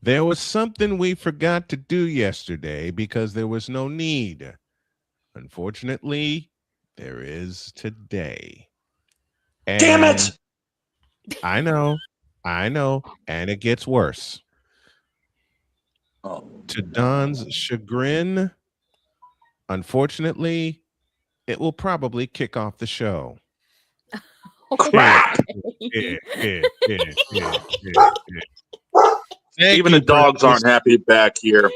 There was something we forgot to do yesterday because there was no need. Unfortunately, there is today. Damn And it! I know, and it gets worse. Oh, To Don's chagrin, unfortunately, it will probably kick off the show. Yeah, crap! yeah, yeah, yeah, yeah, yeah, yeah. Thank Even the you, dogs Princess. aren't happy back here.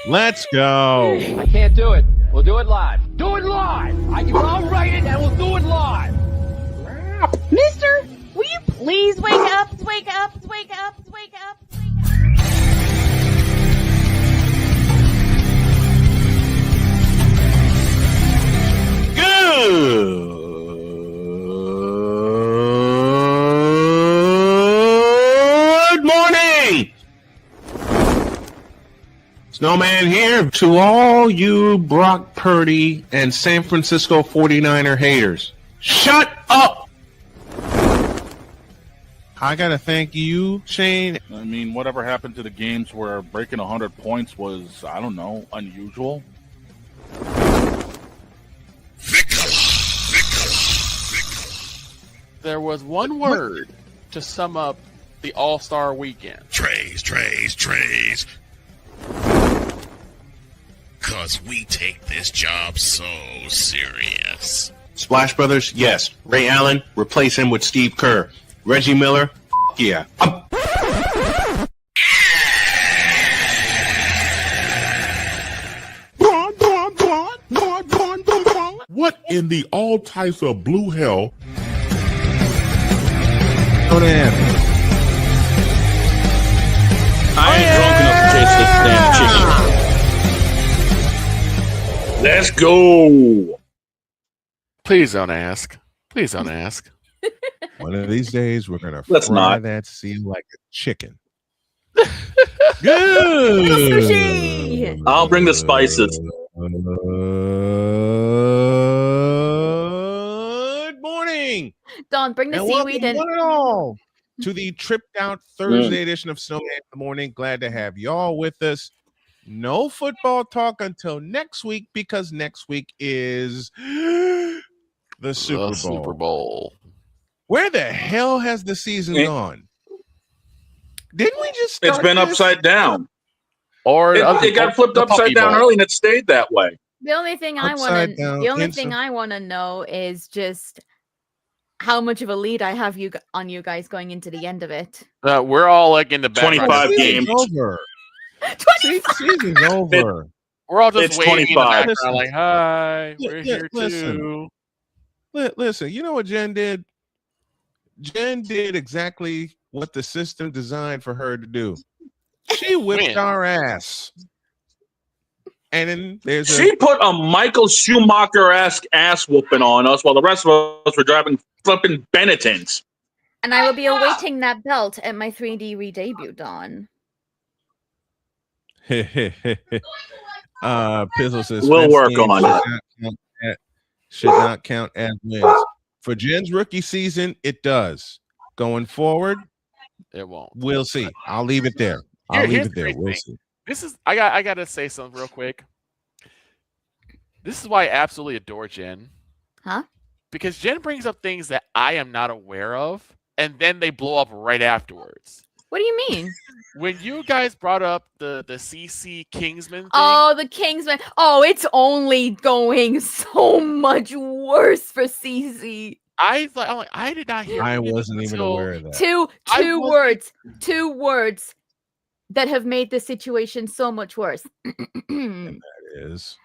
Let's go. I can't do it. We'll do it live. Do it live. I'll write it and we'll do it live. Mister, will you please wake up, wake up, wake up, wake up, wake up? Good morning. Snowman here to all you Brock Purdy and San Francisco 49er haters. Shut up. I got to thank you, Shane. I mean, whatever happened to the games where breaking 100 points was, I don't know, unusual? There was one word to sum up the All-Star weekend. Trays. Cause we take this job so serious. Splash Brothers, yes. Ray Allen, replace him with Steve Kerr. Reggie Miller, yeah. What in the all types of blue hell? Don't answer. I ain't drunk enough to taste this damn chicken. Let's go. Please don't ask. Please don't ask. One of these days, we're going to Let's fry not. that seal like a chicken. Sushi! I'll bring the spices. Good morning. Don, bring the And seaweed welcome and one and all to the tripped out Thursday edition of Snowman in the Morning. Glad to have y'all with us. No football talk until next week because next week is the Super Bowl. Where the hell has the season gone? Didn't we just start It's been this? upside down. Or It got flipped upside down early and it stayed that way. the only thing I want Upside to down, the only inside- thing I want to know is just how much of a lead I have on you guys going into the end of it. we're all like in the background. 25 Season's games. over. Season's over. We're all just It's waiting in the 25. background like, hi, Yeah, we're yeah, here listen. too. Listen, you know what Jen did? Jen did exactly what the system designed for her to do. She whipped Win. our ass. And then there's She put a Michael Schumacher-esque ass whooping on us while the rest of us were driving flipping Benettons. And I will be awaiting that belt at my 3D re-debut, Don. Pizzle says We'll Fence work games on it. should not count as wins. For Jen's rookie season, it does. Going forward, It won't. we'll see. I'll leave it there. Here's the great We'll thing. see. This is I gotta say something real quick. This is why I absolutely adore Jen. Huh? Because Jen brings up things that I am not aware of, and then they blow up right afterwards. What do you mean? When you guys brought up the CC Kingsman thing, Oh, the Kingsman. Oh, it's only going so much worse for CC. I'm like, I did not hear. I any of this wasn't even until- aware of that. Two wasn't- words that have made the situation so much worse. That is.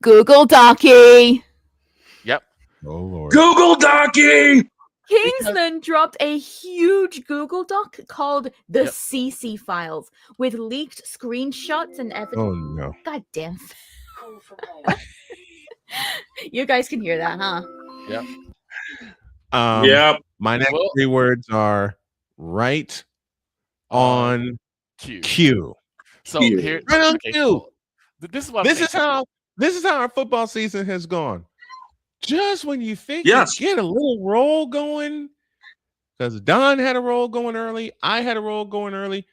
Google Docky. Yep. Oh Lord. Google Docky! Kingsman dropped a huge Google Doc called the Yep. CC files with leaked screenshots and evidence. Oh no. God damn. You guys can hear that, huh? Yep. Yep. My next Well- 3 words are right on Cue. cue. So Cue. here, Right on okay, cue. so this is what I'm This saying. is how our football season has gone. Just when you think Yes. you get a little roll going, because Don had a roll going early, I had a roll going early.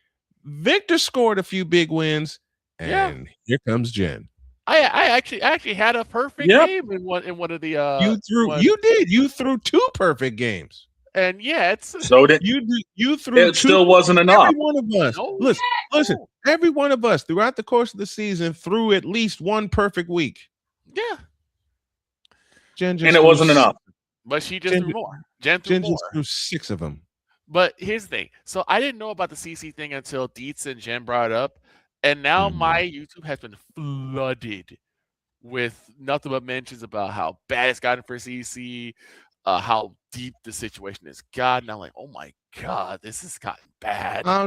Victor scored a few big wins, Yeah. and here comes Jen. I actually had a perfect Yep. game in one of the You threw 2 perfect games. and yeah, it's So did You threw it 2. still wasn't enough. Every one of us. No. Listen. Every one of us throughout the course of the season threw at least 1 perfect week. yeah, Jen just And it threw wasn't enough. but she just Jen- threw more. Jen threw Jen more. just threw 6 of them. But here's the thing. So I didn't know about the CC thing until Dietz and Jen brought it up. And now my YouTube has been flooded with nothing but mentions about how bad it's gotten for CC, how deep the situation has gotten. I'm like, oh my God, this has gotten bad. I'll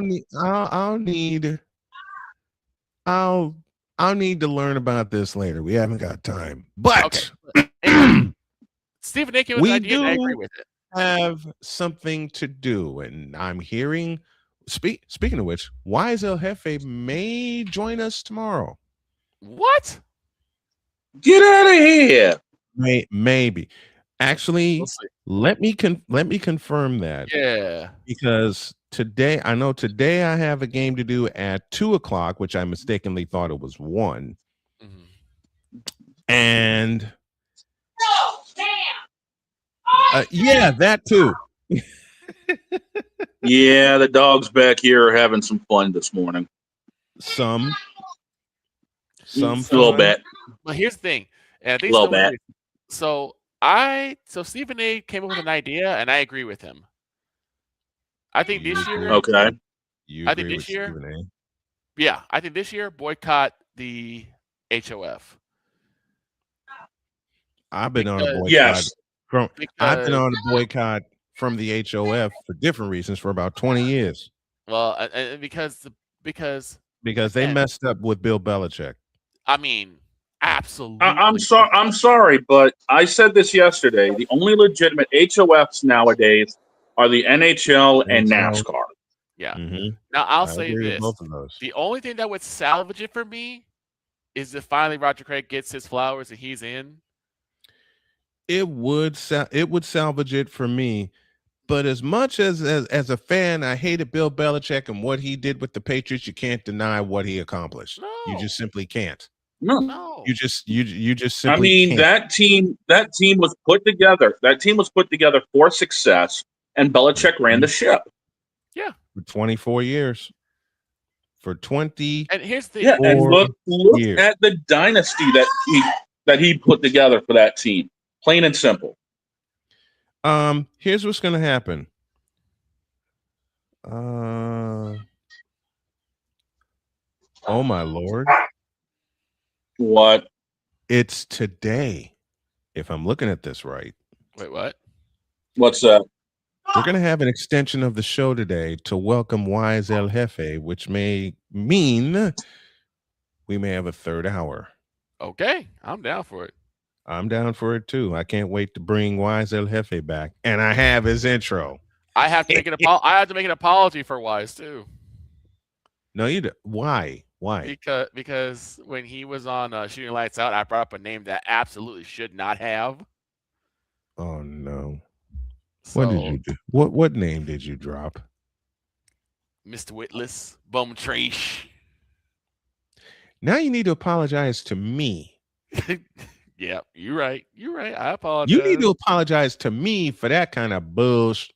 need to learn about this later. We haven't got time. But Anyway, Stephen A. came with We an idea, and I do- agree with it. have something to do, and I'm hearing. Speaking of which, Wise El Jefe may join us tomorrow. What? Get out of here. Maybe. Actually, We'll see. let me confirm that, Yeah. because today I have a game to do at 2:00, which I mistakenly thought it was 1, Mhm. and yeah, that too. Yeah, the dogs back here are having some fun this morning. Some A little fun. bit. But here's the thing. And I think Little someone- bit. So Stephen A. came up with an idea, and I agree with him. I think You this agree? year, Okay. You I think agree this with year- Stephen A? yeah, I think this year boycott the HOF. I've been on a Because- boycott Yes. I've been Because, on a boycott from the HOF for different reasons for about 20 years well, and because because they Again. messed up with Bill Belichick. I mean, absolutely. I'm sorry. I'm sorry, but I said this yesterday. The only legitimate HOFs nowadays are the NHL and NHL. NASCAR. Yeah. Mhm. Now I'll I say agree with this: both of those. the only thing that would salvage it for me is if finally Roger Craig gets his flowers and he's in. It would salvage it for me, but as much as a fan, I hated Bill Belichick and what he did with the Patriots. You can't deny what he accomplished. You No. just simply can't. No. You just I simply mean, can't. that team was put together. That team was put together for success, and Belichick ran the ship. For 24 years. For 20 And here's the Yeah, and look years. at the dynasty that he put together for that team. Plain and simple. Here's what's gonna happen. Oh my Lord. What? It's today. If I'm looking at this right. wait, what? What's that? We're going to have an extension of the show today to welcome Wise El Jefe, which may mean we may have a third hour. Okay, I'm down for it. I'm down for it too. I can't wait to bring Wise El Jefe back. And I have his intro. I have to make an apology for Wise too, No, you don't. Why? Why? because when he was on Shooting Lights Out, I brought up a name that absolutely should not have. Oh no. So, What did you do? What name did you drop? Mr. Witless, Bum Trash. Now you need to apologize to me. Yeah, you're right. I apologize. You need to apologize to me for that kind of bullshit.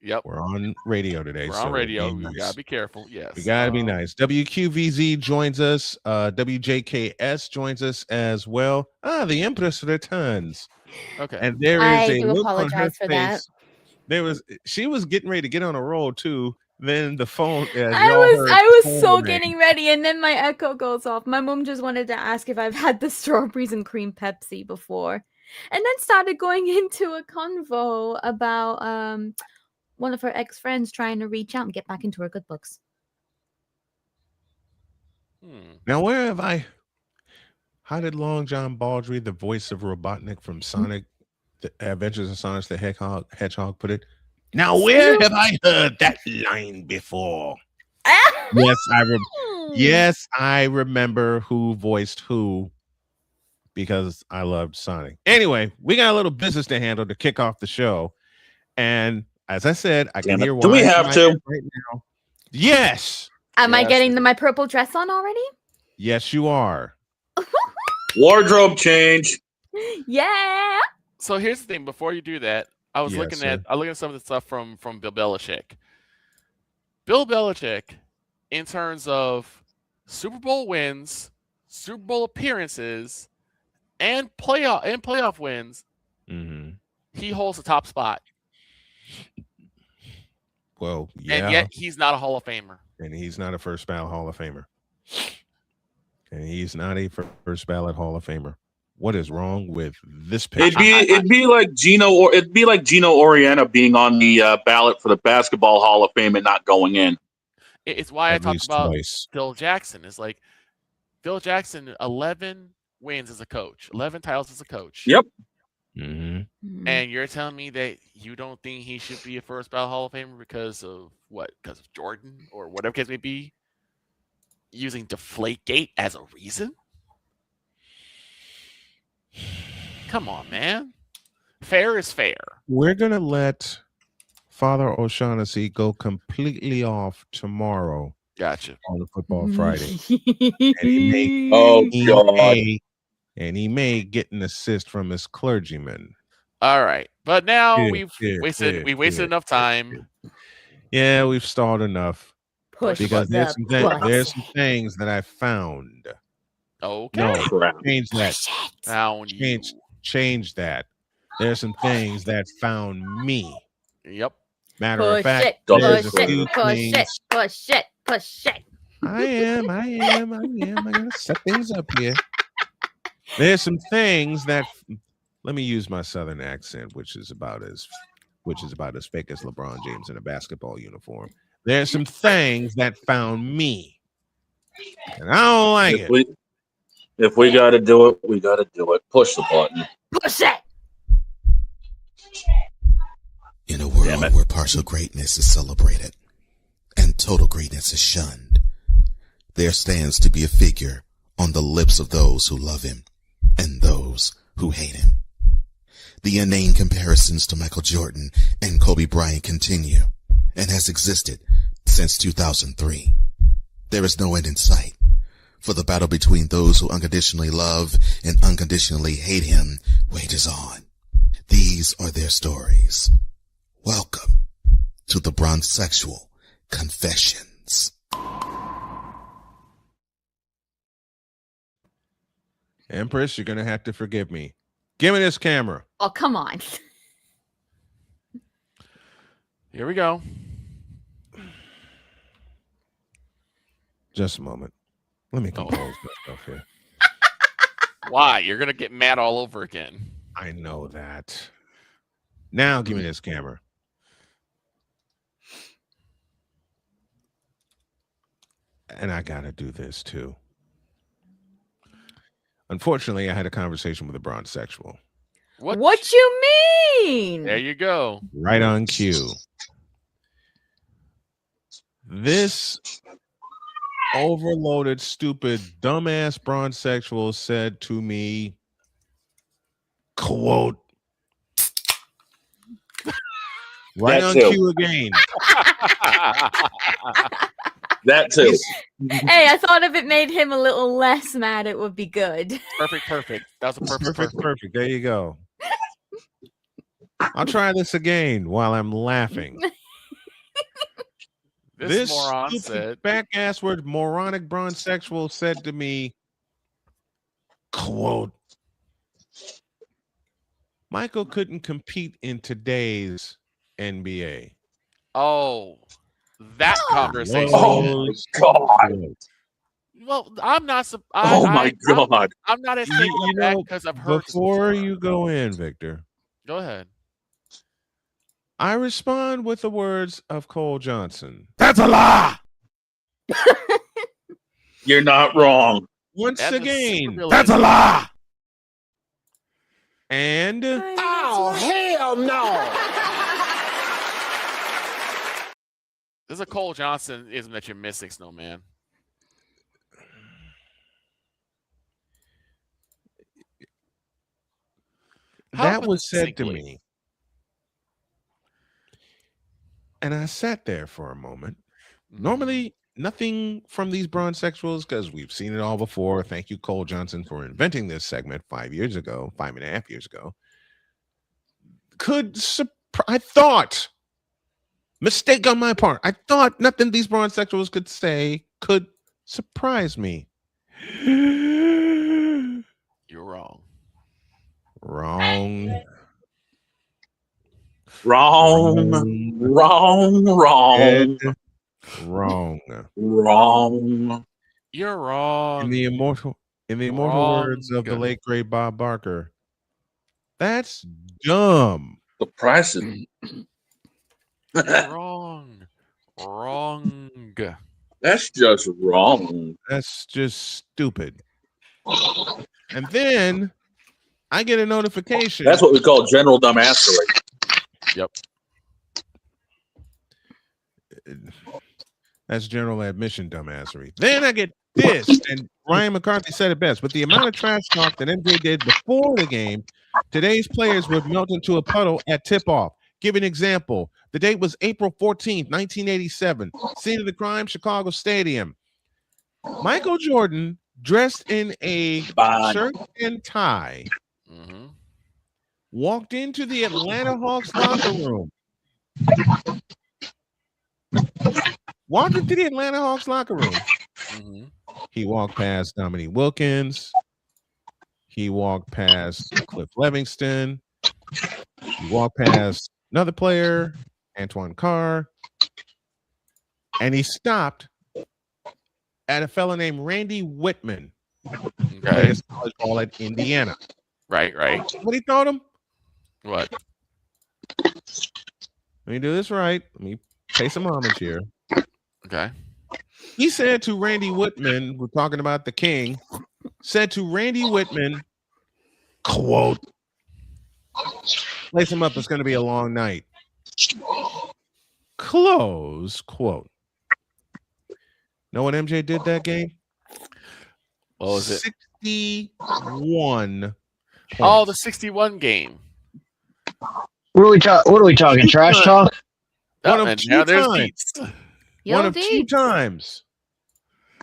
Yep, We're on radio today. we're so on radio. be We nice. gotta be careful. Yes, We gotta be nice. WQVZ joins us. WJKS joins us as well. The Empress returns, Okay. and there I is a do look on her apologize for that. face. She was getting ready to get on a roll too. Then the phone. I was so getting ready, and then my echo goes off. My mom just wanted to ask if I've had the strawberries and cream Pepsi before, and then started going into a convo about one of her ex-friends trying to reach out and get back into her good books. Now, where have I? How did Long John Baldry, the voice of Robotnik from Sonic, the Adventures of Sonic the Hedgehog, put it? Now, where have I heard that line before? Yes, I remember who voiced who because I loved Sonic. Anyway, we got a little business to handle to kick off the show, and as I said, I can hear why. Do we have to? right now? Yes. Am I Yes, getting my purple dress on already? Yes, you are. Wardrobe change. Yeah. So here's the thing. Before you do that, I was Yes, looking sir. at some of the stuff from Bill Belichick. Bill Belichick, in terms of Super Bowl wins, Super Bowl appearances, and playoff wins, Mm-hmm. he holds the top spot. Well, And yeah. yet he's not a Hall of Famer. And he's not a first ballot Hall of Famer. And he's not a first ballot Hall of Famer. What is wrong with this picture? It'd be like Gino Oriana being on the ballot for the Basketball Hall of Fame and not going in. It's why At I talk least about twice. Phil Jackson. It's like Phil Jackson, 11 wins as a coach, 11 titles as a coach. Yep. Mm-hmm. And you're telling me that you don't think he should be a first ballot Hall of Famer because of what? Because of Jordan or whatever case may be? Using Deflategate as a reason? Come on, man. Fair is fair. We're going to let Father O'Shaughnessy go completely off tomorrow. Gotcha. On the Football Friday. And he may get an assist from his clergyman. All right. But now we've wasted enough time. Yeah, we've stalled enough. Because there's some things that I found. Okay. No, change that. Change that. There's some things that found me. Yep. Matter of fact, there's a few things. Push it. I am. I gotta set things up here. There's some things that, let me use my Southern accent, which is about as fake as LeBron James in a basketball uniform. There's some things that found me, and I don't like it. If we got to do it, we got to do it. Push the button. Push it. In a world where partial greatness is celebrated and total greatness is shunned, there stands to be a figure on the lips of those who love him and those who hate him. The inane comparisons to Michael Jordan and Kobe Bryant continue and has existed since 2003. There is no end in sight, for the battle between those who unconditionally love and unconditionally hate him wages on. These are their stories. Welcome to the Bronzexual Confessions. Empress, you're gonna have to forgive me. Give me this camera. Oh, come on. Here we go. Just a moment. Let me compose myself here. Why? You're going to get mad all over again. I know that. Now give me this camera. And I got to do this too. Unfortunately, I had a conversation with a Bronzexual. What you mean? There you go. Right on cue. This overloaded, stupid, dumbass Bronzexual said to me, quote, right on cue again. That too. Hey, I thought if it made him a little less mad, it would be good. Perfect. That was a perfect. There you go. I'll try this again while I'm laughing. This moron said, back-assward, moronic Bronzexual said to me, quote, Michael couldn't compete in today's NBA. Oh, that conversation. Oh, God. Well, I'm not. My God. I'm not as taken aback because I've heard. Before you go in, Victor. Go ahead. I respond with the words of Cole Johnson. That's a lie. You're not wrong. Once again, that's a lie. And oh, hell no. There's a Cole Johnson-ism that you're missing, Snowman. That was said to me. And I sat there for a moment. nothing from these bronze sexuals because we've seen it all before. Thank you, Cole Johnson, for inventing this segment 5.5 years ago. I thought, mistake on my part, I thought nothing these bronze sexuals could say could surprise me. You're wrong. Wrong. Wrong. Ed, wrong. Wrong. You're wrong. In the immortal words of the late great Bob Barker, that's dumb. The price is Wrong. Wrong. that's just wrong. That's just stupid. And then I get a notification. That's what we call general dumbassery. Yep. That's general admission dumbassery. Then I get this, and Ryan McCarthy said it best. With the amount of trash talk that MJ did before the game, today's players would melt into a puddle at tip-off. Give an example. The date was April 14th, 1987. Scene of the crime, Chicago Stadium. Michael Jordan, dressed in a shirt and tie, walked into the Atlanta Hawks locker room. He walked past Dominique Wilkins. He walked past Cliff Livingston. He walked past another player, Antoine Carr. And he stopped at a fella named Randy Whitman. Okay. His college ball at Indiana. Right. What he told him? What? Let me do this right. Let me pay some homage here. Okay. He said to Randy Whitman, we're talking about the king, said to Randy Whitman, quote, lace him up, it's going to be a long night. Close quote. Know what MJ did that game? What was it? 61 points. Oh, the 61 game. What are we talking? Trash talk? One of and two now there's times. Beats. One of two times.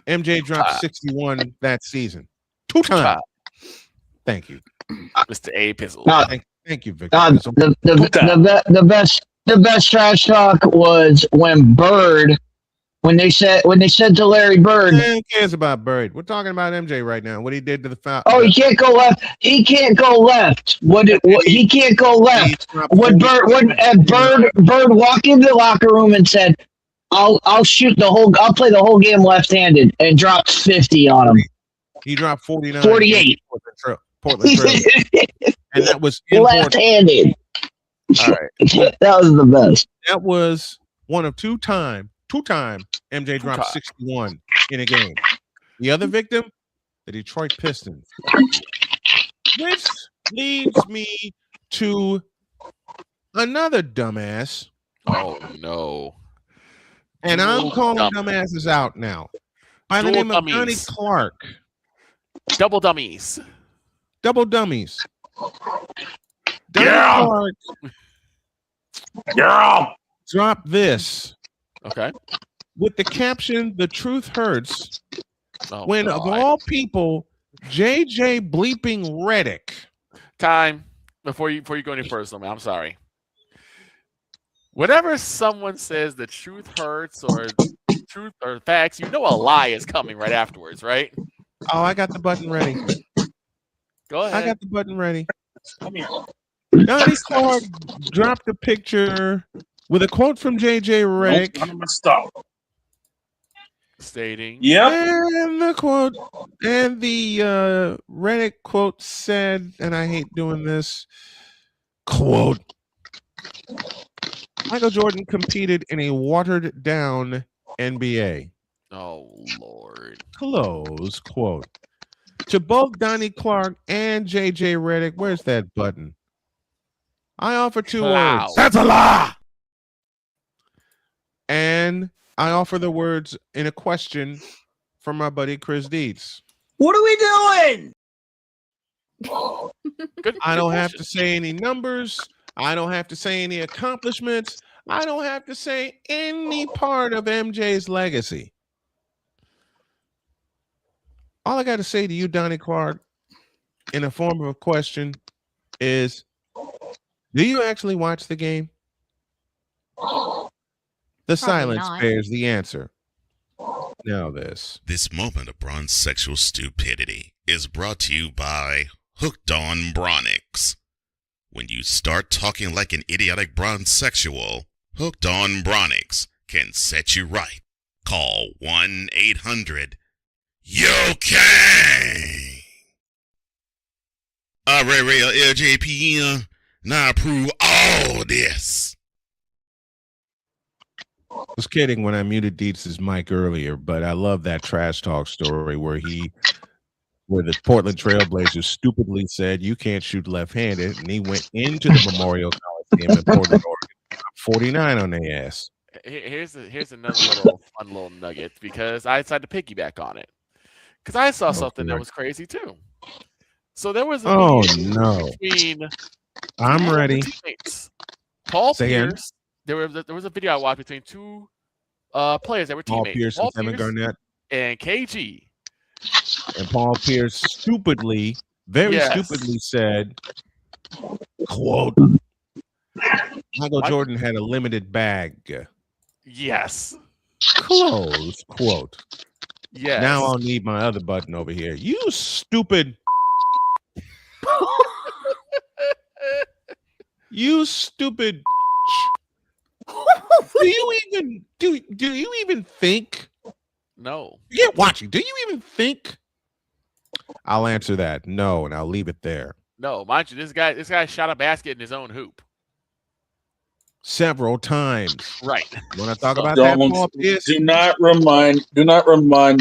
MJ dropped 61 that season. 2 times. Thank you. Mr. A Pizzle. Thank you, Victor. The best trash talk was when they said to Larry Bird. Who cares about Bird? We're talking about MJ right now. What he did to the foul. Oh, he can't go left. He can't go left. He can't go left. Would Bird walk into the locker room and said, I'll play the whole game left-handed, and dropped 50 on him. He dropped 49. 48. Portland Trail. And that was left-handed. All right. That was the best. That was one of two time MJ dropped 61 in a game. The other victim, the Detroit Pistons. Which leads me to another dumbass. Oh, no. And I'm calling dumbasses out now. By the name of Donnie Clark. Double dummies. Double dummies. Donnie Clark dropped this. Okay. With the caption, "The truth hurts." Oh, when God. of all people, JJ bleeping Redick. Time before you go any further, I'm sorry. Whenever someone says the truth hurts or truth or facts, you know a lie is coming right afterwards, right? Oh, I got the button ready. Go ahead. I got the button ready. Come here. Donnie Clark dropped a picture with a quote from JJ Redick. Stating. Yep. And the quote, and the Redick quote said, and I hate doing this, quote, Michael Jordan competed in a watered down NBA. Oh, Lord. Close quote. To both Donnie Clark and JJ Redick, where's that button? I offer two words. That's a lie. And I offer the words in a question from my buddy Chris Dietz. What are we doing? I don't have to say any numbers. I don't have to say any accomplishments. I don't have to say any part of MJ's legacy. All I got to say to you, Donnie Clark, in a form of a question, is: do you actually watch the game? The silence not. bears the answer. Now this. This moment of bronze sexual stupidity is brought to you by Hooked on Bronix. When you start talking like an idiotic bronze sexual, Hooked on Bronix can set you right. Call 1-800-YO-KANG. Real LJPM, now approve all this. I was kidding when I muted Dietz's mic earlier, but I love that trash talk story where the Portland Trailblazers stupidly said you can't shoot left-handed, and he went into the Memorial Coliseum in Portland, Oregon, 49 on their ass. Here's another little fun little nugget, because I decided to piggyback on it, because I saw something that was crazy too. So there was a video between I'm ready. teammates. Paul Say Pierce. There was a video I watched between two players that were Paul teammates. Pierce and Kevin Garnett and KG. And Paul Pierce stupidly, very stupidly said, quote, Michael Jordan had a limited bag. Yes. Close quote. Yes. Now I'll need my other button over here. You stupid. You stupid. Do you even think? No. You're watching. Do you even think? I'll answer that. No, and I'll leave it there. No, mind you, this guy shot a basket in his own hoop. Several times. Right. You want to talk about that, Paul Pierce? Do not remind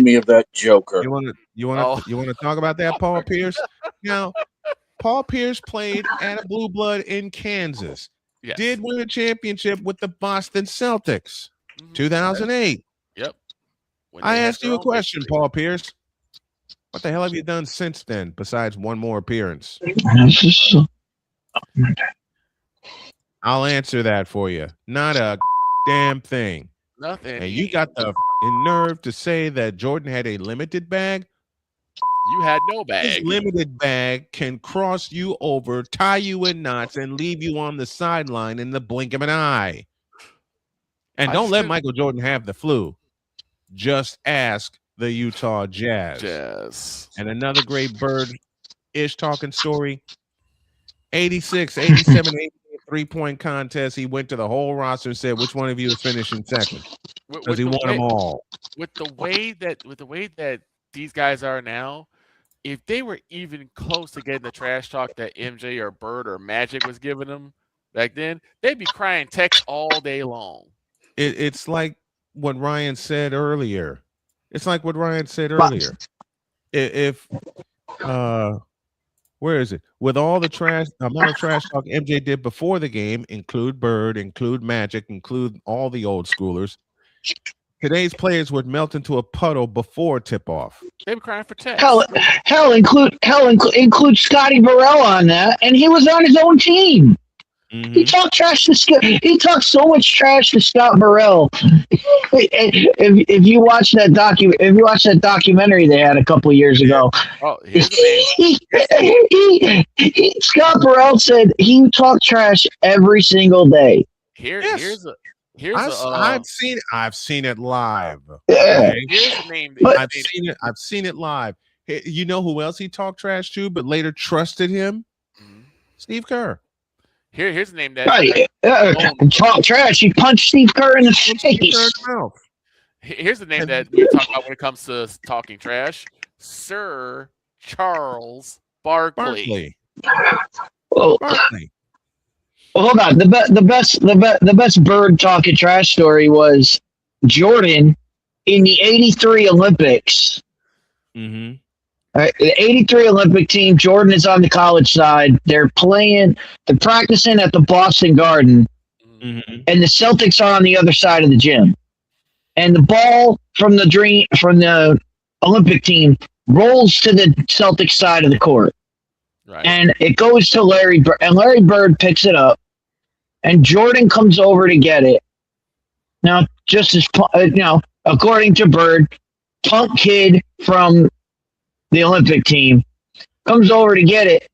me of that Joker. You want to talk about that, Paul Pierce? Now, Paul Pierce played at a Blue Blood in Kansas. Yes. Did win a championship with the Boston Celtics, 2008. Yep. I asked you a question, Paul Pierce. What the hell have you done since then, besides one more appearance? I'll answer that for you. Not a damn thing. Nothing. And you got the nerve to say that Jordan had a limited bag? You had no bag. His limited bag can cross you over, tie you in knots, and leave you on the sideline in the blink of an eye. And don't let Michael Jordan have the flu. Just ask the Utah Jazz. And another great Bird-ish talking story. 86, 87, 88 three-point contest. He went to the whole roster and said, which one of you is finishing second? Because he won them all. With the way that these guys are now, if they were even close to getting the trash talk that MJ or Bird or Magic was giving them back then, they'd be crying text all day long. It's like what Ryan said earlier. If where is it? With all the amount of trash talk MJ did before the game, include Bird, include Magic, include all the old schoolers, today's players would melt into a puddle before tip-off. They were crying for text. Hell, include Scotty Burrell on that, and he was on his own team. Mm-hmm. He talked trash to Scott. He talked so much trash to Scott Burrell. if you watch that documentary they had a couple of years ago, Scott Burrell said he talked trash every single day. I've seen it live. Yeah. Okay? Here's the name. I've seen it live. You know who else he talked trash to, but later trusted him? Mm-hmm. Steve Kerr. Here's the name that talk trash. He punched Steve Kerr in the face. Here's the name that we talk about when it comes to talking trash: Sir Charles Barkley. Barkley. Well, hold on. The best Bird talking trash story was Jordan in the '83 Olympics. Mm-hmm. The '83 Olympic team. Jordan is on the college side. They're practicing at the Boston Garden, and the Celtics are on the other side of the gym. And the ball from the Olympic team rolls to the Celtics side of the court, and it goes to Larry Bird, and Larry Bird picks it up, and Jordan comes over to get it. Now, just as according to Bird, punk kid from the Olympic team, comes over to get it,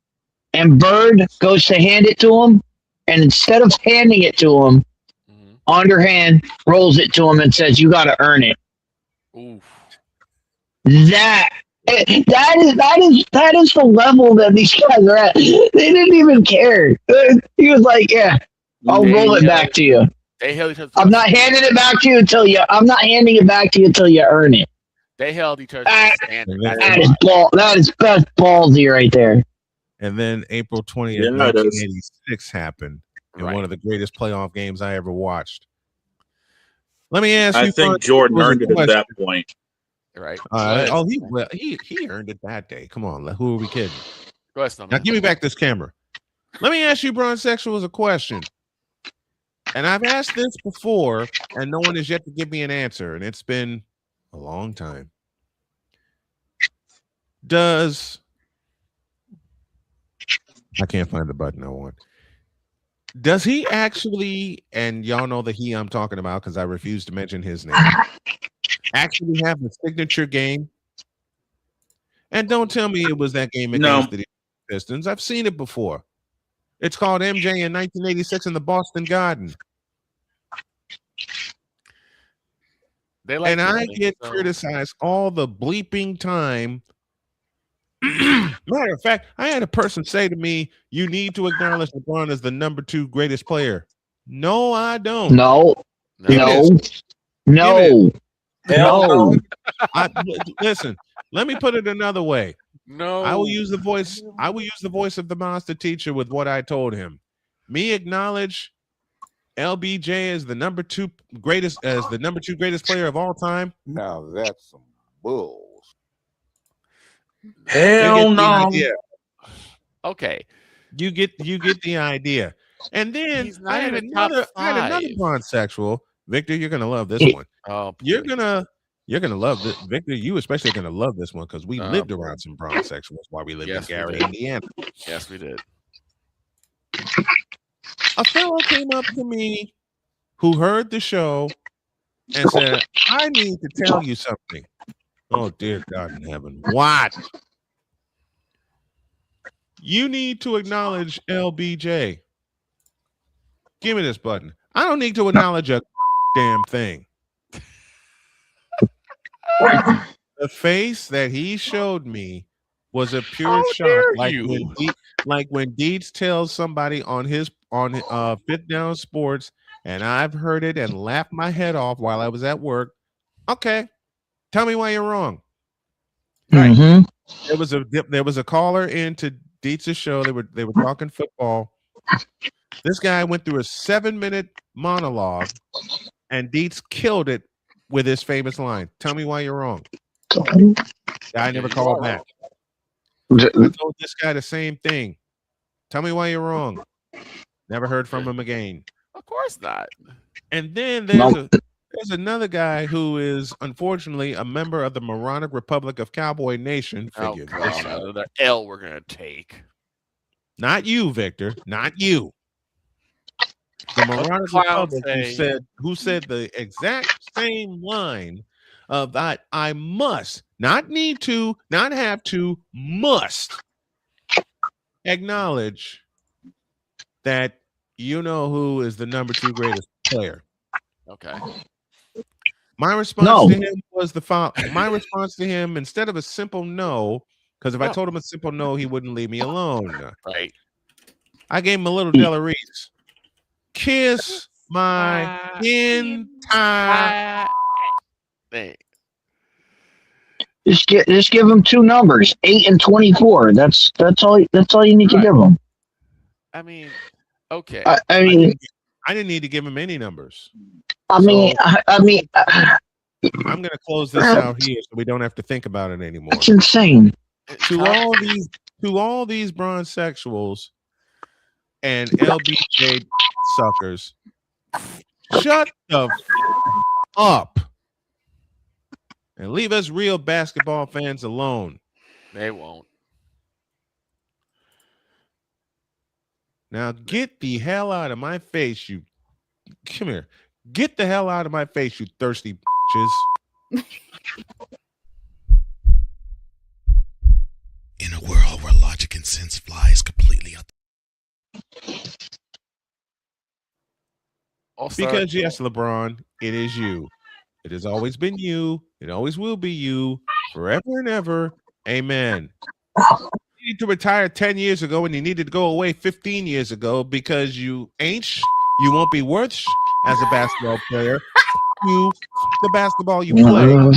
and Bird goes to hand it to him, and instead of handing it to him, underhand rolls it to him and says, "You got to earn it." Oof. That is the level that these guys are at. They didn't even care. He was like, "Yeah, I'll roll it back to you. They held each other. I'm not handing it back to you until you. I'm not handing it back to you until you earn it." They held each other to the standard. That is best ballsy right there. And then April 20th, Yeah, it is. 1986 happened in one of the greatest playoff games I ever watched. Let me ask you. I think Jordan earned it at that point. Right. He earned it that day. Come on, who are we kidding? Go ahead, Snowman. Now give me back this camera. Let me ask you, Bronzexuals, a question. And I've asked this before, and no one has yet to give me an answer, and it's been a long time. I can't find the button I want. Does he actually, and y'all know the he I'm talking about because I refuse to mention his name, actually have the signature game? And don't tell me it was that game against the Pistons. I've seen it before. It's called MJ in 1986 in the Boston Garden. And I get criticized all the bleeping time. Matter of fact, I had a person say to me, "You need to acknowledge LeBron as the number 2 greatest player." No, I don't. No. Listen, let me put it another way. No. I will use the voice of the monster teacher with what I told him. Me acknowledge LBJ as the number 2 greatest player of all time. Now that's some bull. Hell no. Okay. You get the idea. And then I had another Bronzexual. Victor, you're gonna love this one. Oh, you're gonna love this. Victor, you especially are gonna love this one because we lived around some Bronzexuals while we lived in Gary, Indiana. Yes, we did. A fellow came up to me who heard the show and said, "I need to tell you something." Oh, dear God in heaven. What? You need to acknowledge LBJ. Give me this button. I don't need to acknowledge a damn thing. The face that he showed me was a pure shock. Like when Deeds tells somebody on Fifth Down Sports, and I've heard it and laughed my head off while I was at work. Okay. Tell me why you're wrong. Mm-hmm. There was a caller into Dietz's show. They were talking football. This guy went through a 7-minute monologue, and Dietz killed it with his famous line. Tell me why you're wrong. I never called back. I told this guy the same thing. Tell me why you're wrong. Never heard from him again. Of course not. And then there's another guy who is unfortunately a member of the moronic Republic of Cowboy Nation. Figure this out. Another L we're gonna take. Not you, Victor. Not you. The moronic Republic who said the exact same line of that I must, not need to, not have to, must acknowledge that you know who is the number 2 greatest player. Okay. My response to him was my response to him, instead of a simple no, because if I told him a simple no, he wouldn't leave me alone. Right. I gave him a little Della Reese. Kiss my entire thing. Just give him 2 numbers, 8 and 24. That's all you need to give him. I mean, okay. I mean, I didn't need to give him any numbers. I'm going to close this out here so we don't have to think about it anymore. That's insane. To all these Bronzexuals and LBJ suckers, shut the up and leave us real basketball fans alone. They won't. Now get the hell out of my face, you. Come here. Get the hell out of my face, you thirsty bitches. logic and sense flies completely out. Because yes, LeBron, it is you. It has always been you. It always will be you forever and ever. Amen. You need to retire 10 years ago and you needed to go away 15 years ago because you ain't you won't be worth as a basketball player. You the basketball you play. You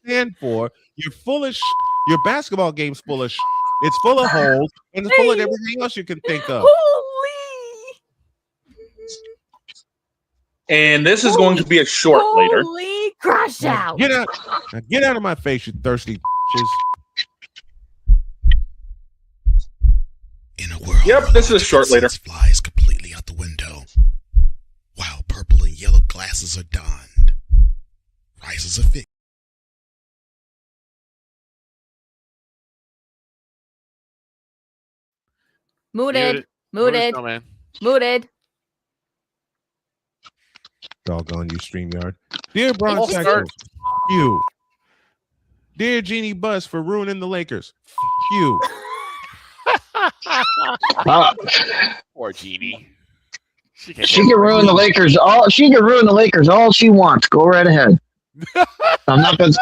stand for. You're foolish. Your basketball game's foolish. It's full of holes and it's full of everything else you can think of. Holy! And this is going to be a short later. Holy crash out! Get out! Now get out of my face, you thirsty bitches. In a world Yep, this is a short later. flies completely out the window, while purple and yellow glasses are donned, rises a fig. Mooted. Muted, snowman. Mooted. Doggone you, StreamYard. Dear Bron Sexual, you. Dear Jeannie Buss for ruining the Lakers. You. Poor Jeannie. She can ruin the Lakers. She can ruin the Lakers all she wants. Go right ahead. I'm not gonna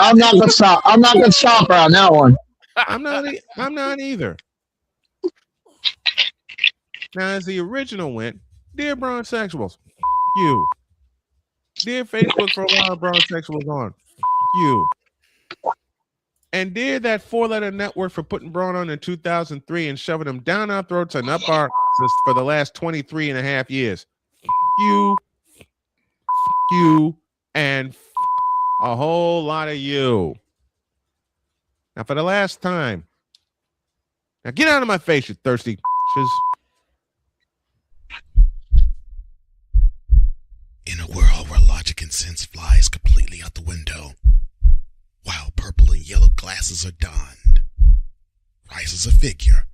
stop. I'm not gonna stop her on that one. I'm not either. Now, as the original went, dear Bron Sexuals, you. Dear Facebook for a while, Bron Sexuals on. You. And dear that 4-letter network for putting Braun on in 2003 and shoving him down our throats and up our asses for the last 23 and a half years. You, and a whole lot of you. Now, for the last time. Now, get out of my face, you thirsty bitches. In a world where logic and sense flies completely out the window, while purple and yellow glasses are donned, rises a figure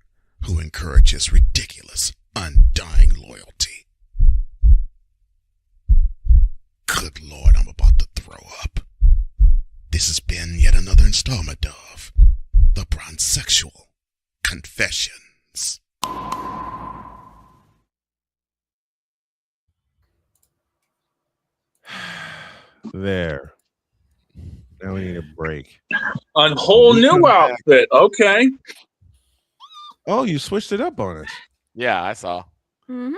who encourages ridiculous, undying loyalty. Good Lord, I'm about to throw up. This has been yet another installment of The Bronsexual Confessions. There. Now we need a break. A whole new outfit. Okay. Oh, you switched it up on us. Yeah, I saw. Mm-hmm.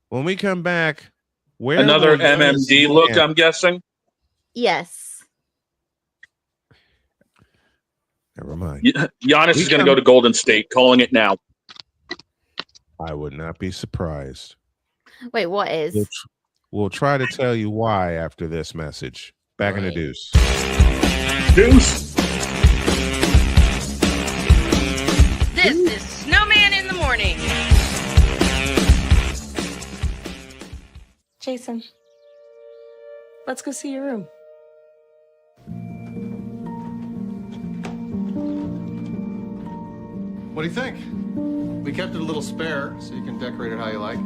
When we come back, where Another will MMD look, I'm guessing. Yes. Never mind. Giannis is going to go to Golden State, calling it now. I would not be surprised. Wait, what is? We'll try to tell you why after this message. Back in the deuce. Deuce. This is Snowman in the Morning. Jason, let's go see your room. What do you think? We kept it a little spare, so you can decorate it how you like.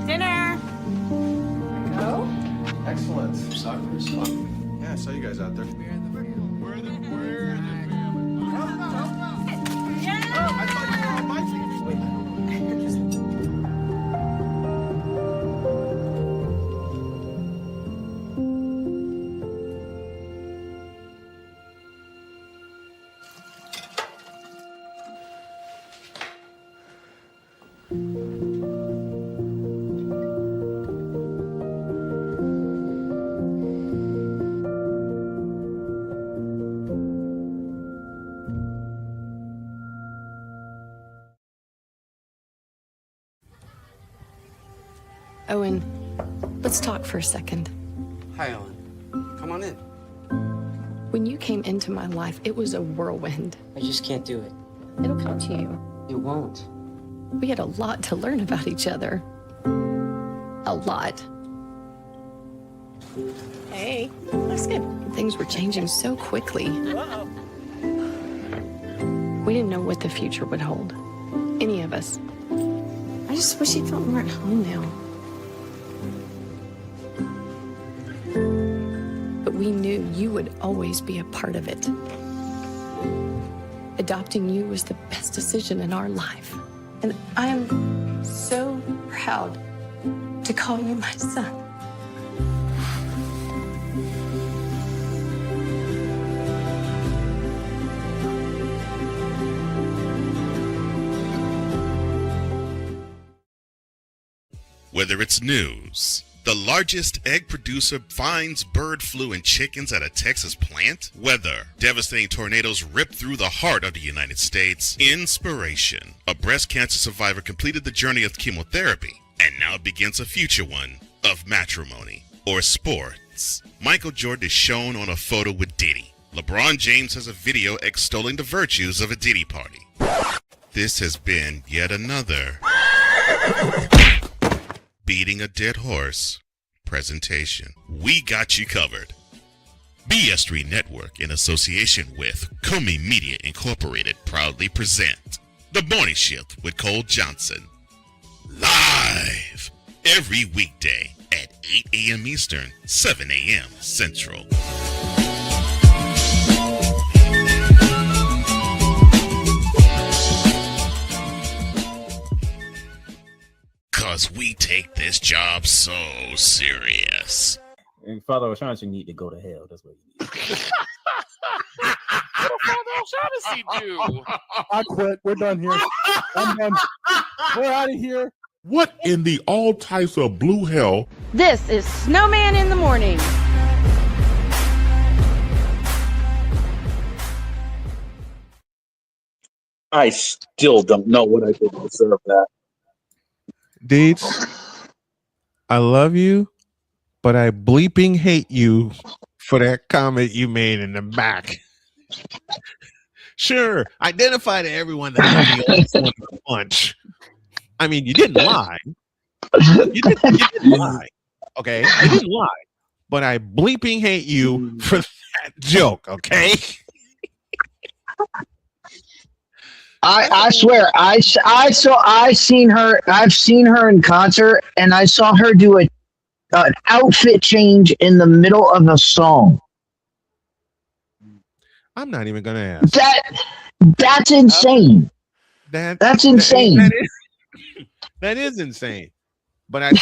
Dinner. Go. Excellent. Soccer's fun. Yeah, I saw you guys out there. Owen, let's talk for a second. Hi, Ellen. Come on in. When you came into my life, it was a whirlwind. I just can't do it. It'll come to you. It won't. We had a lot to learn about each other. A lot. Hey, looks good. Things were changing so quickly. We didn't know what the future would hold. Any of us. I just wish you felt more at home now. But we knew you would always be a part of it. Adopting you was the best decision in our life. And I am so proud to call you my son. Whether it's news, the largest egg producer finds bird flu in chickens at a Texas plant, weather, devastating tornadoes rip through the heart of the United States, inspiration, a breast cancer survivor completed the journey of chemotherapy and now begins a future one of matrimony, or sports. Michael Jordan is shown on a photo with Diddy. LeBron James has a video extolling the virtues of a Diddy party. This has been yet another Beating a Dead Horse presentation. We got you covered. BS3 Network, in association with Comey Media Incorporated, proudly present The Morning Shift with Cole Johnson. Live every weekday at 8 a.m. Eastern, 7 a.m. Central. Cause we take this job so serious. And Father O'Shaughnessy need to go to hell. That's what he needs. What did Father O'Shaughnessy do? I quit. We're done here. I'm done. We're out of here. What in the all types of blue hell? This is Snowman in the Morning. I still don't know what I did to deserve that. Deeds, I love you, but I bleeping hate you for that comment you made in the back. Sure, identify to everyone that I'm the only one in the bunch. I mean, you didn't lie. You didn't lie. Okay, you didn't lie. But I bleeping hate you for that joke. Okay. I swear I've seen her in concert, and I saw her do an outfit change in the middle of a song. I'm not even gonna ask. That's insane. That's insane. That is insane. But I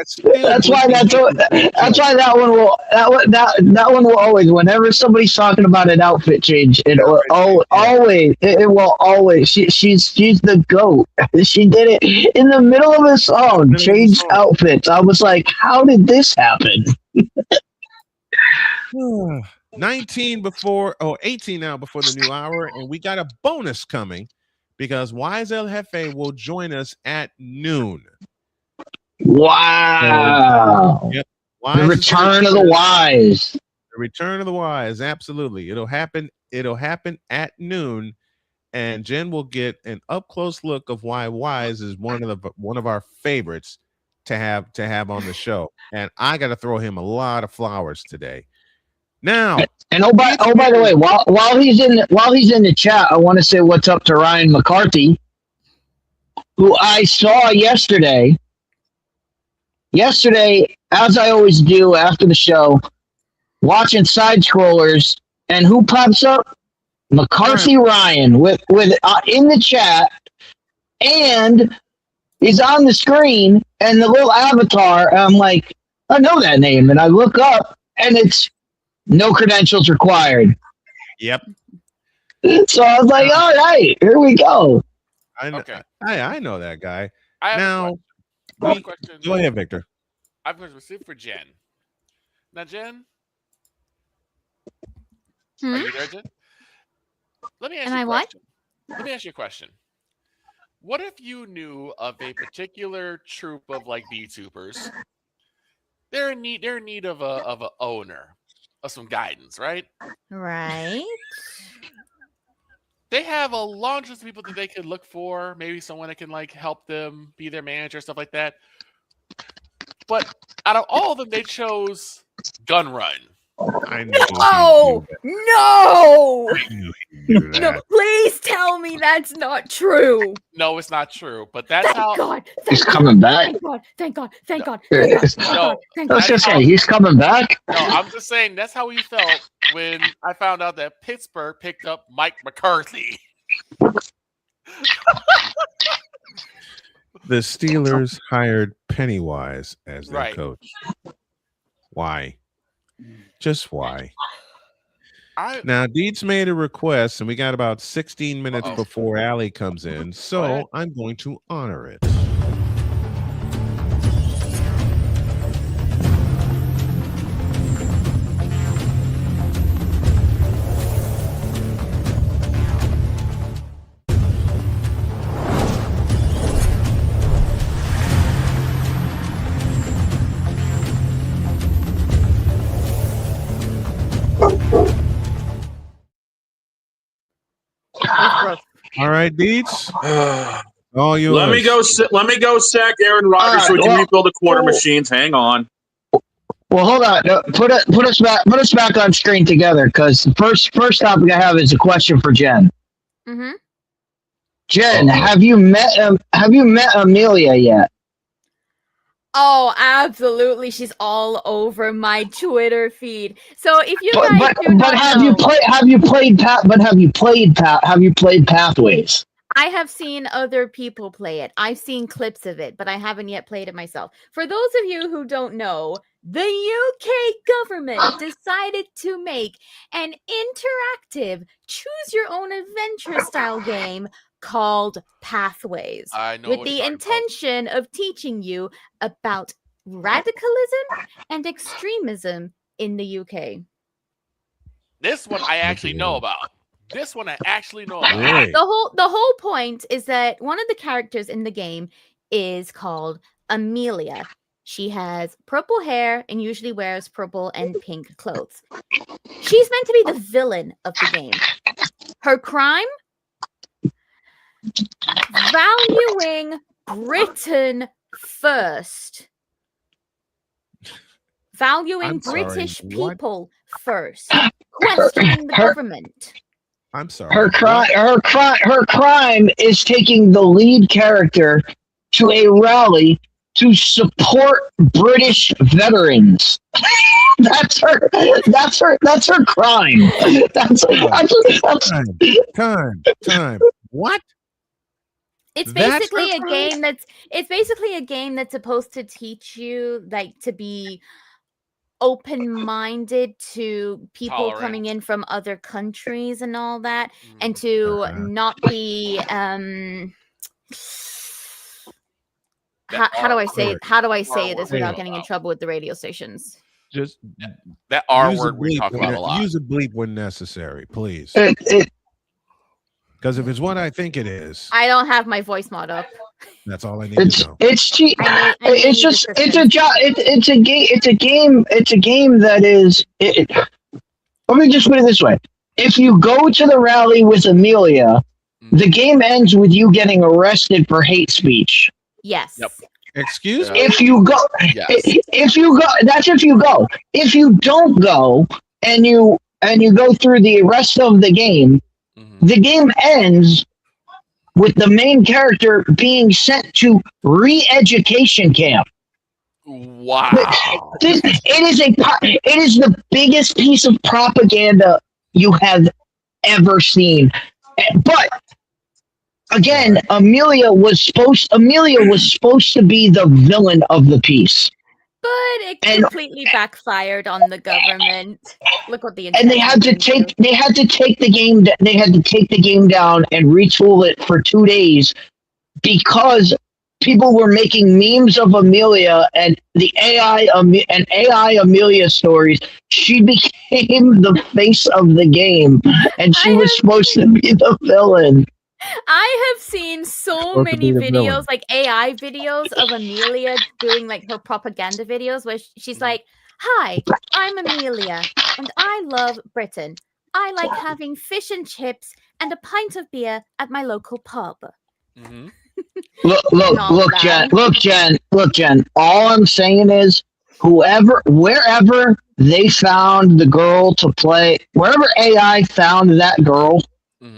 still that's why that one will always, whenever somebody's talking about an outfit change, it will always she's the GOAT. She did it in the middle of a song, changed outfits. I was like, how did this happen? 18 now before the new hour, and we got a bonus coming because Wise El Jefe will join us at noon. Wow. Yep. The return of the wise. The return of the wise, absolutely. It'll happen at noon, and Jen will get an up close look of why Wise is one of our favorites to have on the show. And I got to throw him a lot of flowers today. Now, and by the way, while he's in the chat, I want to say what's up to Ryan McCarthy, who I saw yesterday. Yesterday, as I always do after the show, watching side scrollers, and who pops up? McCarthy Ryan with in the chat, and he's on the screen, and the little avatar. And I'm like, I know that name, and I look up, and it's no credentials required. Yep. So I was like, all right, here we go. I know that guy. I have a question. Go ahead, Victor. I have a question specific for Jen. Now, Jen, are you there, Jen? Let me ask you a question. Let me ask you a question. What if you knew of a particular troop of like VTubers? They're in need of a owner, of some guidance, right? Right. They have a long list of people that they could look for. Maybe someone that can like help them be their manager, stuff like that. But out of all of them, they chose Gun Run. I knew No! No! Please tell me that's not true. No, it's not true. But that's how. God. He's coming back. Thank God. No, I was gonna say he's coming back. No, I'm just saying that's how we felt when I found out that Pittsburgh picked up Mike McCarthy. The Steelers hired Pennywise as their Right. coach. Why? Just why? Now, Deeds made a request, and we got about 16 minutes before Allie comes in, so I'm going to honor it. All right, Deeds. All yours. Let me go sack Aaron Rodgers so we can rebuild the quarter machines. Hang on. Well, hold on. Put us back on screen together, because the first topic I have is a question for Jen. Mm-hmm. Jen, have you met Amelia yet? Oh, absolutely! She's all over my Twitter feed. So if you guys do not have you played Pathways? I have seen other people play it. I've seen clips of it, but I haven't yet played it myself. For those of you who don't know, the UK government decided to make an interactive choose-your-own-adventure style game called Pathways, I know with what the you're talking intention of teaching you about radicalism and extremism in the UK. This one I actually know about. Really? The whole point is that one of the characters in the game is called Amelia. She has purple hair and usually wears purple and pink clothes. She's meant to be the villain of the game. Her crime? Valuing Britain first. Valuing British people first. Questioning the government. I'm sorry. Her crime is taking the lead character to a rally to support British veterans. That's her crime. That's time. What? It's basically a game that's supposed to teach you to be open-minded to people coming in from other countries and all that, and to not be how do I say this without getting in trouble with the radio stations? Just that R word we talk about a lot. Use a bleep when necessary, please. Because if it's what I think it is, I don't have my voice mod up. That's all I need to know. It's a game that is. Let me just put it this way: if you go to the rally with Amelia, the game ends with you getting arrested for hate speech. Yes. Yep. Excuse me. If you go, if you go, that's if you go. If you don't go and you go through the rest of the game, the game ends with the main character being sent to re-education camp. Wow. It is the biggest piece of propaganda you have ever seen. But again, Amelia was supposed to be the villain of the piece. But it completely backfired on the government. Look what the and they had to take the game down and retool it for 2 days because people were making memes of Amelia and the AI Amelia stories. She became the face of the game, and she was supposed to be the villain. I have seen so many videos, like AI videos of Amelia doing her propaganda videos where she's like, "Hi, I'm Amelia, and I love Britain. I like having fish and chips and a pint of beer at my local pub." Mm-hmm. Look, Jen. All I'm saying is, wherever they found the girl to play wherever AI found that girl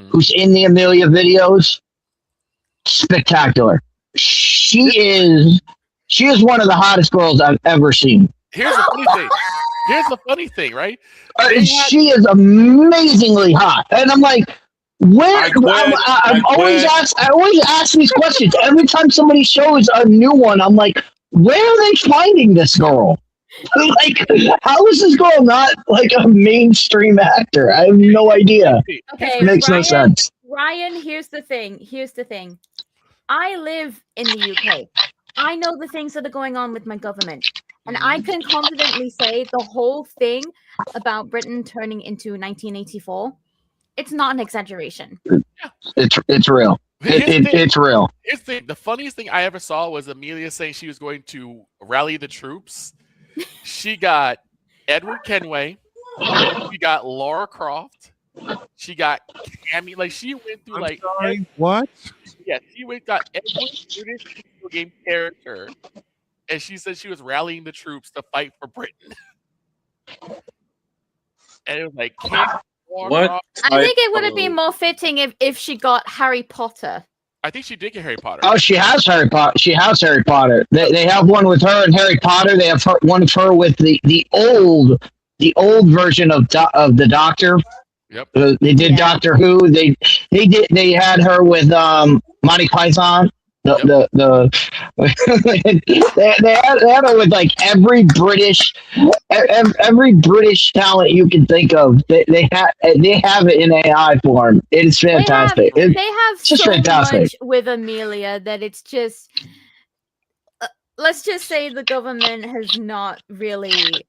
who's in the Amelia videos. Spectacular. She is one of the hottest girls I've ever seen. Here's the funny thing, right? She is amazingly hot, and I'm like, where? I always ask these questions every time somebody shows a new one. I'm like, where are they finding this girl? Like, how is this girl not like a mainstream actor? I have no idea. Okay, Makes no sense. Ryan, here's the thing. I live in the UK. I know the things that are going on with my government. And I can confidently say the whole thing about Britain turning into 1984, it's not an exaggeration. It's real. It's real. The funniest thing I ever saw was Amelia saying she was going to rally the troops. She got Edward Kenway. She got Laura Croft. She got Cammy. Like, she went through what? Yeah, she got every British video game character, and she said she was rallying the troops to fight for Britain. And it was like, what? I think it would have been more fitting if she got Harry Potter. I think she did get Harry Potter. Oh, she has Harry Potter. She has Harry Potter. They have one with her and Harry Potter. They have one of her with the old version of the Doctor. Yep. They did Doctor Who. They had her with Monty Python. They had her with like every British talent you can think of. They have it in AI form. It is fantastic. They have just so fantastic. much with Amelia that it's just. Let's just say the government has not really.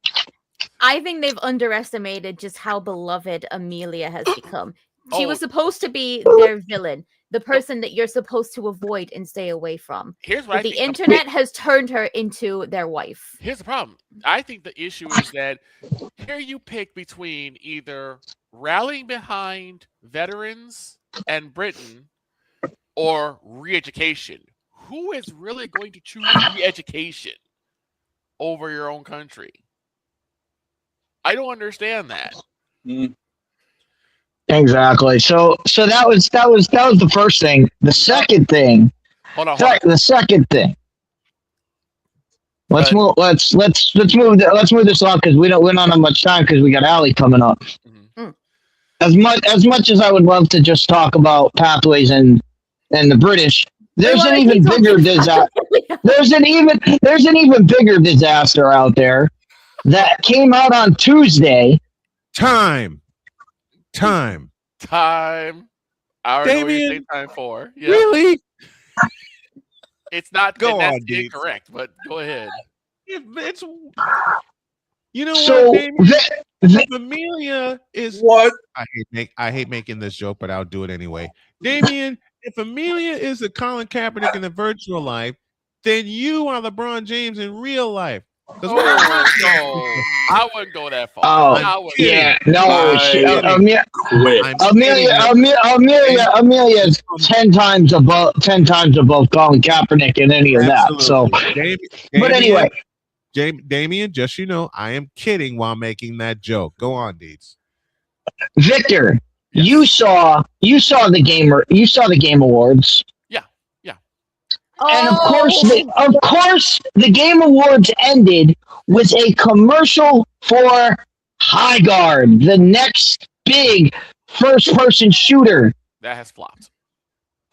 I think they've underestimated just how beloved Amelia has become. She was supposed to be their villain, the person that you're supposed to avoid and stay away from. Here's what but the internet has turned her into their wife. Here's the problem. I think the issue is that here you pick between either rallying behind veterans and Britain or re-education. Who is really going to choose re-education over your own country? I don't understand that. Exactly. So that was the first thing. The second thing. Hold on. The second thing. Let's move this on because we don't have much time because we got Allie coming up. Mm-hmm. As much as I would love to just talk about pathways and the British, there's an even bigger disaster. There's an even bigger disaster out there that came out on Tuesday. Time. I already know what you're saying time for. Yeah. Really? It's not go on, incorrect, but go ahead. It's you know what, Damien? Amelia is what? I hate making this joke, but I'll do it anyway. Damien, if Amelia is the Colin Kaepernick in the virtual life, then you are LeBron James in real life. No, I wouldn't go that far. Yeah, no. Amelia is 10 times above Colin Kaepernick in any of that. So, but anyway, Damien, just I am kidding while making that joke. Go on, Deeds. Victor, you saw the Game Awards. And of course, the Game Awards ended with a commercial for High Guard, the next big first-person shooter. That has flopped.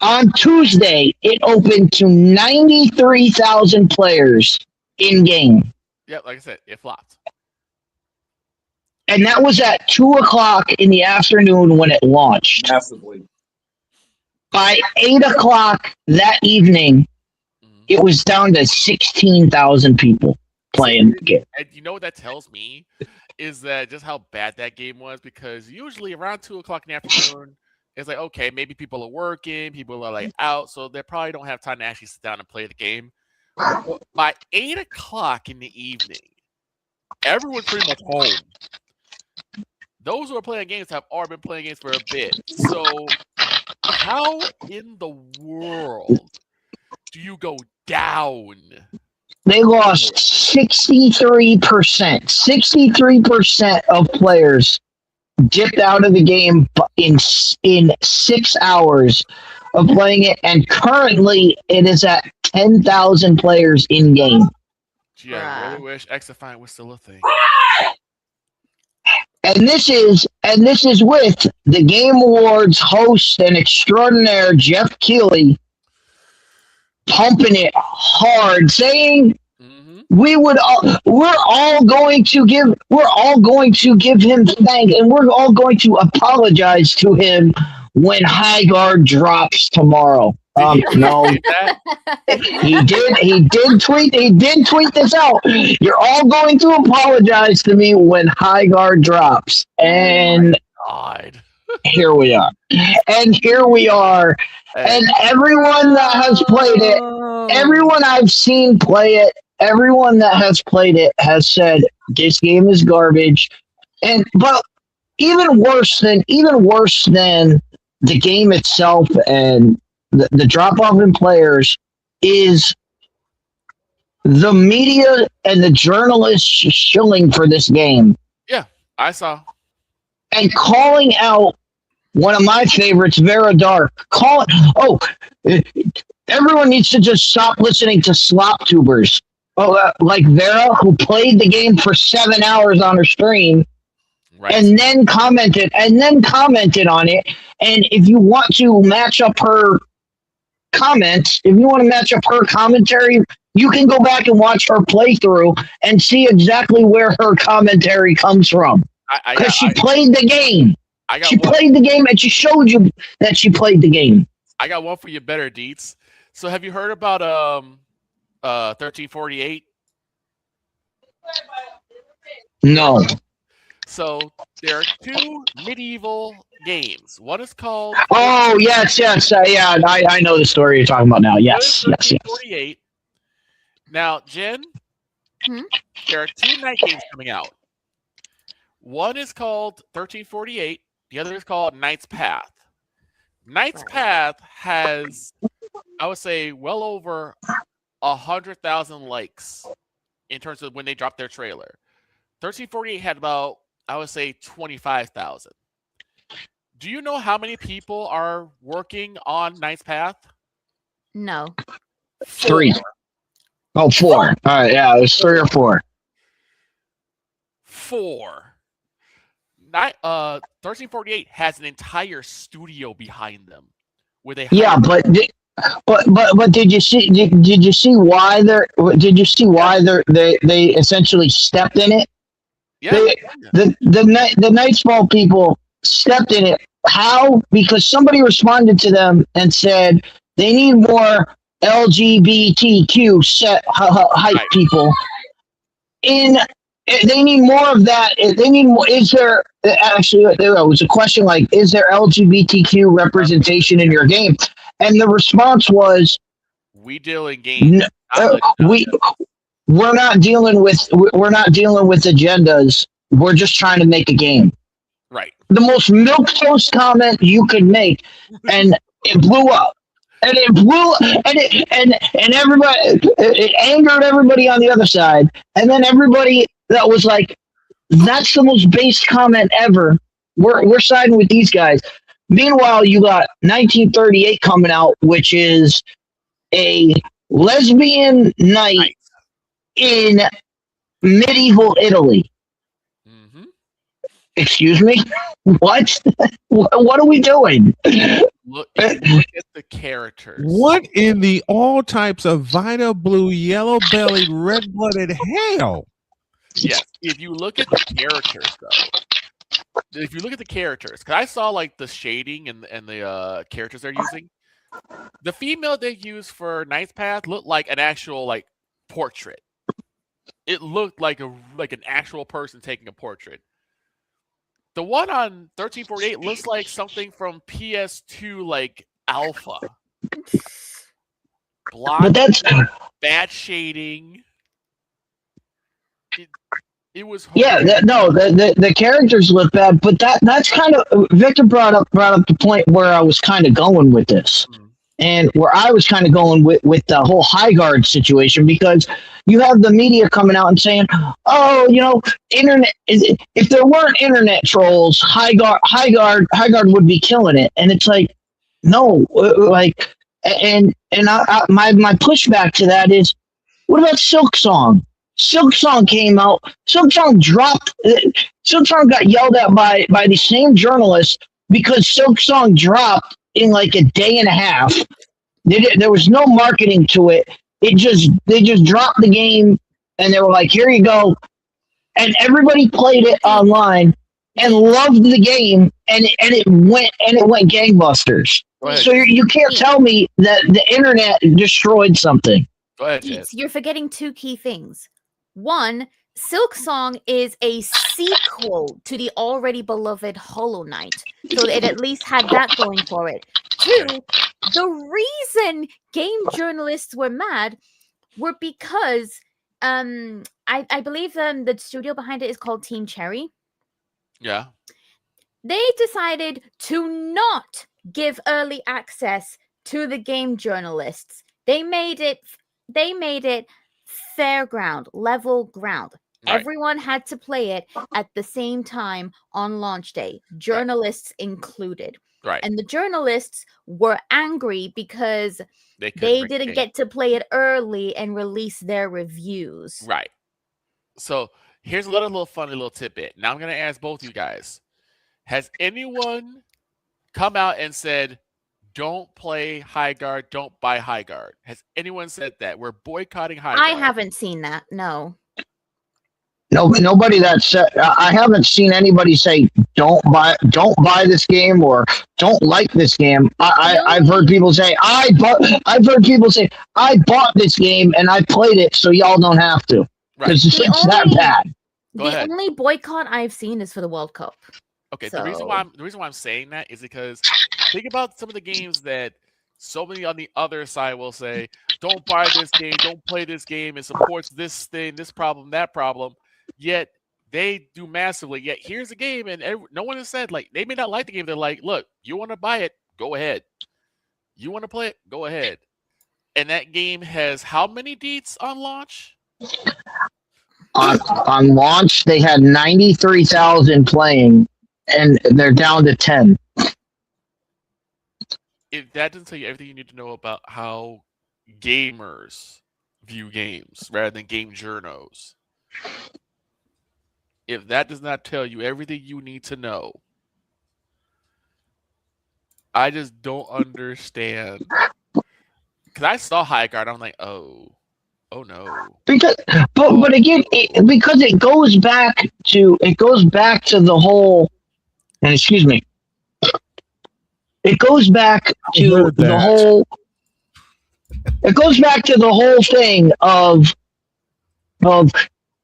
On Tuesday, it opened to 93,000 players in game. Yep, like I said, it flopped. And that was at 2:00 in the afternoon when it launched. Massively. By 8:00 that evening, it was down to 16,000 people playing the game. And you know what that tells me is that just how bad that game was, because usually around 2:00 in the afternoon, it's like, okay, maybe people are working, people are like out, so they probably don't have time to actually sit down and play the game. But by 8:00 in the evening, everyone's pretty much home. Those who are playing games have already been playing games for a bit. So how in the world do you go down They lost 63%. 63% of players dipped out of the game in 6 hours of playing it, and currently it is at 10,000 players in game. Gee, I really wish Xify was still a thing. And this is with the Game Awards host and extraordinaire Jeff Keighley pumping it hard, saying we're all going to give him thanks, and we're all going to apologize to him when High Guard drops tomorrow. No, he did tweet this out. You're all going to apologize to me when High Guard drops, and here we are. And everyone that has played it, everyone I've seen play it, everyone that has played it has said this game is garbage. But even worse than the game itself and the drop off in players is the media and the journalists shilling for this game. Yeah, I saw. And calling out one of my favorites, Vera Dark. Everyone needs to just stop listening to slop tubers. Like Vera, who played the game for 7 hours on her stream, right, and then commented on it. And if you want to match up her comments, if you want to match up her commentary, you can go back and watch her playthrough and see exactly where her commentary comes from. Because she played the game. She played the game, and she showed you that she played the game. I got one for you better, Deets. So have you heard about 1348? No. So there are two medieval games. One is called... Oh, yes. Yeah, I know the story you're talking about now. Yes. 1348. Now, Jen, there are two night games coming out. One is called 1348. The other is called Knight's Path. Knight's Path has, I would say, well over 100,000 likes in terms of when they dropped their trailer. 1348 had about, I would say, 25,000. Do you know how many people are working on Knight's Path? No. 3. Oh, 4. All right, yeah, it was 3 or 4. 4. 1348 has an entire studio behind them. But did you see why they essentially stepped in it? Yeah. The Nightfall people stepped in it. How? Because somebody responded to them and said they need more LGBTQ hype people in. They need more of that. They need more. Is there actually? It was a question like, "Is there LGBTQ representation in your game?" And the response was, "We deal in games. We're not dealing with agendas. We're just trying to make a game." Right. The most milquetoast comment you could make, and it blew up. And everybody, it angered everybody on the other side. And then everybody that was like, that's the most based comment ever. We're siding with these guys. Meanwhile, you got 1938 coming out, which is a lesbian night in medieval Italy. Excuse me? What? What are we doing? Look at the characters. What in the all types of Vita blue, yellow-bellied, red-blooded hell? Yes, if you look at the characters, though. If you look at the characters, because I saw like the shading and the characters they're using. The female they used for Knight's Path looked like an actual like portrait. It looked like an actual person taking a portrait. The one on 1348 looks like something from PS2, like Alpha. But that's bad shading. It was horrible. The characters look bad, but that's kind of Victor brought up the point where I was kind of going with this. and where I was kind of going with the whole high guard situation, because you have the media coming out and saying, "Oh, internet. If there weren't internet trolls, high guard would be killing it." And it's like, no, like, and my pushback to that is, what about Silk Song? Silk Song came out. Silk Song dropped. Silk Song got yelled at by the same journalists because Silk Song dropped in like a day and a half. There was no marketing to it. They just dropped the game and they were like, "Here you go," and everybody played it online and loved the game, and it went gangbusters. So you can't tell me that the internet destroyed something. Go ahead, Jed. You're forgetting two key things. One, Silk Song is a sequel to the already beloved Hollow Knight, so it at least had that going for it. Two, the reason game journalists were mad were because I believe the studio behind it is called Team Cherry. Yeah. They decided to not give early access to the game journalists. They made it fair ground, level ground. Right. Everyone had to play it at the same time on launch day, journalists included. Right. And the journalists were angry because they didn't get to play it early and release their reviews. Right. So here's a little funny little tidbit. Now I'm going to ask both you guys. Has anyone come out and said, don't play High Guard, don't buy High Guard? Has anyone said that? We're boycotting High Guard. I haven't seen that, no. No, nobody that said. I haven't seen anybody say don't buy this game or don't like this game. I've heard people say I bought this game and I played it, so y'all don't have to, because it's that bad. The only boycott I've seen is for the World Cup. Okay, so. the reason why I'm saying that is because think about some of the games that so many on the other side will say, don't buy this game, don't play this game, it supports this thing, this problem, that problem. Yet they do massively. Yet here's a game, and no one has said, like, they may not like the game. They're like, look, you want to buy it, go ahead. You want to play it, go ahead. And that game has how many deets on launch? On launch, they had 93,000 playing, and they're down to 10. If that doesn't tell you everything you need to know about how gamers view games rather than game journos, if that does not tell you everything you need to know, I just don't understand. Because I saw High Guard, I'm like, oh no. But again, because it goes back to the whole, and excuse me, it goes back to the whole. It goes back to the whole thing of.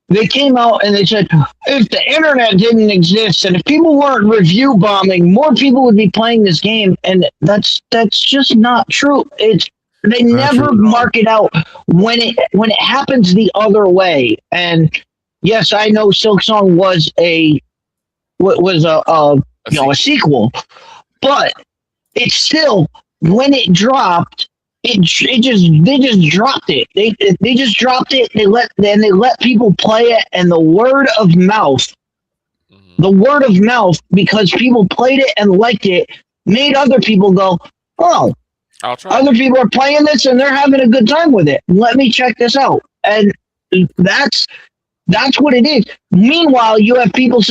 They came out and they said, if the internet didn't exist and if people weren't review bombing, more people would be playing this game. And that's just not true. They never mark it out when it happens the other way. And yes, I know Silk Song was a sequel, but it's still, when it dropped, they just dropped it. They just dropped it. They let people play it, and the word of mouth, because people played it and liked it, made other people go, oh, other people are playing this and they're having a good time with it. Let me check this out. And that's what it is. Meanwhile, you have people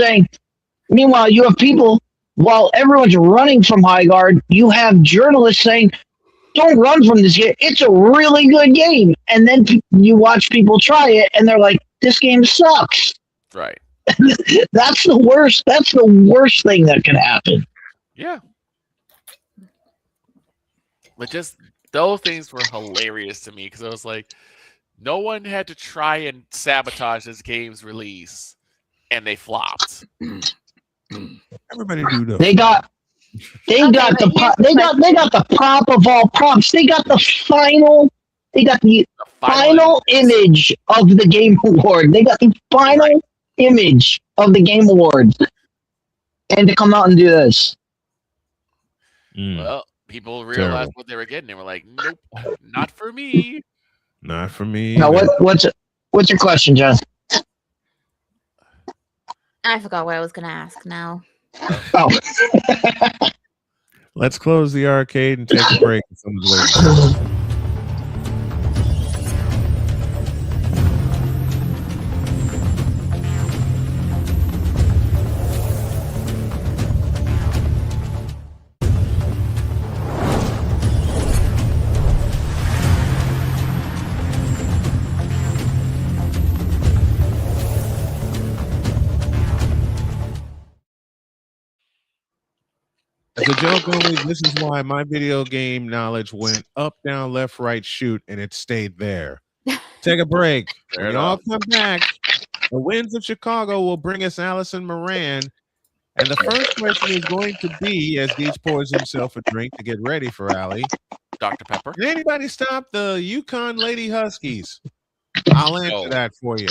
while everyone's running from High Guard, you have journalists saying, don't run from this game. It's a really good game. And then you watch people try it and they're like, this game sucks. Right. That's the worst. That's the worst thing that can happen. Yeah. But just those things were hilarious to me because I was like, no one had to try and sabotage this game's release, and they flopped. Everybody do though. They got the prop of all props. They got the final image of the Game Award. They got the final image of the Game Awards. And to come out and do this. Well, people realized what they were getting. They were like, "Nope, not for me." Not for me. Now, what's your question, John? I forgot what I was gonna ask now. Oh. Let's close the arcade and take a break. Someone's waiting. As a joke only, this is why my video game knowledge went up, down, left, right, shoot, and it stayed there. Take a break. When y'all come back, the Winds of Chicago will bring us Allison Moran. And the first question is going to be, as Deej pours himself a drink to get ready for Allie, Dr. Pepper. Did anybody stop the Yukon Lady Huskies? I'll answer that for you.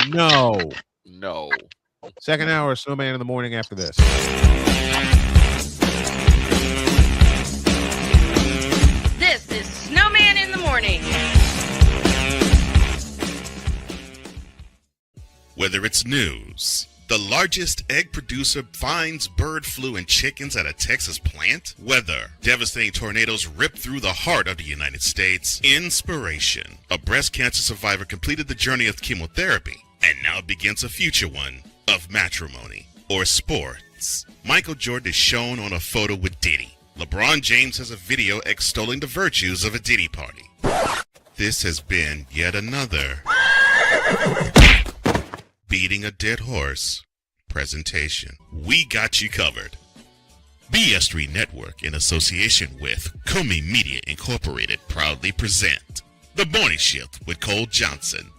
No. No. Second hour, Snowman in the morning after this. This is Snowman in the Morning. Whether it's news, the largest egg producer finds bird flu in chickens at a Texas plant, weather, devastating tornadoes rip through the heart of the United States, inspiration, a breast cancer survivor completed the journey of chemotherapy and now begins a future one of matrimony or sports. Michael Jordan is shown on a photo with Diddy. LeBron James has a video extolling the virtues of a Diddy party. This has been yet another beating a dead horse presentation. We got you covered. BS3 Network, in association with Comey Media Incorporated, proudly present The Morning Shift with Cole Johnson.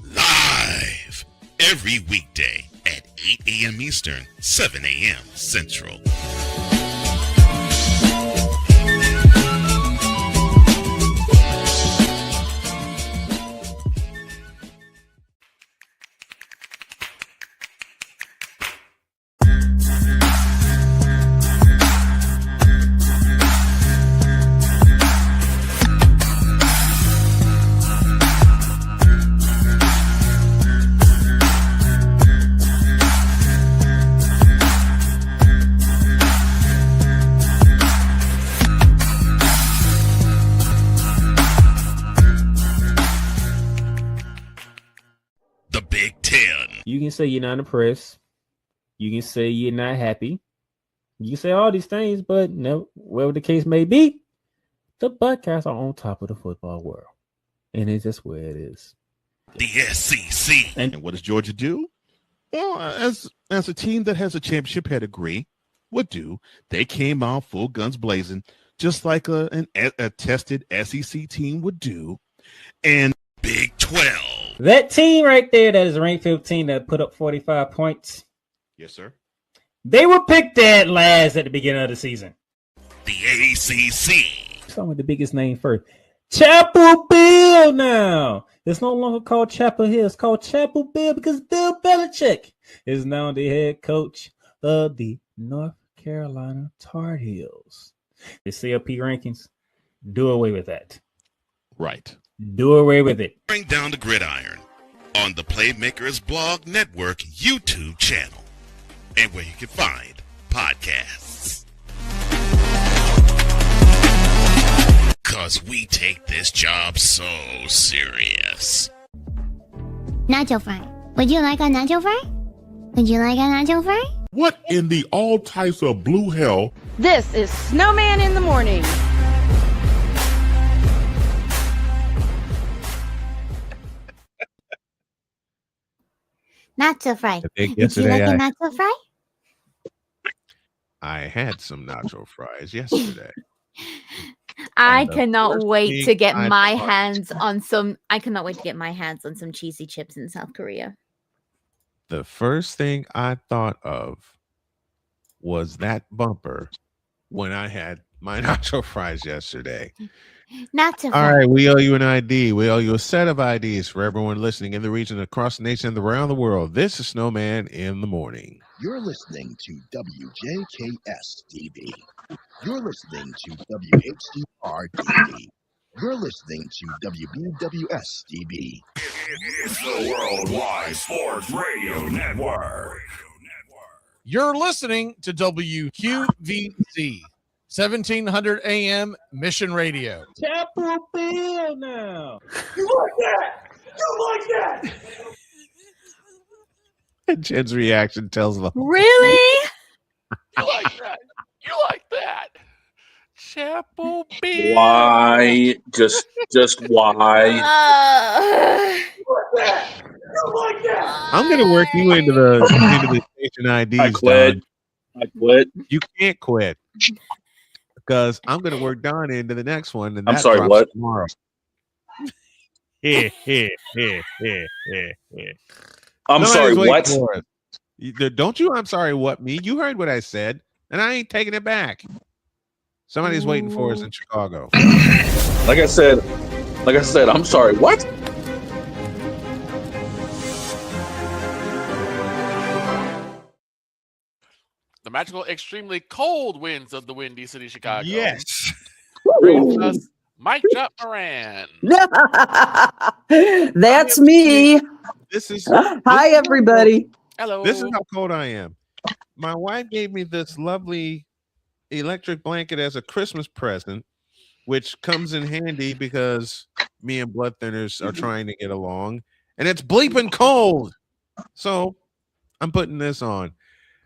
Live every weekday at 8 a.m. Eastern, 7 a.m. Central. You can say you're not impressed. You can say you're not happy. You can say all these things, but no, whatever the case may be, the Buckeyes are on top of the football world. And it's just where it is. The SEC. And what does Georgia do? Well, as a team that has a championship pedigree would do, they came out full guns blazing, just like a tested SEC team would do. And Big 12. That team right there that is ranked 15 that put up 45 points. Yes, sir. They were picked dead last at the beginning of the season. The ACC. Start with the biggest name first. Chapel Bill now. It's no longer called Chapel Hill. It's called Chapel Bill because Bill Belichick is now the head coach of the North Carolina Tar Heels. The CLP rankings, do away with that. Right. Do away with it. Bring down the gridiron on the Playmakers Blog Network YouTube channel and where you can find podcasts. Because we take this job so serious. Nacho fry. Would you like a nacho fry? Would you like a nacho fry? What in the all types of blue hell? This is Snowman in the Morning. Nacho fry. Would you Yesterday, like a nacho fry? I had some nacho fries yesterday. I cannot first wait thing to get I my thought- hands on some. I cannot wait to get my hands on some cheesy chips in South Korea. The first thing I thought of was that bumper when I had my nacho fries yesterday. Not so All far. right, we owe you an ID. We owe you a set of IDs for everyone listening in the region, across the nation, and around the world. This is Snowman in the Morning. You're listening to WJKS-DB. You're listening to WHDR-DB. You're listening to WBWS-DB. It's the Worldwide Sports Radio Network. You're listening to WQVZ, 1700 AM Mission Radio. Chapel Bill now. You like that? You like that? And Jen's reaction tells the Really? You like that? You like that? Chapel Bill. Why? Just why? I'm gonna work you into the station IDs. I quit. Don. I quit. You can't quit because I'm gonna work Don into the next one. And I'm that sorry, drops what? Tomorrow. I'm Somebody's sorry, waiting what? for us. Don't you? I'm sorry, what me? You heard what I said, and I ain't taking it back. Somebody's waiting for us in Chicago. Like I said, I'm sorry, what? The magical, extremely cold winds of the windy city of Chicago. Yes. Brings us Mike Drop Moran. That's me. This is Hi, everybody. Hello. This is how cold I am. My wife gave me this lovely electric blanket as a Christmas present, which comes in handy because me and Blood Thinners are trying to get along, and it's bleeping cold. So I'm putting this on.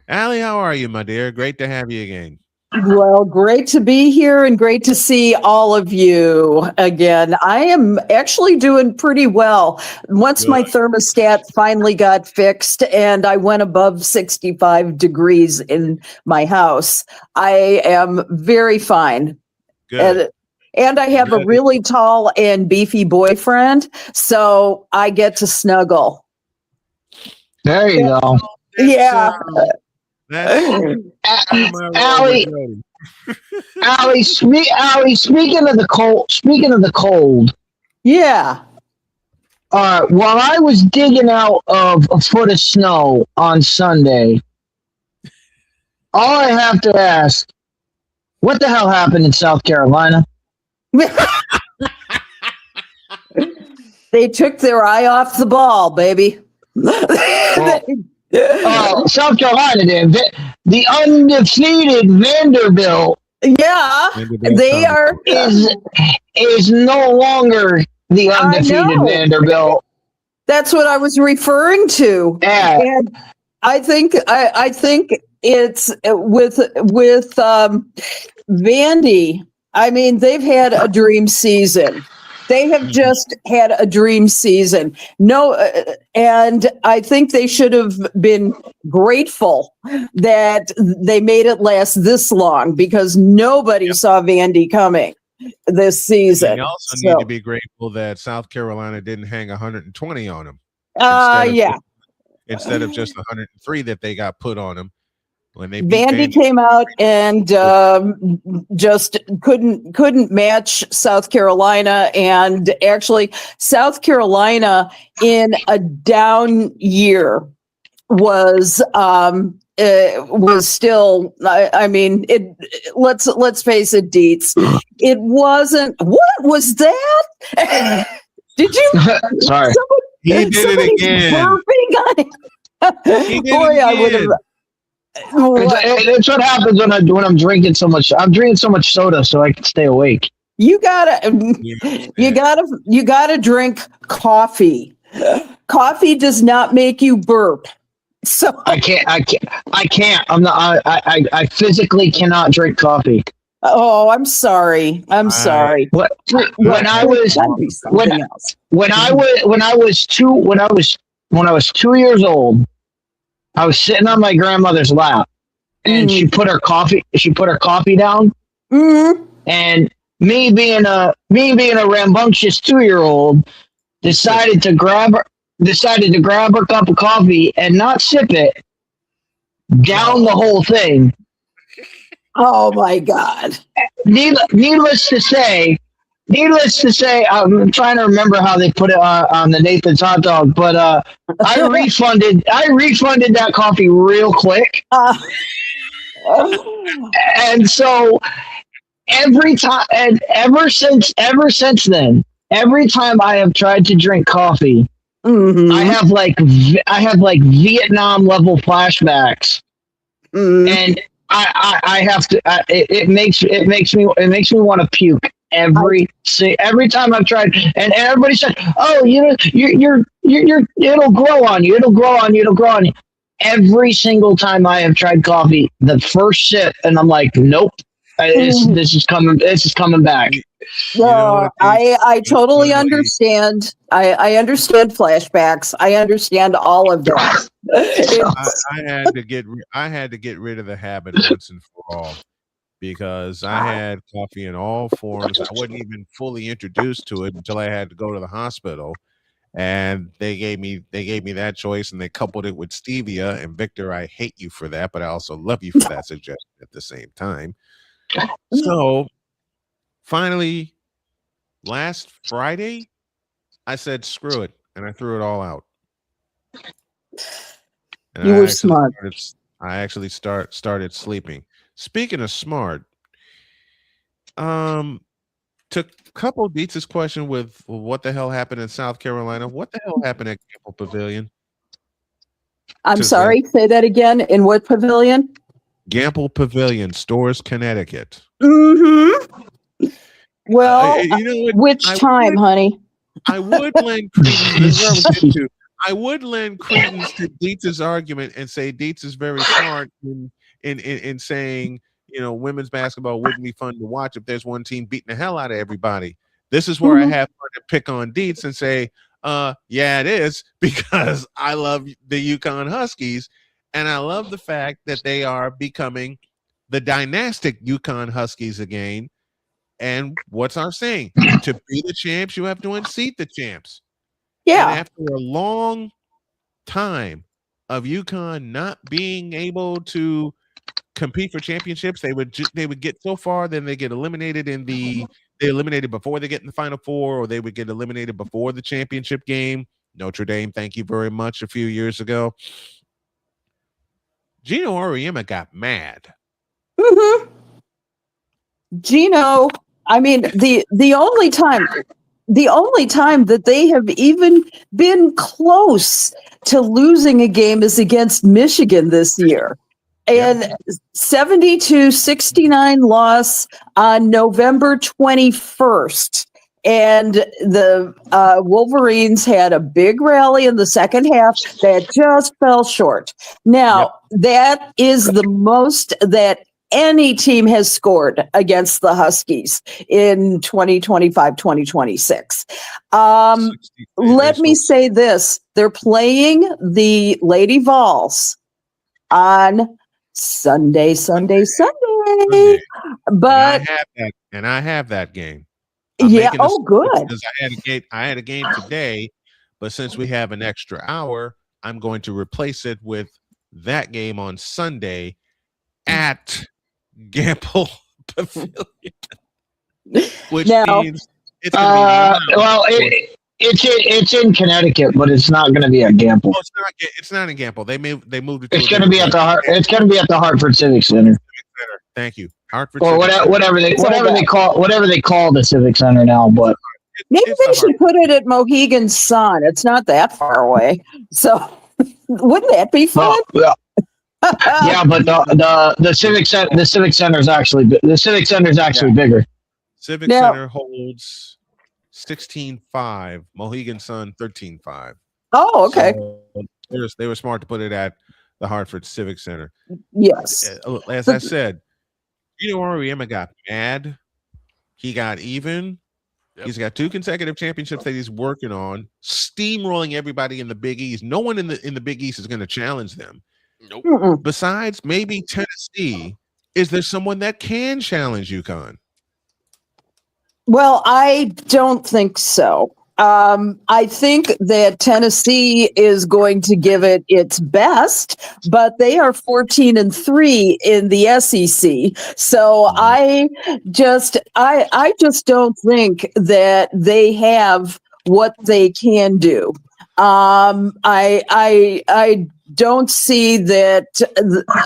Allie, how are you, my dear? Great to have you again. Well, great to be here and great to see all of you again. I am actually doing pretty well. Once my thermostat finally got fixed and I went above 65 degrees in my house, I am very fine. Good. And I have a really tall and beefy boyfriend, so I get to snuggle. There you go. Yeah. Allie, speaking of the cold. Yeah. While I was digging out of a foot of snow on Sunday, all I have to ask, what the hell happened in South Carolina? They took their eye off the ball, baby. South Carolina did. The undefeated Vanderbilt. Yeah, they are. Is no longer the undefeated Vanderbilt. That's what I was referring to. Yeah. And I think it's with Vandy. I mean, they've had a dream season. They have just had a dream season. And I think they should have been grateful that they made it last this long because nobody saw Vandy coming this season. You also need to be grateful that South Carolina didn't hang 120 on them. Instead of just 103 that they got put on them. When they Vandy came out and just couldn't match South Carolina, and actually South Carolina in a down year was still. I mean, it. Let's face it, Dietz. It wasn't. What was that? Did you? Sorry, he did it again. Boy, I would have. It's what happens when I'm drinking so much. I'm drinking so much soda so I can stay awake. You gotta drink coffee. Coffee does not make you burp. So I can't. I'm not. I physically cannot drink coffee. Oh, I'm sorry. I'm sorry. When I was 2 years old, I was sitting on my grandmother's lap, and she put her coffee down. Mm-hmm. And me being a rambunctious 2-year-old, decided to grab her cup of coffee and not sip it, down the whole thing. Oh my God! Needless to say, needless to say, I'm trying to remember how they put it on the Nathan's hot dog, but I refunded that coffee real quick. And so every time, and ever since then, every time I have tried to drink coffee, I have like Vietnam level flashbacks, and I have to. It makes me want to puke every time I've tried. And everybody said, "Oh, you're it'll grow on you. It'll grow on you. It'll grow on you." Every single time I have tried coffee, the first sip, and I'm like, "Nope, this is coming. This is coming back." I totally understand. I understand flashbacks. I understand all of that. I had to get rid of the habit once and for all, because I had coffee in all forms. I wasn't even fully introduced to it until I had to go to the hospital, and they gave me that choice, and they coupled it with stevia. And Victor, I hate you for that, but I also love you for that suggestion at the same time. So finally, last Friday, I said, screw it. And I threw it all out. And you were smart. I actually started sleeping. Speaking of smart, to couple Dietz's question with what the hell happened in South Carolina, what the hell happened at Gamble Pavilion? I'm sorry, say that again. In what pavilion? Gamble Pavilion, Stores, Connecticut. Mm-hmm. Well, which time, honey? I would lend credence. I would lend credence to Dietz's argument and say Dietz is very smart in saying, women's basketball wouldn't be fun to watch if there's one team beating the hell out of everybody. This is where I have to pick on Dietz and say, yeah, it is, because I love the UConn Huskies, and I love the fact that they are becoming the dynastic UConn Huskies again. And what's our saying? To be the champs, you have to unseat the champs. Yeah. And after a long time of UConn not being able to compete for championships, they would get so far, then they get eliminated they eliminated before they get in the Final Four, or they would get eliminated before the championship game. Notre Dame, thank you very much, a few years ago. Gino Auriemma got mad. Mm-hmm. Gino, I mean, the only time that they have even been close to losing a game is against Michigan this year. And 72-69 loss on November 21st. And the Wolverines had a big rally in the second half that just fell short. Now, that is the most that any team has scored against the Huskies in 2025-2026. Let me say this. They're playing the Lady Vols on Sunday. But I have that game. Good. Because I had a game today, but since we have an extra hour, I'm going to replace it with that game on Sunday at Gamble Pavilion, which means it's going to be it's in Connecticut, but it's not going to be at Gamble. It's not in Gamble. They moved it. It's going to be at the It's going to be at the Hartford Civic Center. Thank you, Hartford. Or whatever they call the Civic Center now. But maybe they should put it at Mohegan Sun. It's not that far away, so wouldn't that be fun? Yeah, but the Civic Center is actually bigger. Civic Center holds 16.5. Mohegan Sun 13.5. Oh, okay. So they were smart to put it at the Hartford Civic Center. Yes. As I said, Auriemma got mad. He got even. Yep. He's got 2 consecutive championships that he's working on, steamrolling everybody in the Big East. No one in the Big East is going to challenge them. Nope. Mm-mm. Besides maybe Tennessee, is there someone that can challenge UConn? Well, I don't think so. I think that Tennessee is going to give it its best, but they are 14-3 in the SEC. So I just don't think that they have what they can do. I don't see that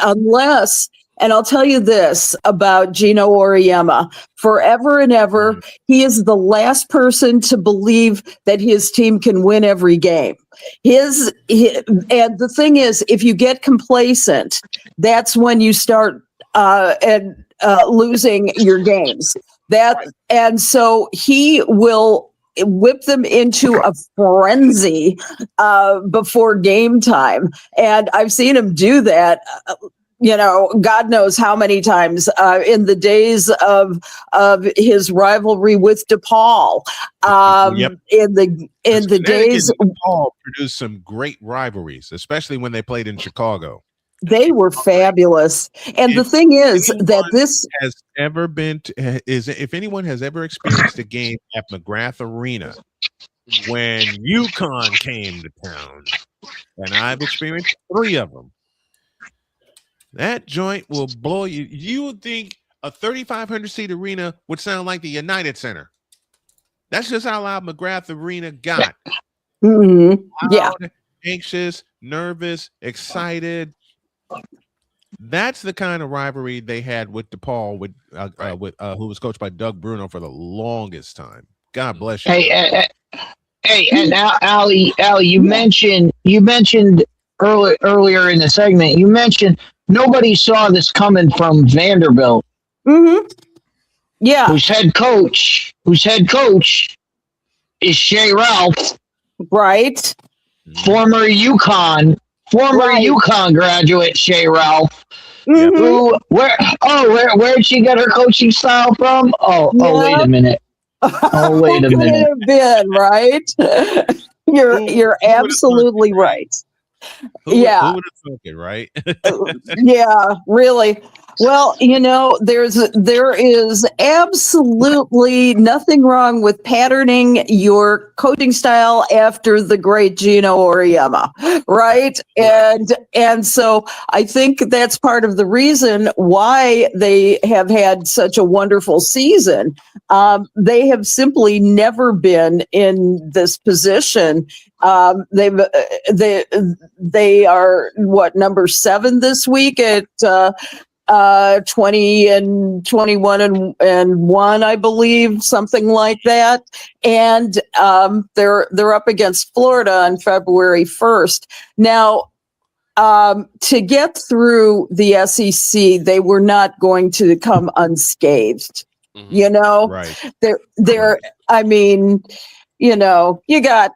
unless. And I'll tell you this about Gino Auriemma. Forever and ever, he is the last person to believe that his team can win every game. And the thing is, if you get complacent, that's when you start losing your games. And so he will whip them into a frenzy before game time. And I've seen him do that. God knows how many times in the days of his rivalry with DePaul. In the days, DePaul produced some great rivalries, especially when they played in Chicago. They were fabulous. And the thing is that this has ever been if anyone has ever experienced a game at McGrath Arena when UConn came to town, and I've experienced 3 of them. That joint will blow you. You would think a 3,500 seat arena would sound like the United Center. That's just how loud McGrath Arena got. Loud, anxious, nervous, excited. That's the kind of rivalry they had with DePaul, with who was coached by Doug Bruno for the longest time. God bless you. Hey, and Allie, you mentioned earlier in the segment. You mentioned nobody saw this coming from Vanderbilt. Yeah. Whose head coach is Shea Ralph. Right. Former UConn graduate Shea Ralph. Where'd she get her coaching style from? Wait a minute. Wait a minute. Could have been, right? You're absolutely right. Who would have thought it, right? Yeah, really. Well, there is absolutely nothing wrong with patterning your coaching style after the great Gino Auriemma, right? And so I think that's part of the reason why they have had such a wonderful season. They have simply never been in this position. They are number 7 this week at 20-21-1, I believe, something like that. And they're up against Florida on February 1st. Now, to get through the SEC, they were not going to come unscathed. Right. I mean, you got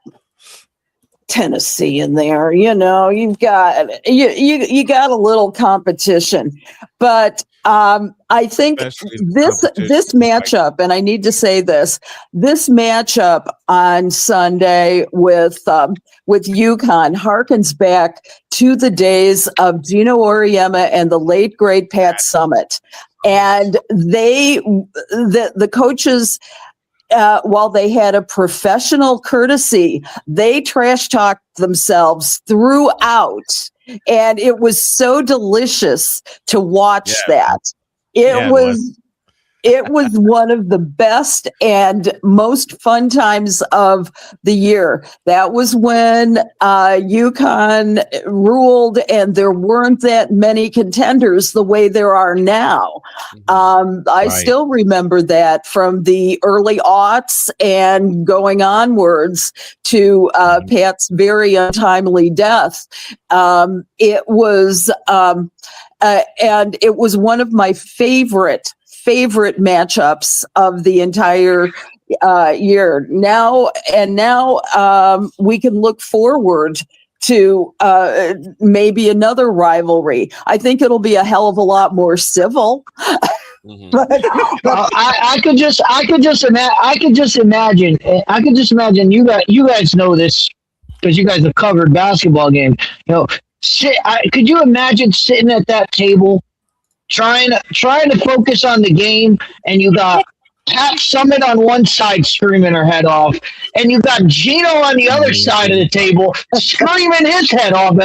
Tennessee in there, you've got you got a little competition, but I think this matchup, and I need to say this matchup on Sunday with UConn harkens back to the days of Gino Auriemma and the late great Pat Summitt, and the coaches. While they had a professional courtesy, they trash talked themselves throughout, and it was so delicious to watch that. It was one of the best and most fun times of the year. That was when UConn ruled, and there weren't that many contenders the way there are now. I still remember that from the early aughts and going onwards to Pat's very untimely death. It was one of my favorite matchups of the entire year. Now we can look forward to maybe another rivalry. I think it'll be a hell of a lot more civil. But I could just imagine you guys know this because you guys have covered basketball games. Could you imagine sitting at that table trying to focus on the game, and you got Pat Summit on one side screaming her head off, and you got Gino on the other side of the table screaming his head off.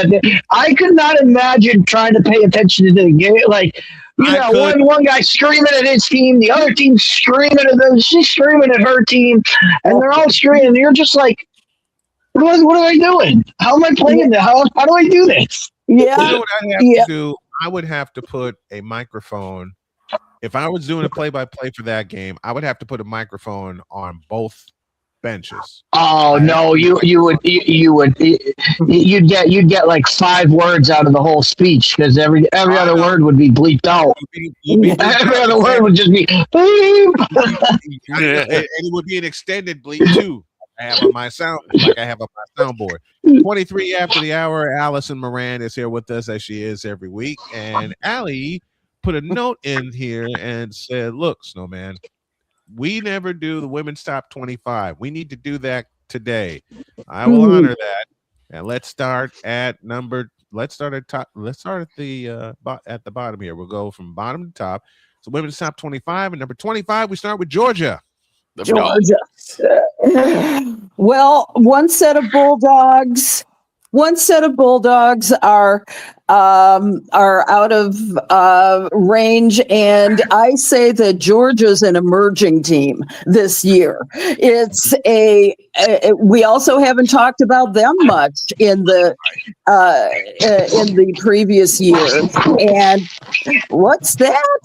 I could not imagine trying to pay attention to the game. Like, you know, one guy screaming at his team, the other team screaming at them, she's screaming at her team, and they're all screaming. And you're just like, what am I doing? How am I playing this? How do I do this? Yeah. You know what I have to do? I would have to put a microphone. If I was doing a play-by-play for that game, I would have to put a microphone on both benches. Oh no, you'd get like 5 words out of the whole speech because every other word would be bleeped out. Every other word would just be bleep. And it would be an extended bleep too. I have on my soundboard. 23 after the hour, Allison Moran is here with us as she is every week, and Allie put a note in here and said, "Look, Snowman, we never do the women's top 25. We need to do that today. I will honor that. And let's start at the bottom here. We'll go from bottom to top. So women's top 25, and number 25, we start with Georgia. Georgia. Well, one set of Bulldogs are out of range, and I say that Georgia's an emerging team this year. It's we also haven't talked about them much in the previous years. And what's that?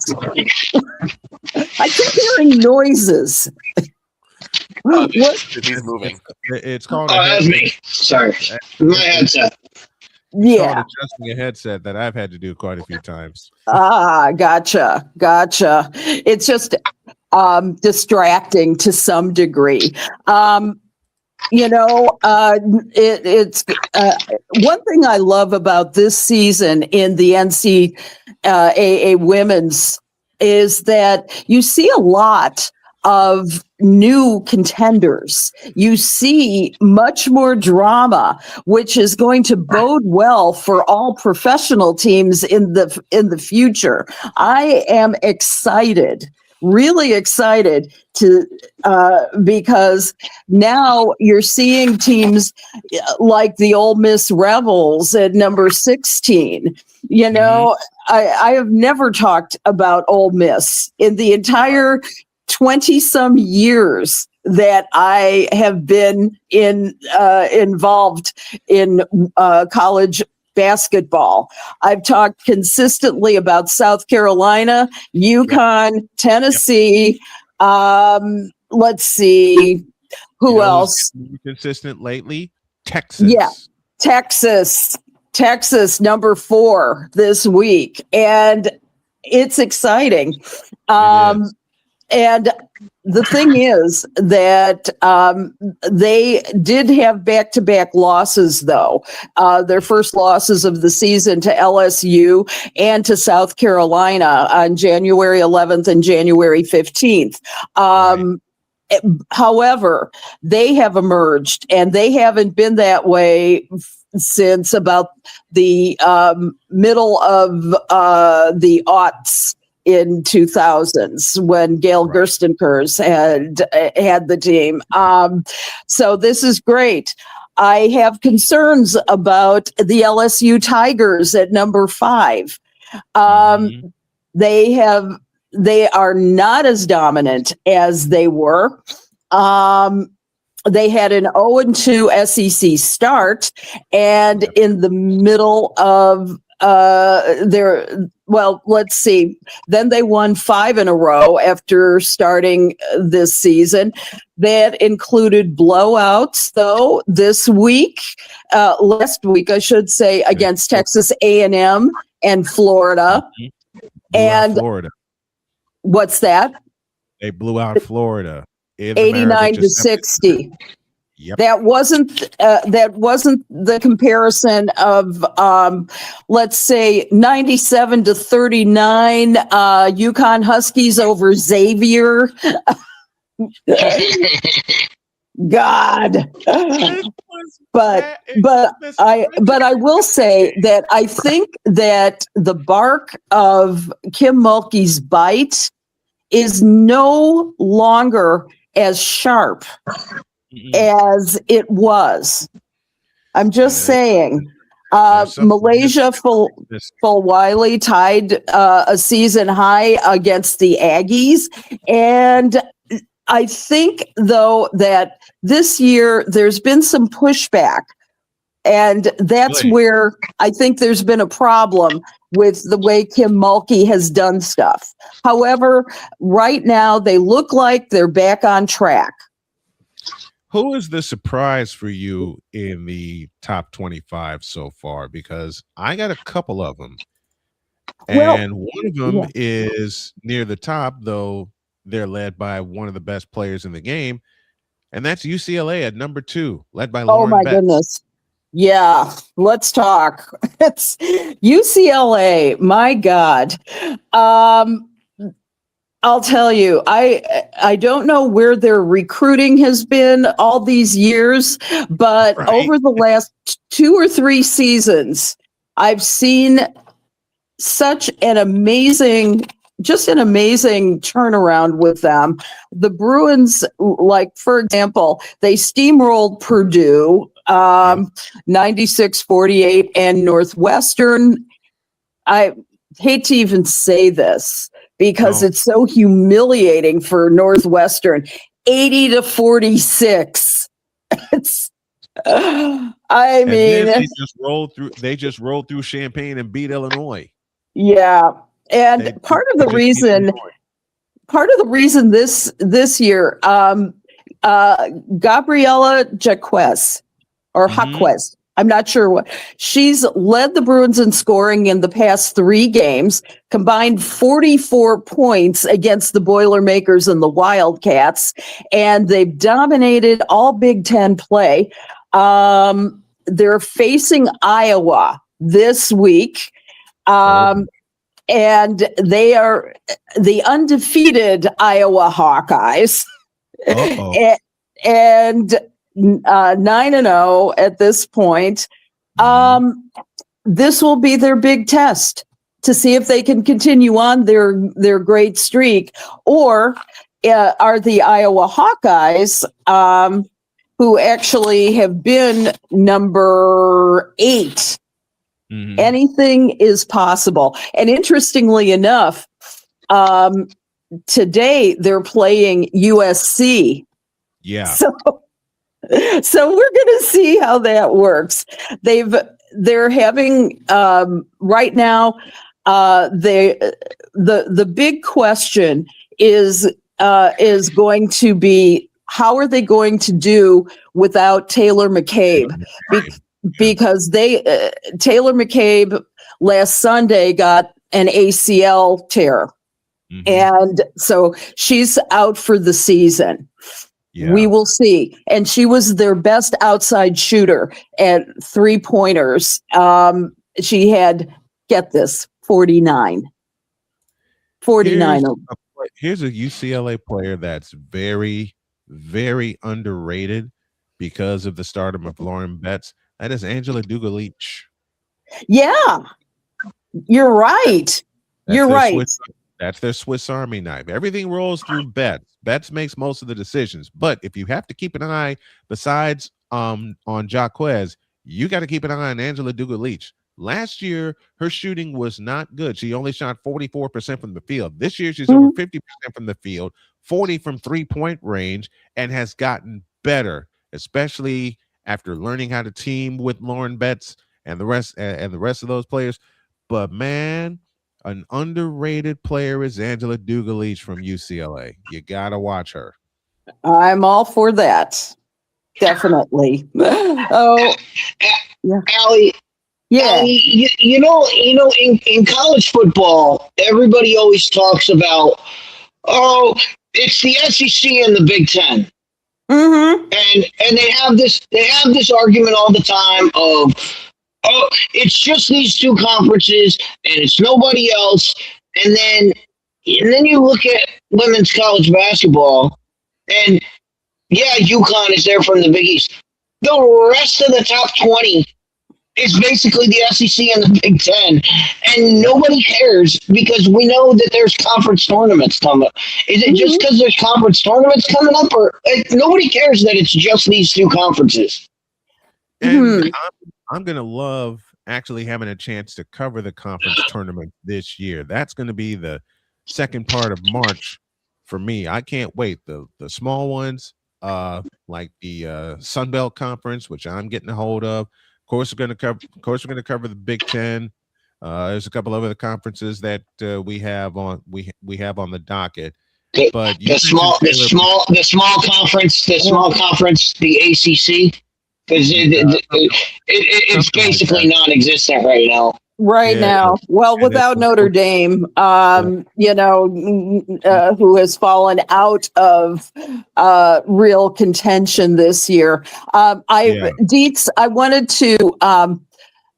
I keep hearing noises. He's moving. It's called. Oh, that's me. Sorry, my headset. Yeah, adjusting a headset that I've had to do quite a few times. Gotcha. It's just distracting to some degree. It's one thing I love about this season in the NCAA women's is that you see a lot of new contenders. You see much more drama, which is going to bode well for all professional teams in the future. I am excited, really excited to because now you're seeing teams like the Ole Miss Rebels at number 16. You know, I have never talked about Ole Miss in the entire 20-some years that I have been involved in college basketball. I've talked consistently about South Carolina, UConn, Tennessee. Let's see, who else? Consistent lately, Texas. Yeah, Texas, number 4 this week, and it's exciting. And the thing is that they did have back-to-back losses, though. Their first losses of the season to LSU and to South Carolina on January 11th and January 15th. However, they have emerged, and they haven't been that way since about the middle of the aughts. In 2000s when Gail Gerstenkers had the team. So this is great. I have concerns about the LSU Tigers at number 5. They are not as dominant as they were. They had an 0-2 SEC start, and in the middle of let's see. Then they won 5 in a row after starting this season. That included blowouts, though, last week, I should say, against Texas A&M and Florida. And Florida. What's that? They blew out Florida. 89-60. Yep. That wasn't the comparison of let's say 97-39 UConn Huskies over Xavier. God. But I will say that I think that the bark of Kim Mulkey's bite is no longer as sharp as it was. I'm just saying. Malaysia Fulwiley tied a season high against the Aggies. And I think, though, that this year there's been some pushback. And that's where I think there's been a problem with the way Kim Mulkey has done stuff. However, right now they look like they're back on track. Who is the surprise for you in the top 25 so far? Because I got a couple of them. And one of them is near the top, though they're led by one of the best players in the game. And that's UCLA at number 2, led by Lauren Betts. Goodness. Yeah, let's talk. It's UCLA. My God. I'll tell you, I don't know where their recruiting has been all these years, but over the last 2 or 3 seasons, I've seen such an amazing turnaround with them. The Bruins, like, for example, they steamrolled Purdue 96-48, and Northwestern. I hate to even say this because it's so humiliating for Northwestern. 80-46. It's I mean, they just rolled through Champaign and beat Illinois. Yeah. And part of the reason this year, Gabriella Jaquez or Jaquez, I'm not sure what, she's led the Bruins in scoring in the past 3 games, combined 44 points against the Boilermakers and the Wildcats, and they've dominated all Big Ten play. They're facing Iowa this week. And they are the undefeated Iowa Hawkeyes. and 9-0 at this point. This will be their big test to see if they can continue on their great streak, or are the Iowa Hawkeyes, who actually have been number 8. Anything is possible. And interestingly enough, today they're playing USC. Yeah. So we're going to see how that works. They're having right now. The big question is going to be, how are they going to do without Taylor McCabe? Because Taylor McCabe last Sunday got an ACL tear. And so she's out for the season. Yeah. We will see. And she was their best outside shooter at 3-pointers. She had, get this, 49. 49. Here's a UCLA player that's very, very underrated because of the stardom of Lauren Betts. That is Angela Duga-Leach. Yeah, you're right. That's their Swiss Army knife. Everything rolls through Betts. Betts makes most of the decisions. But if you have to keep an eye, besides on Jaquez, you got to keep an eye on Angela Duga-Leach. Last year, her shooting was not good. She only shot 44% from the field. This year, she's over 50% from the field, 40 from 3-point range, and has gotten better, especially after learning how to team with Lauren Betts and the rest of those players. But man, an underrated player is Angela Duga-Leach from UCLA. You gotta watch her. I'm all for that. Definitely. Oh, yeah. Allie, yeah. Allie, you know, in college football, everybody always talks about, it's the SEC and the Big Ten. And they have this argument all the time of, it's just these 2 conferences and it's nobody else. And then you look at women's college basketball, and yeah, UConn is there from the Big East. The rest of the top 20 is basically the SEC and the Big Ten, and nobody cares because we know that there's conference tournaments coming. Is it just because there's conference tournaments coming up, or nobody cares that it's just these two conferences? And I'm gonna love actually having a chance to cover the conference tournament this year. That's going to be the second part of March for me. I can't wait. The small ones, like the Sun Belt Conference, which I'm getting a hold of. Of course, we're going to cover the Big Ten. There's a couple of other conferences that we have on the docket. But The small conference, the ACC, because it's basically non-existent right now. Right now. Well, without Notre Dame, who has fallen out of real contention this year. Dietz, I wanted to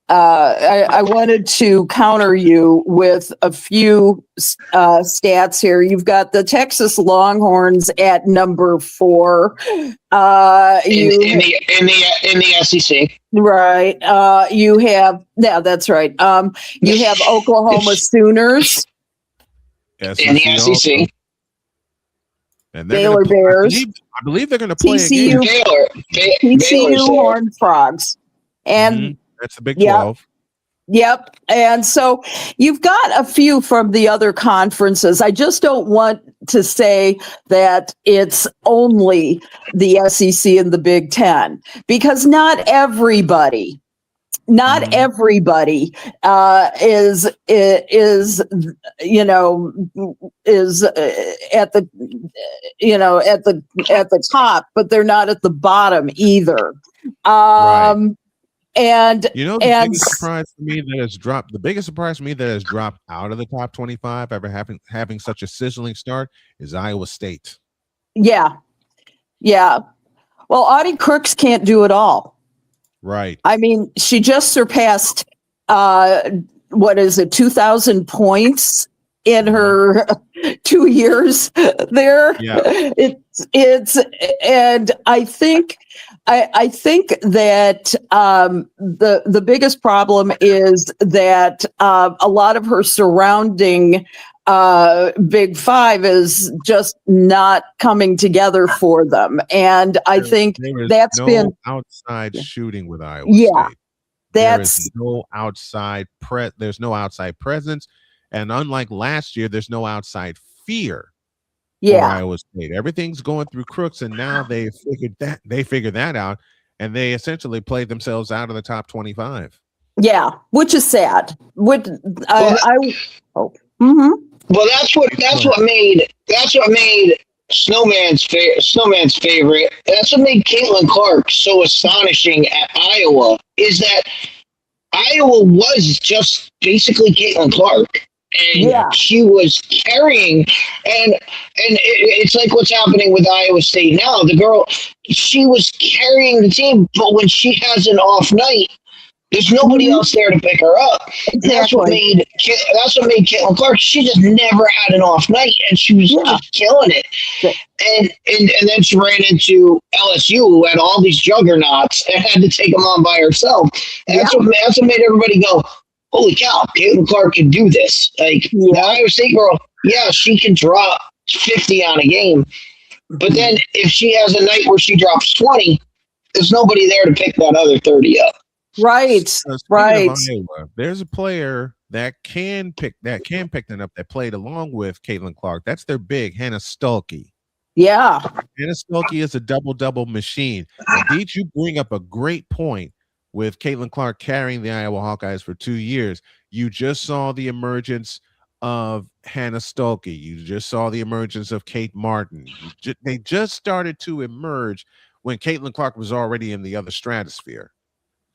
I wanted to counter you with a few stats here. You've got the Texas Longhorns at number 4. In the SEC, right? You have that's right. You have Oklahoma Sooners in the SEC. And Baylor Bears. I believe they're going to play TCU, again. TCU Horned Frogs, and that's the Big 12. Yep. And so you've got a few from the other conferences. I just don't want to say that it's only the SEC and the Big Ten, because not everybody is at the top, but they're not at the bottom either. Right. And the biggest surprise for me that has dropped. The biggest surprise for me that has dropped out of the top 25 ever having such a sizzling start is Iowa State. Yeah. Well, Audie Crooks can't do it all. Right. I mean, she just surpassed 2,000 points in her 2 years there. Yeah. It's and I think that the biggest problem is that a lot of her surrounding Big Five is just not coming together for them, and I think that's been outside shooting with Iowa State. There's no outside presence, and unlike last year, there's no outside fear. For Iowa State, everything's going through Crooks, and now they figured that out, and they essentially played themselves out of the top 25. Yeah, which is sad. Well, that's what made Snowman's favorite. That's what made Caitlin Clark so astonishing at Iowa, is that Iowa was just basically Caitlin Clark. And she was carrying, and it's like what's happening with Iowa State now. The girl, she was carrying the team, but when she has an off night, there's nobody else there to pick her up. Exactly. That's what made Caitlin Clark. She just never had an off night, and she was just killing it. And then she ran into LSU, who had all these juggernauts, and had to take them on by herself. And that's what made everybody go, holy cow, Caitlin Clark can do this. Like, the Iowa State girl, she can drop 50 on a game. But then if she has a night where she drops 20, there's nobody there to pick that other 30 up. Right. Iowa, there's a player that can pick that up that played along with Caitlin Clark. That's their big, Hannah Stuelke. Yeah. Hannah Stuelke is a double-double machine. Indeed, you bring up a great point. With Caitlin Clark carrying the Iowa Hawkeyes for 2 years, you just saw the emergence of Hannah Stuelke. You just saw the emergence of Kate Martin. They just started to emerge when Caitlin Clark was already in the other stratosphere.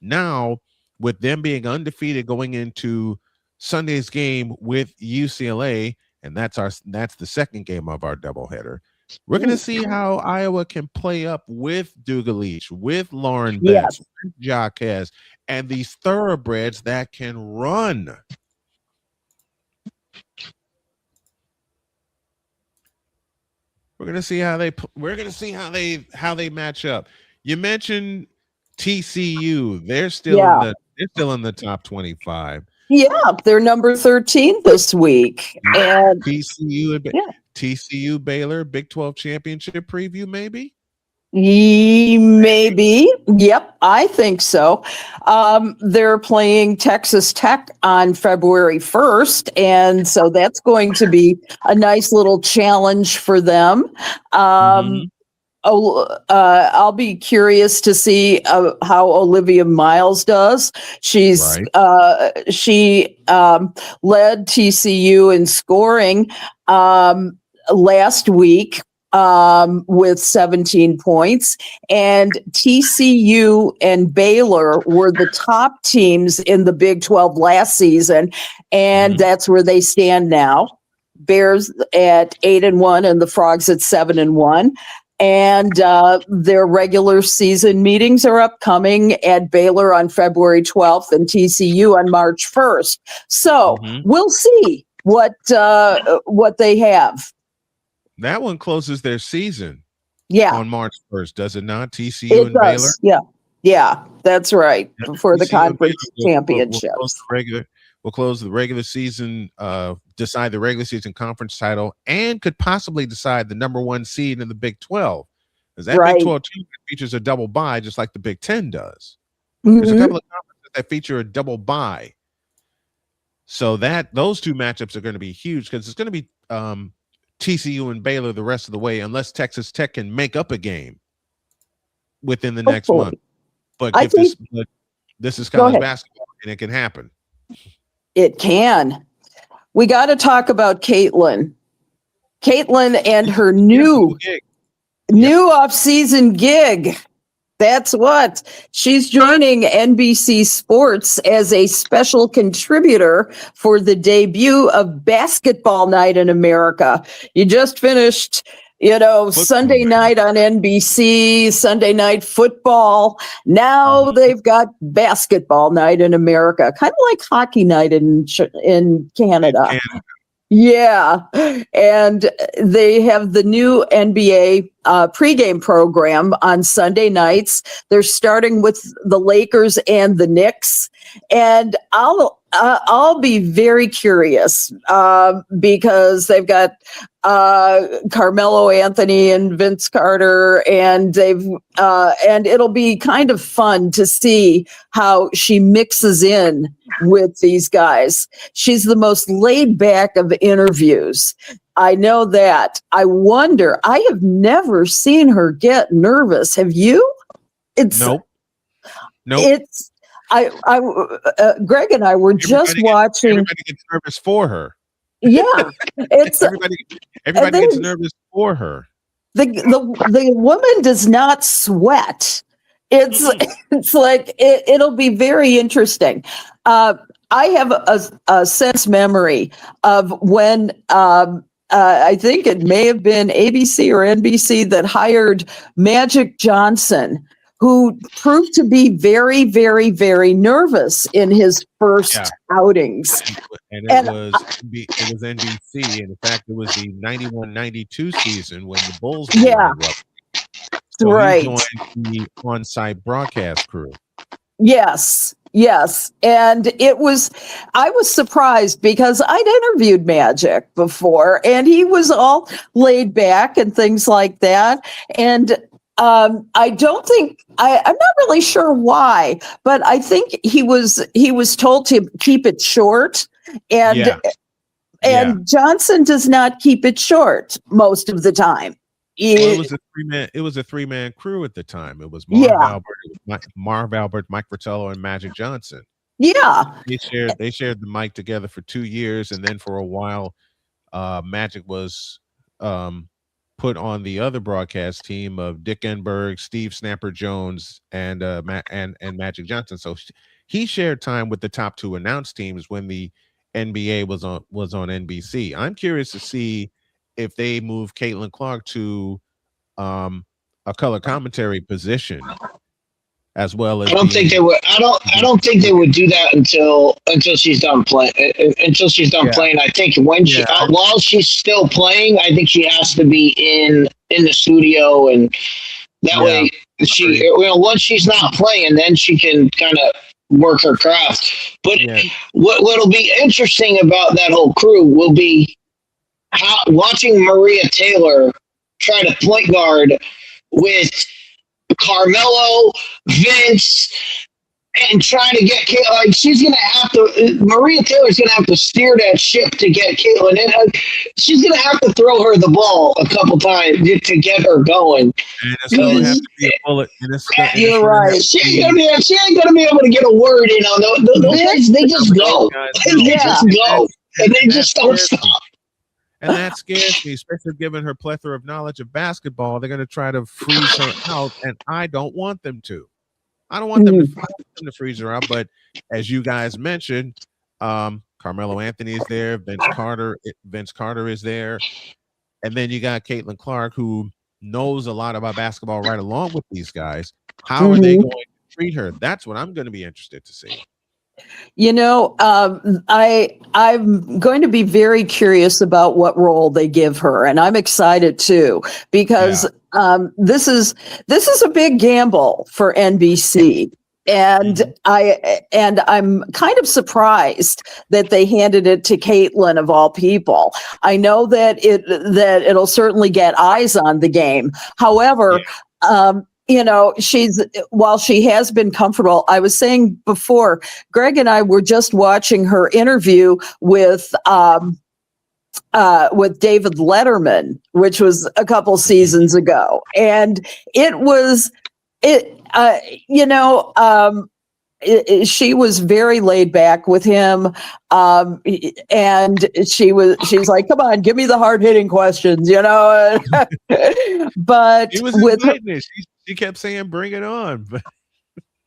Now, with them being undefeated going into Sunday's game with UCLA, and that's the second game of our doubleheader. We're going to see how Iowa can play up with Dugalich, with Lauren Betts, with Jaquez, and these thoroughbreds that can run. We're going to see how they match up. You mentioned TCU, they're still in the top 25. Yeah, they're number 13 this week. And TCU Baylor Big 12 championship preview, maybe. Maybe. Yep, I think so. They're playing Texas Tech on February 1st, and so that's going to be a nice little challenge for them. I'll be curious to see how Olivia Miles does. She led TCU in scoring last week with 17 points, and TCU and Baylor were the top teams in the Big 12 last season, and that's where they stand now. Bears at 8-1 and the Frogs at 7-1. And their regular season meetings are upcoming at Baylor on February 12th and TCU on March 1st. So we'll see what they have. That one closes their season. On March 1st, does it not? TCU and Baylor. Yeah, that's right. Before the conference championships. We'll close the regular season, decide the regular season conference title, and could possibly decide the number 1 seed in the Big 12. Because that Big 12 team features a double bye, just like the Big 10 does. There's a couple of conferences that feature a double bye. So those two matchups are going to be huge because it's going to be TCU and Baylor the rest of the way, unless Texas Tech can make up a game within the next month. But this is college basketball, and it can happen. It can. We got to talk about Caitlin. Caitlin and her new off-season gig. That's what. She's joining NBC Sports as a special contributor for the debut of Basketball Night in America. You just finished Sunday night on NBC, Sunday Night Football. Now they've got Basketball Night in America, kind of like Hockey Night in Canada. Yeah. And they have the new NBA pregame program on Sunday nights. They're starting with the Lakers and the Knicks. And I'll be very curious because they've got Carmelo Anthony and Vince Carter, and and it'll be kind of fun to see how she mixes in with these guys. She's the most laid back of interviews. I know that. I wonder, I have never seen her get nervous. Have you? Nope. It's Greg and I were watching. Everybody gets nervous for her. Yeah, it's everybody gets nervous for her. The woman does not sweat. It's like it'll be very interesting. I have a sense memory of when I think it may have been ABC or NBC that hired Magic Johnson, who proved to be very, very, very nervous in his first outings. And it was NBC. And in fact, it was the 91-92 season when the Bulls were so he joined the on-site broadcast crew. Yes. And I was surprised because I'd interviewed Magic before and he was all laid back and things like that. And I don't think I'm not really sure why, but I think he was told to keep it short, and Johnson does not keep it short most of the time. It was a three-man crew at the time. It was Marv Albert, Mike Fratello, and Magic Johnson. Yeah, they shared the mic together for 2 years, and then for a while, Magic was put on the other broadcast team of Dick Enberg, Steve Snapper Jones, and Magic Johnson. So he shared time with the top 2 announced teams when the NBA was on NBC. I'm curious to see if they move Caitlin Clark to a color commentary position, as well as I don't think they would. I don't think they would do that until she's done playing. Until she's done playing, I think while she's still playing, I think she has to be in the studio, and that way once she's not playing, then she can kind of work her craft. But what'll be interesting about that whole crew will be watching Maria Taylor try to point guard with Carmelo, Vince, and trying to get Caitlin. Like, she's gonna have to. Maria Taylor's gonna have to steer that ship to get Caitlin in. She's gonna have to throw her the ball a couple times to get her going. And it's gonna have to be a bullet. You're right. She ain't gonna be able to get a word in on those guys. They just go. They just go, and they just don't stop. And that scares me, especially given her plethora of knowledge of basketball. They're going to try to freeze her out, and I don't want them to. I don't want them to freeze her out. But as you guys mentioned, Carmelo Anthony is there, Vince Carter is there, and then you got Caitlin Clark, who knows a lot about basketball right along with these guys. How are they going to treat her? That's what I'm going to be interested to see. You know, I'm going to be very curious about what role they give her, and I'm excited too because this is a big gamble for NBC, and I'm kind of surprised that they handed it to Caitlin of all people. I know that it'll certainly get eyes on the game. However. You know, while she has been comfortable, I was saying before, Greg and I were just watching her interview with David Letterman, which was a couple seasons ago. And she was very laid back with him. And she's like, come on, give me the hard hitting questions, you know, but she was inviting it. She kept saying, bring it on.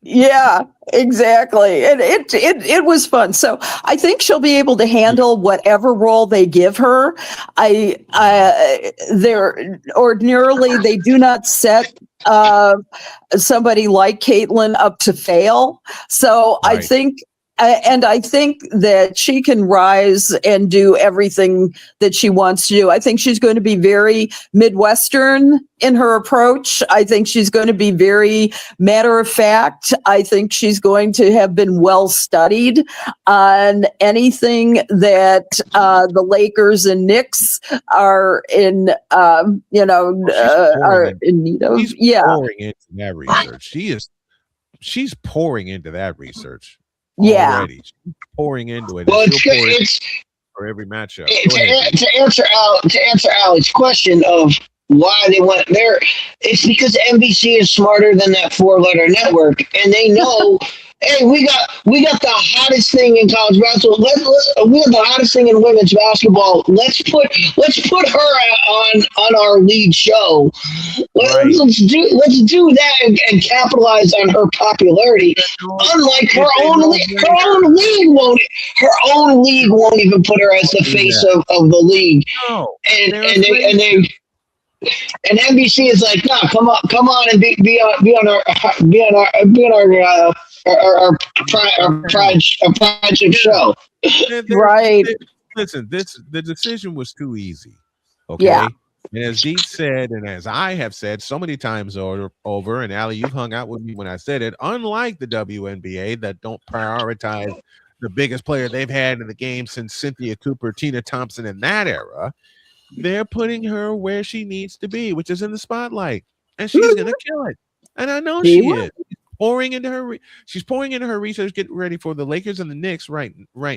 Yeah, exactly. And it was fun. So I think she'll be able to handle whatever role they give her. Ordinarily they do not set somebody like Caitlin up to fail. So right. I think that she can rise and do everything that she wants to do. I think she's going to be very Midwestern in her approach. I think she's going to be very matter of fact. I think she's going to have been well studied on anything that the Lakers and Knicks are in, are in need of. She's pouring into that research. She's pouring into that research. Already. She's pouring into it. Well, it's for every matchup. To answer Alex's question of why they went there, it's because NBC is smarter than that 4-letter network, and they know, hey, we got the hottest thing in college basketball. We have the hottest thing in women's basketball. Let's put her on our lead show. Let's do that and capitalize on her popularity. Unlike her own league won't even put her as the face of the league. No, and NBC is like, no, come on and be on our flagship show. Right. Listen, the decision was too easy. Okay. Yeah. And as Deep said, and as I have said so many times over, and Allie, you've hung out with me when I said it, unlike the WNBA that don't prioritize the biggest player they've had in the game since Cynthia Cooper, Tina Thompson in that era, they're putting her where she needs to be, which is in the spotlight. And she's going to kill it. And I know she is. She's pouring into her research, getting ready for the Lakers and the Knicks right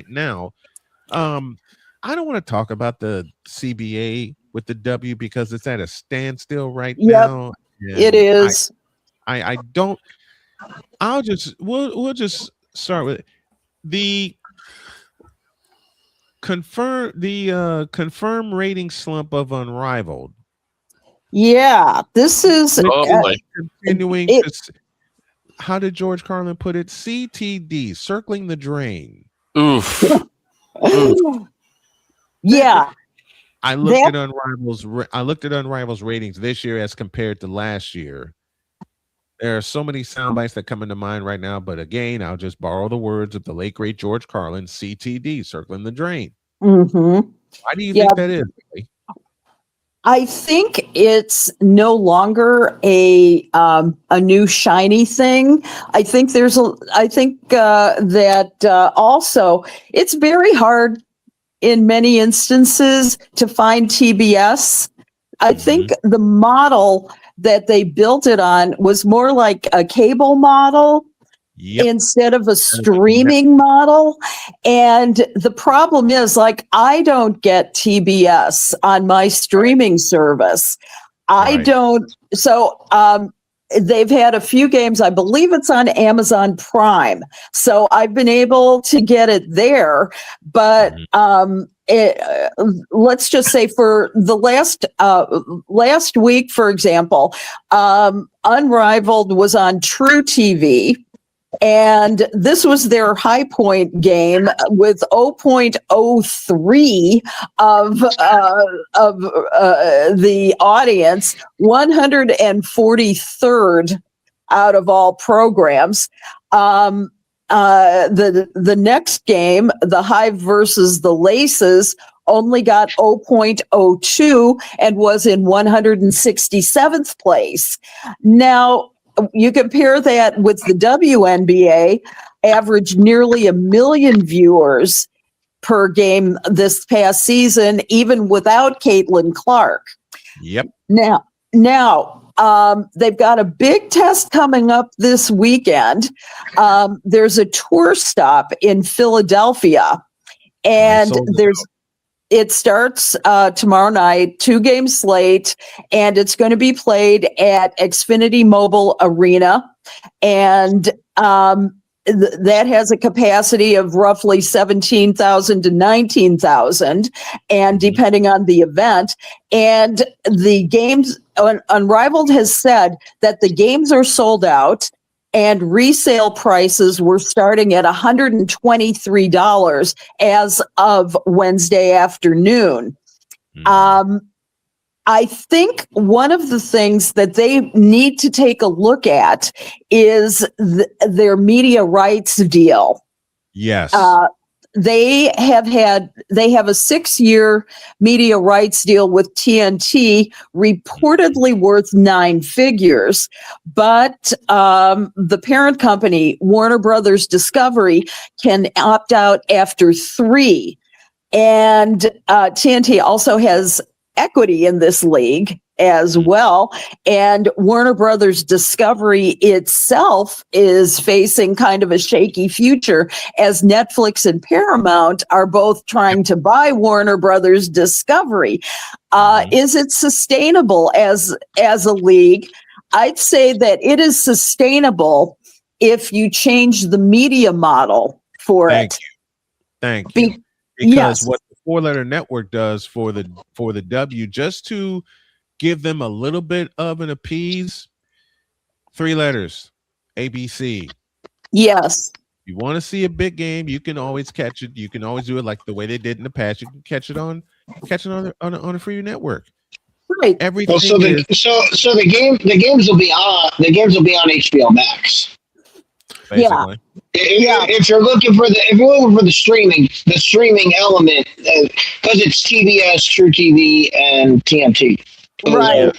now. I don't want to talk about the CBA with the W because it's at a standstill right now. It is. We'll just start with the confirm rating slump of Unrivaled. Yeah, this is continuing. How did George Carlin put it? CTD, circling the drain. Oof. Yeah. I looked at Unrival's ratings this year as compared to last year. There are so many sound bites that come into mind right now, but again, I'll just borrow the words of the late great George Carlin, CTD, circling the drain. Mm-hmm. Why do you think that is? Really? I think it's no longer a new shiny thing. I think that also it's very hard in many instances to find TBS. I think the model that they built it on was more like a cable model instead of a streaming model. And the problem is, like, I don't get TBS on my streaming service. I don't. So they've had a few games. I believe it's on Amazon Prime. So I've been able to get it there. But let's just say for the last week, for example, Unrivaled was on True TV. And this was their high point game with 0.03 of the audience, 143rd out of all programs. The next game, the Hive versus the Laces, only got 0.02 and was in 167th place. Now, you compare that with the WNBA, averaged nearly 1 million viewers per game this past season, even without Caitlin Clark. Yep. Now, they've got a big test coming up this weekend. There's a tour stop in Philadelphia, and it starts tomorrow night, 2-game slate, and it's going to be played at Xfinity Mobile Arena. And that has a capacity of roughly 17,000 to 19,000, and depending on the event. And the games, Unrivaled has said that the games are sold out, and resale prices were starting at $123 as of Wednesday afternoon. I think one of the things that they need to take a look at is their media rights deal. Yes. They have a 6-year media rights deal with TNT, reportedly worth 9 figures. But the parent company, Warner Brothers Discovery, can opt out after 3. And TNT also has equity in this league as well. And Warner Brothers Discovery itself is facing kind of a shaky future, as Netflix and Paramount are both trying to buy Warner Brothers Discovery. Is it sustainable as a league? I'd say that it is sustainable if you change the media model for it. Thank you. Because what the 4-letter network does for the W, just to give them a little bit of an appease, 3 letters, ABC. Yes. You want to see a big game, you can always catch it. You can always do it like the way they did in the past. You can catch it on a free network. Right. Everything. So the games will be on HBO Max. Basically. If you're looking for the streaming element, because it's TBS, True TV, and TNT. Right.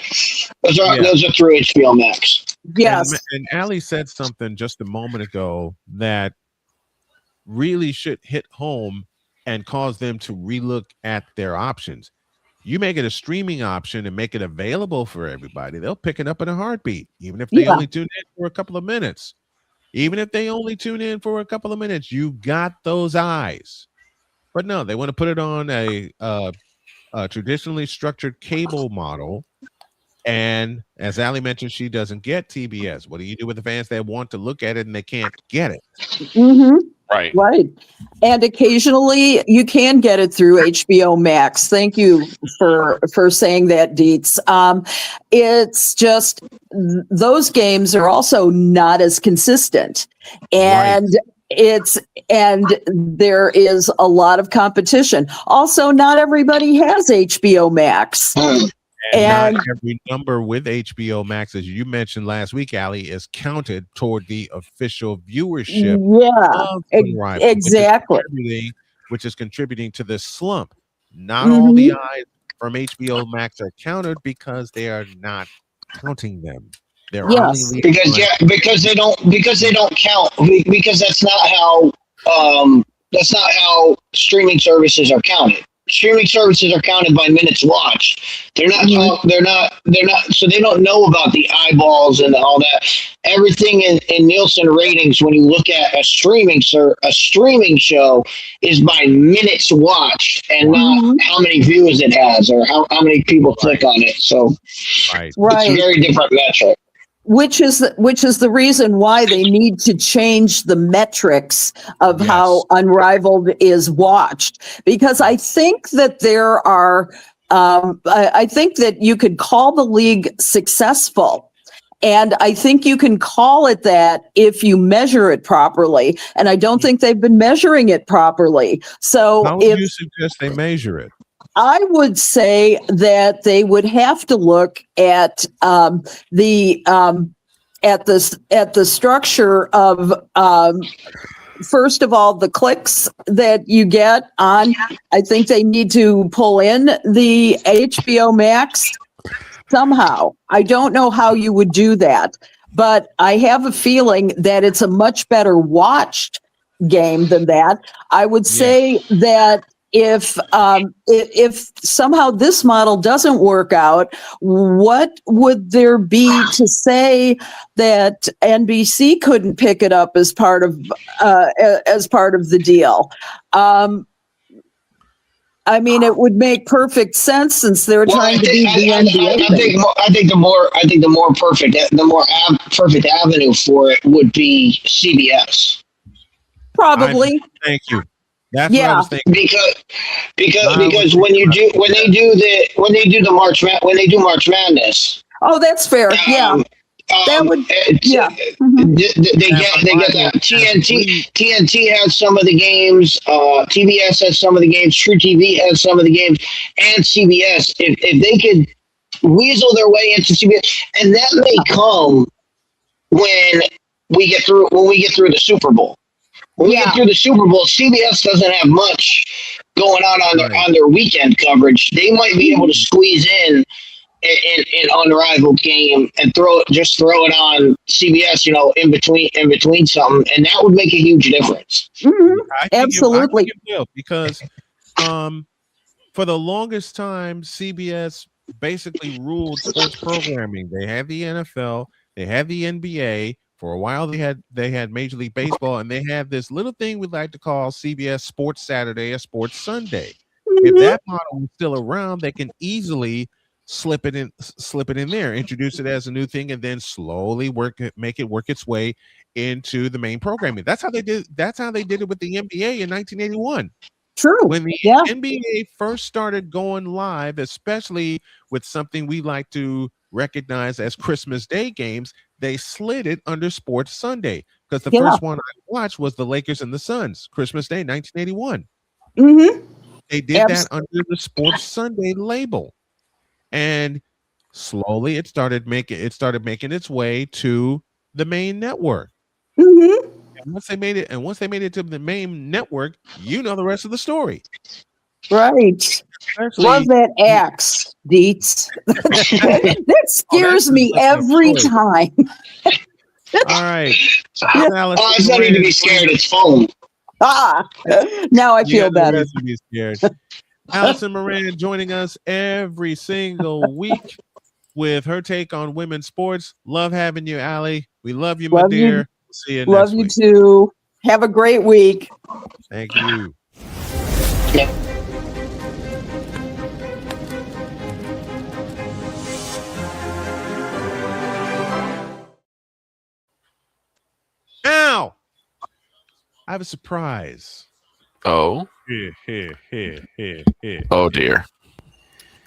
Those are through HBO Max. Yes. And Allie said something just a moment ago that really should hit home and cause them to relook at their options. You make it a streaming option and make it available for everybody, they'll pick it up in a heartbeat, even if they only tune in for a couple of minutes. Even if they only tune in for a couple of minutes, you got those eyes. But no, they want to put it on a traditionally structured cable model. And as Allie mentioned, she doesn't get TBS. What do you do with the fans that want to look at it and they can't get it? Mm-hmm. Right. And occasionally you can get it through HBO Max. Thank you for saying that, Dietz. It's just those games are also not as consistent. And there is a lot of competition. Also, not everybody has HBO Max. And not every number with HBO Max, as you mentioned last week, Allie, is counted toward the official viewership. Yeah, exactly. Which is contributing to this slump. Not all the eyes from HBO Max are counted because they are not counting them. They're Yes. only leaving Because they don't count because that's not how streaming services are counted. Streaming services are counted by minutes watched. They're not so they don't know about the eyeballs and all that. Everything in Nielsen ratings when you look at a streaming show is by minutes watched and not how many views it has or how many people click on it. So it's a very different metric. Which is the reason why they need to change the metrics of how Unrivaled is watched, because I think that there are I think that you could call the league successful, and I think you can call it that if you measure it properly, and I don't think they've been measuring it properly. So how would you suggest they measure it? I would say that they would have to look at the structure of first of all the clicks that you get on. I think they need to pull in the HBO Max somehow. I don't know how you would do that, but I have a feeling that it's a much better watched game than that. I would say that if somehow this model doesn't work out, what would there be to say that NBC couldn't pick it up as part of the deal? I mean, it would make perfect sense since they're trying to be the NBA. I think the more perfect avenue for it would be CBS. Probably. Thank you. That's what I was thinking. Because when they do March Madness. Oh, that's fair. That would, they get that. TNT has some of the games. TBS has some of the games. True TV has some of the games, and CBS. If they could weasel their way into CBS, and that may come when we get through the Super Bowl. When we get through the Super Bowl, CBS doesn't have much going on their weekend coverage. They might be able to squeeze in an unrivaled game and throw it on CBS, in between something, and that would make a huge difference. Absolutely. I think it will, because for the longest time, CBS basically ruled sports programming. They had the NFL, they had the NBA. For a while, they had Major League Baseball, and they had this little thing we like to call CBS Sports Saturday or Sports Sunday. If that model is still around, they can easily slip it in there, introduce it as a new thing, and then slowly make it work its way into the main programming. That's how they did it with the NBA in 1981. True. When the NBA first started going live, especially with something we like to recognize as Christmas Day games, they slid it under Sports Sunday, because the first one I watched was the Lakers and the Suns, Christmas Day 1981. They did that under the Sports Sunday label, and slowly it started making its way to the main network. And once they made it to the main network, the rest of the story. Right. Love that axe, Deets. That scares me every time. All right. It's not need to be scared. It's foam. Now I feel better. To be scared. Allison Moran joining us every single week with her take on women's sports. Love having you, Allie. We love you, my dear. See you next week. Love you too. Have a great week. Thank you. Now, I have a surprise. Oh. Here. Oh dear.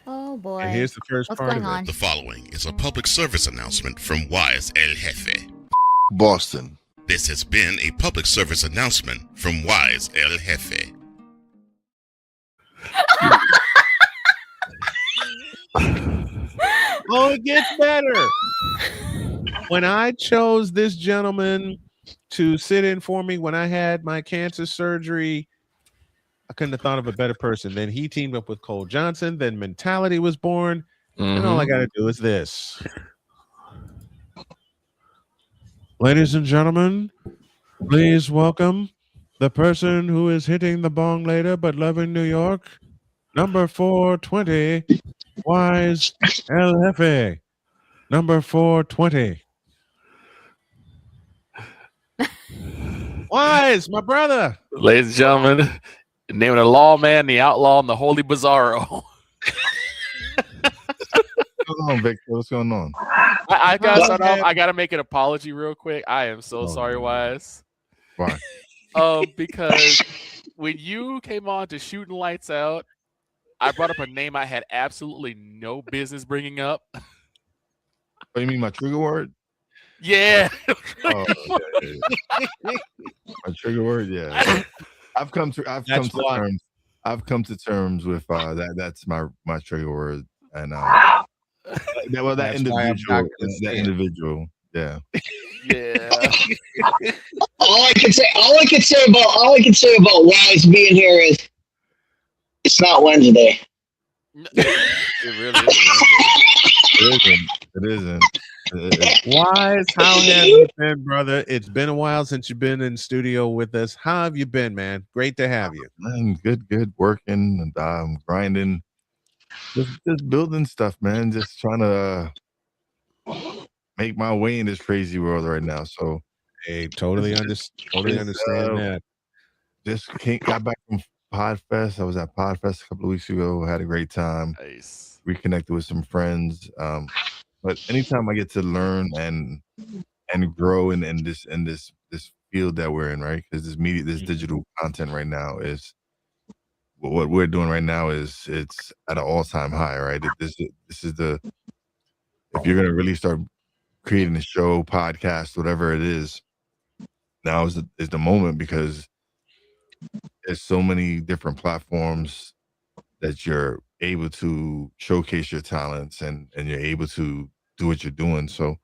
Oh boy. And here's the first What's part going of it. on? The following is a public service announcement from Wise El Jefe. Boston. This has been a public service announcement from Wise El Jefe. Oh, it gets better. When I chose this gentleman to sit in for me when I had my cancer surgery I couldn't have thought of a better person. Then he teamed up with Cole Johnson. Then Mentality was born. And all I got to do is this. Ladies and gentlemen, please welcome the person who is hitting the bong later but loving New York, number 420, Wise El Jefe. Number 420. Wise, my brother. Ladies and gentlemen, naming the lawman, the outlaw, and the holy bizarro. What's going on, Victor? What's going on? I gotta start off. I gotta make an apology real quick. I am so sorry, Wise. Why? Because when you came on to Shooting Lights Out, I brought up a name I had absolutely no business bringing up. Oh, you mean my trigger word? Yeah. Oh, yeah. My trigger word, yeah. I've come to terms with that's my trigger word, and that individual, yeah. Yeah. All I can say about Wise being here is it's not Wednesday. It really is. It isn't. Wise, how have you been, brother? It's been a while since you've been in studio with us. How have you been, man? Great to have you. Man, good working and grinding, just building stuff, man. Just trying to make my way in this crazy world right now. So, hey, totally understand that. Just got back from Podfest. I was at Podfest a couple of weeks ago. Had a great time. Nice. Reconnected with some friends. But anytime I get to learn and grow in this field that we're in, right? Because this digital content right now is what we're doing right now is it's at an all-time high, right? This is if you're gonna really start creating a show, podcast, whatever it is, now is the moment, because there's so many different platforms that you're able to showcase your talents and you're able to do what you're doing. So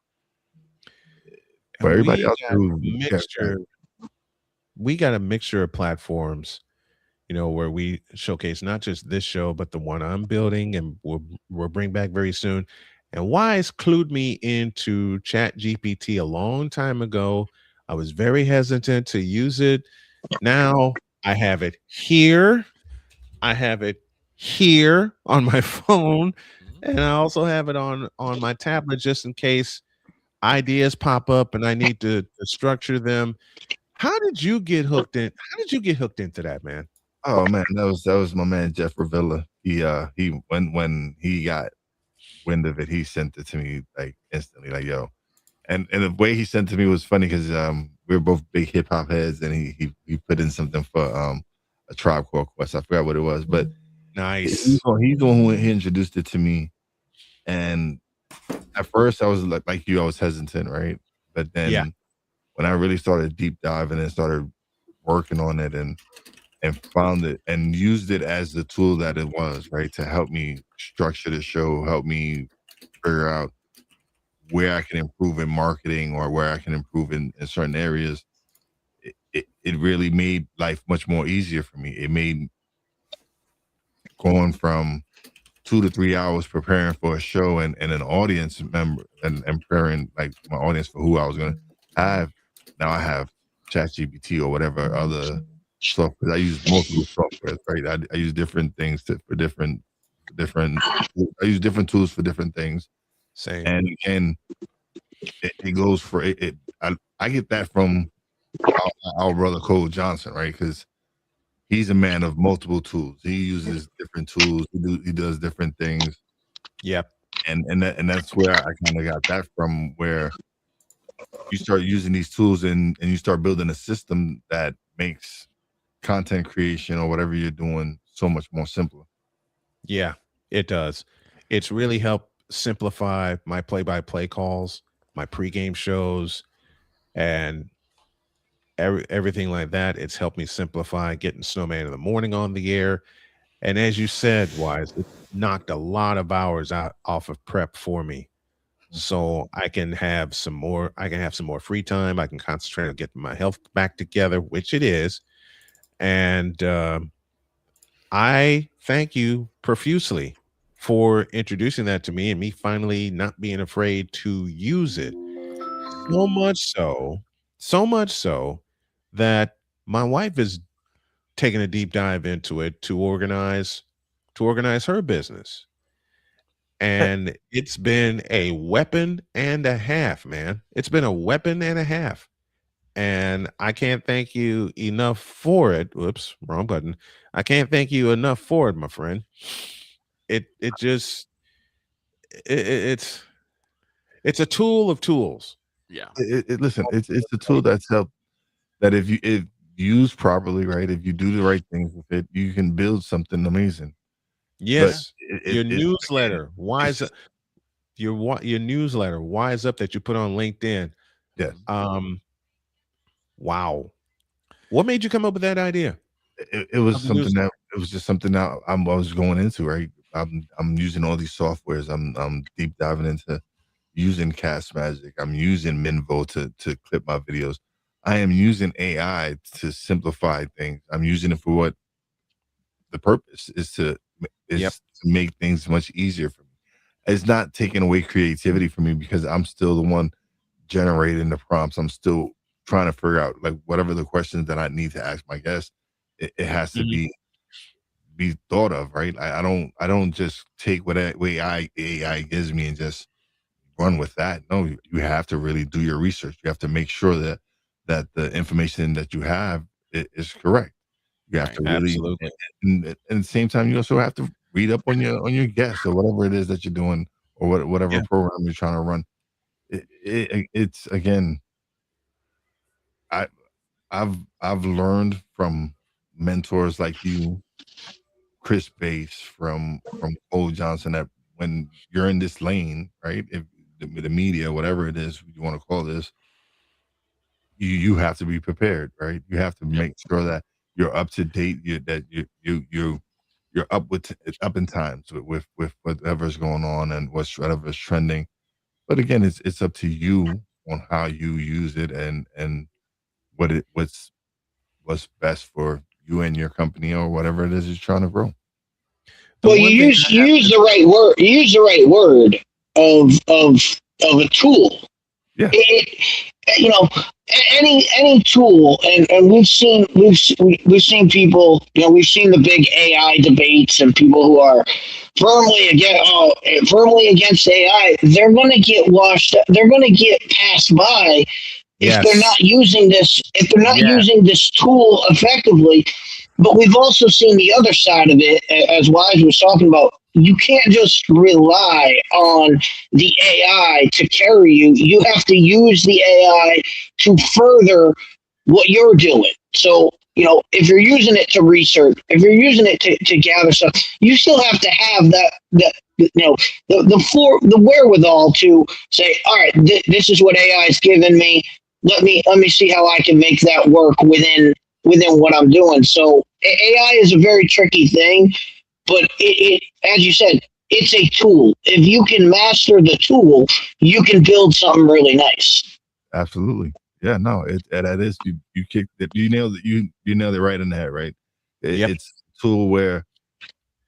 for everybody else we got a mixture of platforms, where we showcase not just this show, but the one I'm building and we'll bring back very soon. And Wise clued me into ChatGPT a long time ago. I was very hesitant to use it. Now I have it here. I have it here on my phone, and I also have it on my tablet just in case ideas pop up and I need to structure them. How did you get hooked in? How did you get hooked into that, man? Oh man, that was my man Jeff Ravilla. He when he got wind of it, he sent it to me like instantly, like yo. And the way he sent it to me was funny because we were both big hip hop heads, and he put in something for a Tribe Called Quest. I forgot what it was, but nice. He's the one who introduced it to me. And at first I was like you, I was hesitant, right? But then when I really started deep diving and started working on it and found it and used it as the tool that it was, right, to help me structure the show, help me figure out where I can improve in marketing or where I can improve in certain areas, it really made life much more easier for me. It made going from 2 to 3 hours preparing for a show and an audience member and preparing like my audience for who I was going to have. Now I have ChatGPT or whatever other software. I use multiple softwares, right? I use different things for different. I use different tools for different things. Same. And again, it goes for it. I get that from our brother Cole Johnson, right? Because he's a man of multiple tools. He uses different tools. He does different things. Yep. And that's where I kind of got that from, where you start using these tools and you start building a system that makes content creation or whatever you're doing so much more simpler. Yeah, it does. It's really helped simplify my play-by-play calls, my pregame shows, and everything like that. It's helped me simplify getting Snowman in the Morning on the air. And as you said, Wise, it knocked a lot of hours off of prep for me. So I can have some more free time. I can concentrate on getting my health back together, which it is. And I thank you profusely for introducing that to me and me finally not being afraid to use it. So much so that my wife is taking a deep dive into it to organize her business. And it's been a weapon and a half, man. It's been a weapon and a half. And I can't thank you enough for it. Whoops, wrong button. I can't thank you enough for it, my friend. It just it's a tool of tools. Yeah. Listen, it's a tool that's helped that if used properly, right? If you do the right things with it, you can build something amazing. Yes, But your it newsletter, it's wise just, your newsletter, wise up that you put on LinkedIn. yes. Wow. What made you come up with that idea? It was Of the something newsletter? that it was just something that I was going into, right? I'm using all these softwares. I'm deep diving into using Cast Magic. I'm using Minvo to clip my videos. I am using AI to simplify things. I'm using it for what the purpose Yep. is to make things much easier for me. It's not taking away creativity from me because I'm still the one generating the prompts. I'm still trying to figure out like whatever the questions that I need to ask my guests. It has to Mhm. be thought of, right? I don't just take what AI gives me and just run with that. No, you have to really do your research. You have to make sure that the information that you have is correct. You have Right. to really, Absolutely. and at the same time, you also have to read up on your guests or whatever it is that you're doing or whatever Yeah. program you're trying to run. It's again, I I've learned from mentors like you, Chris Bates, from Cole Johnson, that when you're in this lane, right? If the media, whatever it is you want to call this, you have to be prepared, right? You have to Yep. make sure that you're up to date, that you're up in times with whatever's going on and whatever's trending. But again, it's up to you on how you use it and what's best for you and your company or whatever it is you're trying to grow. The Well, you one thing use I have to, the right word. You use the right word of a tool. Yeah. You know, any tool, and we've seen people. You know, we've seen the big AI debates and people who are firmly against AI. They're going to get washed. They're going to get passed by if they're yes. not using this. If they're not Yes. using this tool effectively. But we've also seen the other side of it, as Wise was talking about. You can't just rely on the AI to carry you. You have to use the AI to further what you're doing. So, you know, if you're using it to research, if you're using it to gather stuff, you still have to have that you know, the wherewithal to say, all right, this is what AI is giving me. Let me see how I can make that work within what I'm doing. So AI is a very tricky thing, but it as you said, it's a tool. If you can master the tool, you can build something really nice. Absolutely. Yeah, no, that is you kicked it. You nailed it right in the head, right? Yep. It's a tool where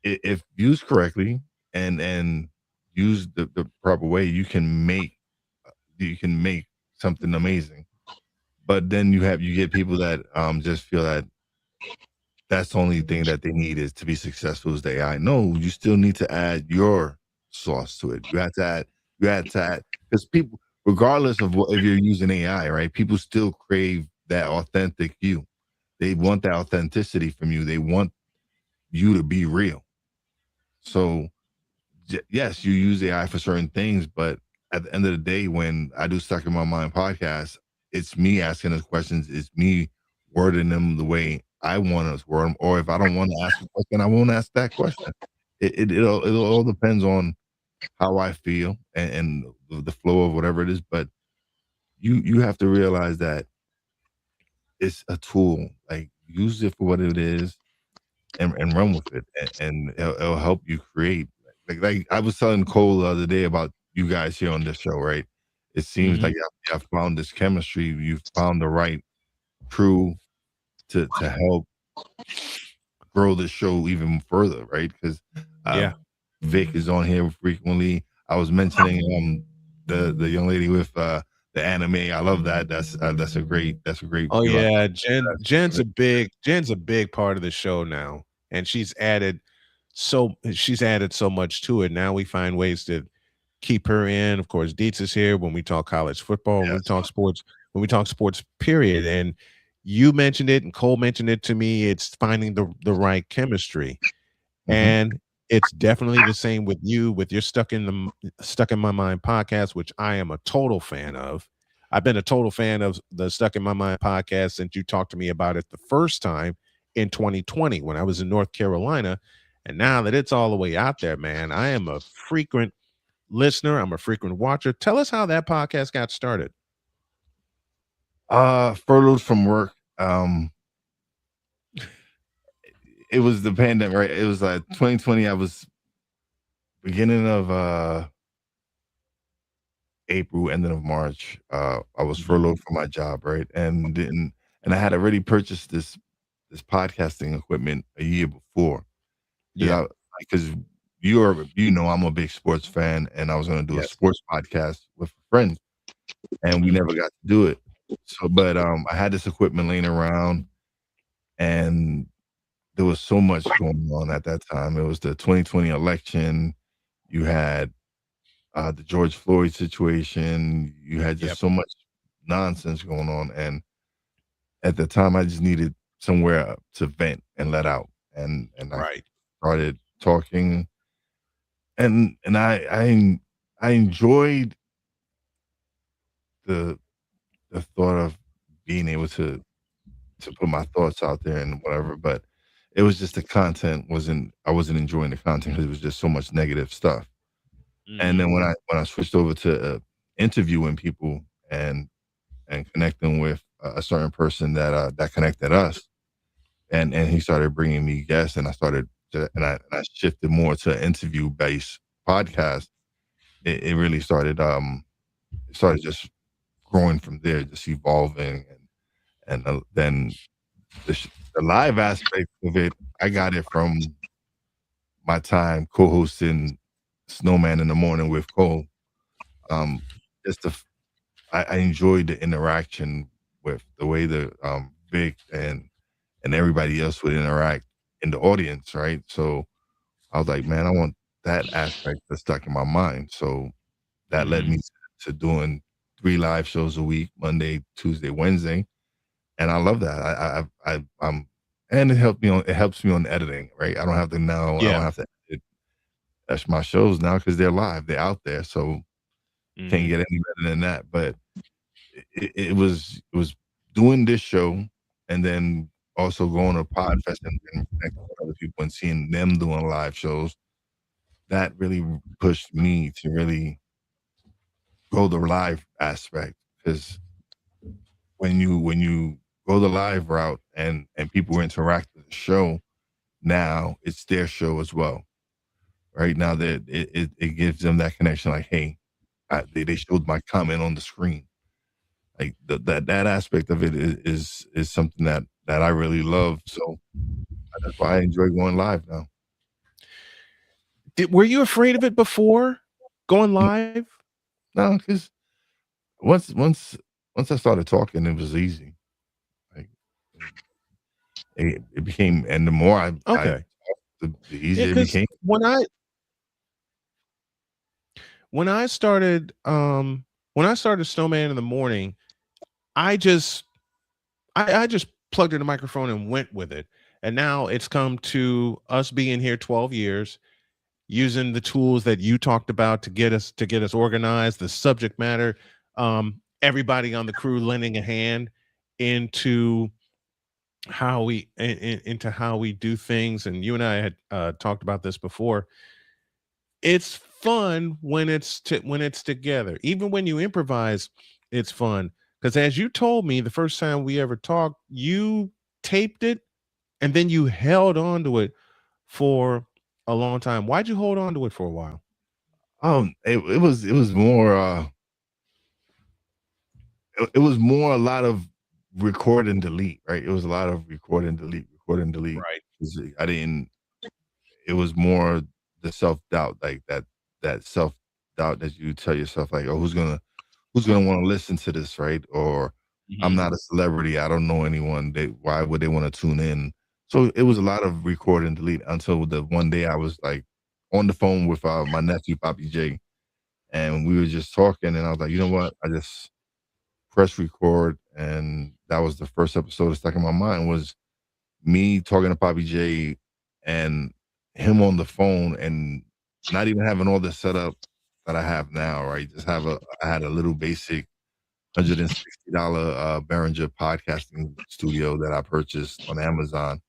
if used correctly and used the proper way, you can make something amazing. But then you get people that just feel that that's the only thing that they need is to be successful as the AI. No, you still need to add your sauce to it. You had to add because people, regardless of what if you're using AI, right? People still crave that authentic you. They want that authenticity from you. They want you to be real. So yes, you use AI for certain things, but at the end of the day, when I do Stuck in My Mind podcast, it's me asking those questions. It's me wording them the way I want to word them. Or if I don't want to ask a question, I won't ask that question. It all depends on how I feel and the flow of whatever it is. But you have to realize that it's a tool. Like use it for what it is and run with it, and it'll help you create. Like I was telling Cole the other day about you guys here on this show, right? It seems Mhm. like you have found this chemistry. You've found the right crew to help grow the show even further, right? Because Vic is on here frequently. I was mentioning the young lady with the anime. I love that. That's a great Oh view. yeah, Jen's a big part of the show now, and she's added so much to it. Now we find ways to keep her in. Of course, Dietz is here when we talk college football, when we talk sports, period. And you mentioned it, and Cole mentioned it to me. It's finding the right chemistry, and it's definitely the same with you with your stuck in my mind podcast, which I am a total fan of. I've been a total fan of the Stuck in My Mind podcast since you talked to me about it the first time in 2020 when I was in North Carolina. And now that it's all the way out there, man, I am a frequent listener. I'm a frequent watcher. Tell us how that podcast got started. Furloughed from work. It was the pandemic, right? It was 2020. I was beginning of April, ending of March. I was furloughed from my job, right? And I had already purchased this podcasting equipment a year before. Because I'm a big sports fan, and I was going to do a sports podcast with a friend, and we never got to do it. So, but I had this equipment laying around, and there was so much going on at that time. It was the 2020 election. You had the George Floyd situation. You had just so much nonsense going on, and at the time, I just needed somewhere to vent and let out, and I started talking, and I enjoyed the thought of being able to put my thoughts out there and whatever, but it was just the content I wasn't enjoying the content because it was just so much negative stuff. And then when I switched over to interviewing people and connecting with a certain person that connected us, and he started bringing me guests, and I shifted more to an interview based podcast. It really started just growing from there, just evolving, and then the live aspect of it, I got it from my time co-hosting Snowman in the Morning with Cole. I enjoyed the interaction with the way the Vic and everybody else would interact in the audience, right? So I was like, man, I want that aspect that's stuck in my mind. So that led me to doing 3 live shows a week, Monday, Tuesday, Wednesday. And I love that. And it helps me on editing, right? I don't have to I don't have to edit that's my shows now because they're live, they're out there. So can't get any better than that. But it was doing this show and then also going to Podfest and connecting with other people and seeing them doing live shows. That really pushed me to really go the live aspect, because when you go the live route and people interact with the show, now it's their show as well. Right now that it gives them that connection, like, hey, they showed my comment on the screen. Like that aspect of it is something that I really love. So that's why I enjoy going live now. Were you afraid of it before going live? No, because once I started talking, it was easy. Like it became, and the more I talked, the easier it became. When I started Snowman in the Morning, I just plugged in the microphone and went with it. And now it's come to us being here 12 years, using the tools that you talked about to get us organized, the subject matter, everybody on the crew lending a hand into how we do things. And you and I had talked about this before. It's fun when it's together. Even when you improvise, it's fun. Because as you told me the first time we ever talked, you taped it and then you held on to it for a long time. Why'd you hold on to it for a while? It was more it was more a lot of record and delete, right? It was a lot of record and delete. Right. I didn't. It was more the self-doubt, like that self-doubt that you tell yourself, like, oh, who's gonna want to listen to this, right? Or I'm not a celebrity, I don't know anyone. Why would they want to tune in? So it was a lot of record and delete until the one day I was like on the phone with my nephew Poppy J, and we were just talking, and I was like, you know what? I just press record, and that was the first episode that stuck in my mind, was me talking to Poppy J and him on the phone, and not even having all the setup that I have now, right? I had a little basic $160 Behringer podcasting studio that I purchased on Amazon,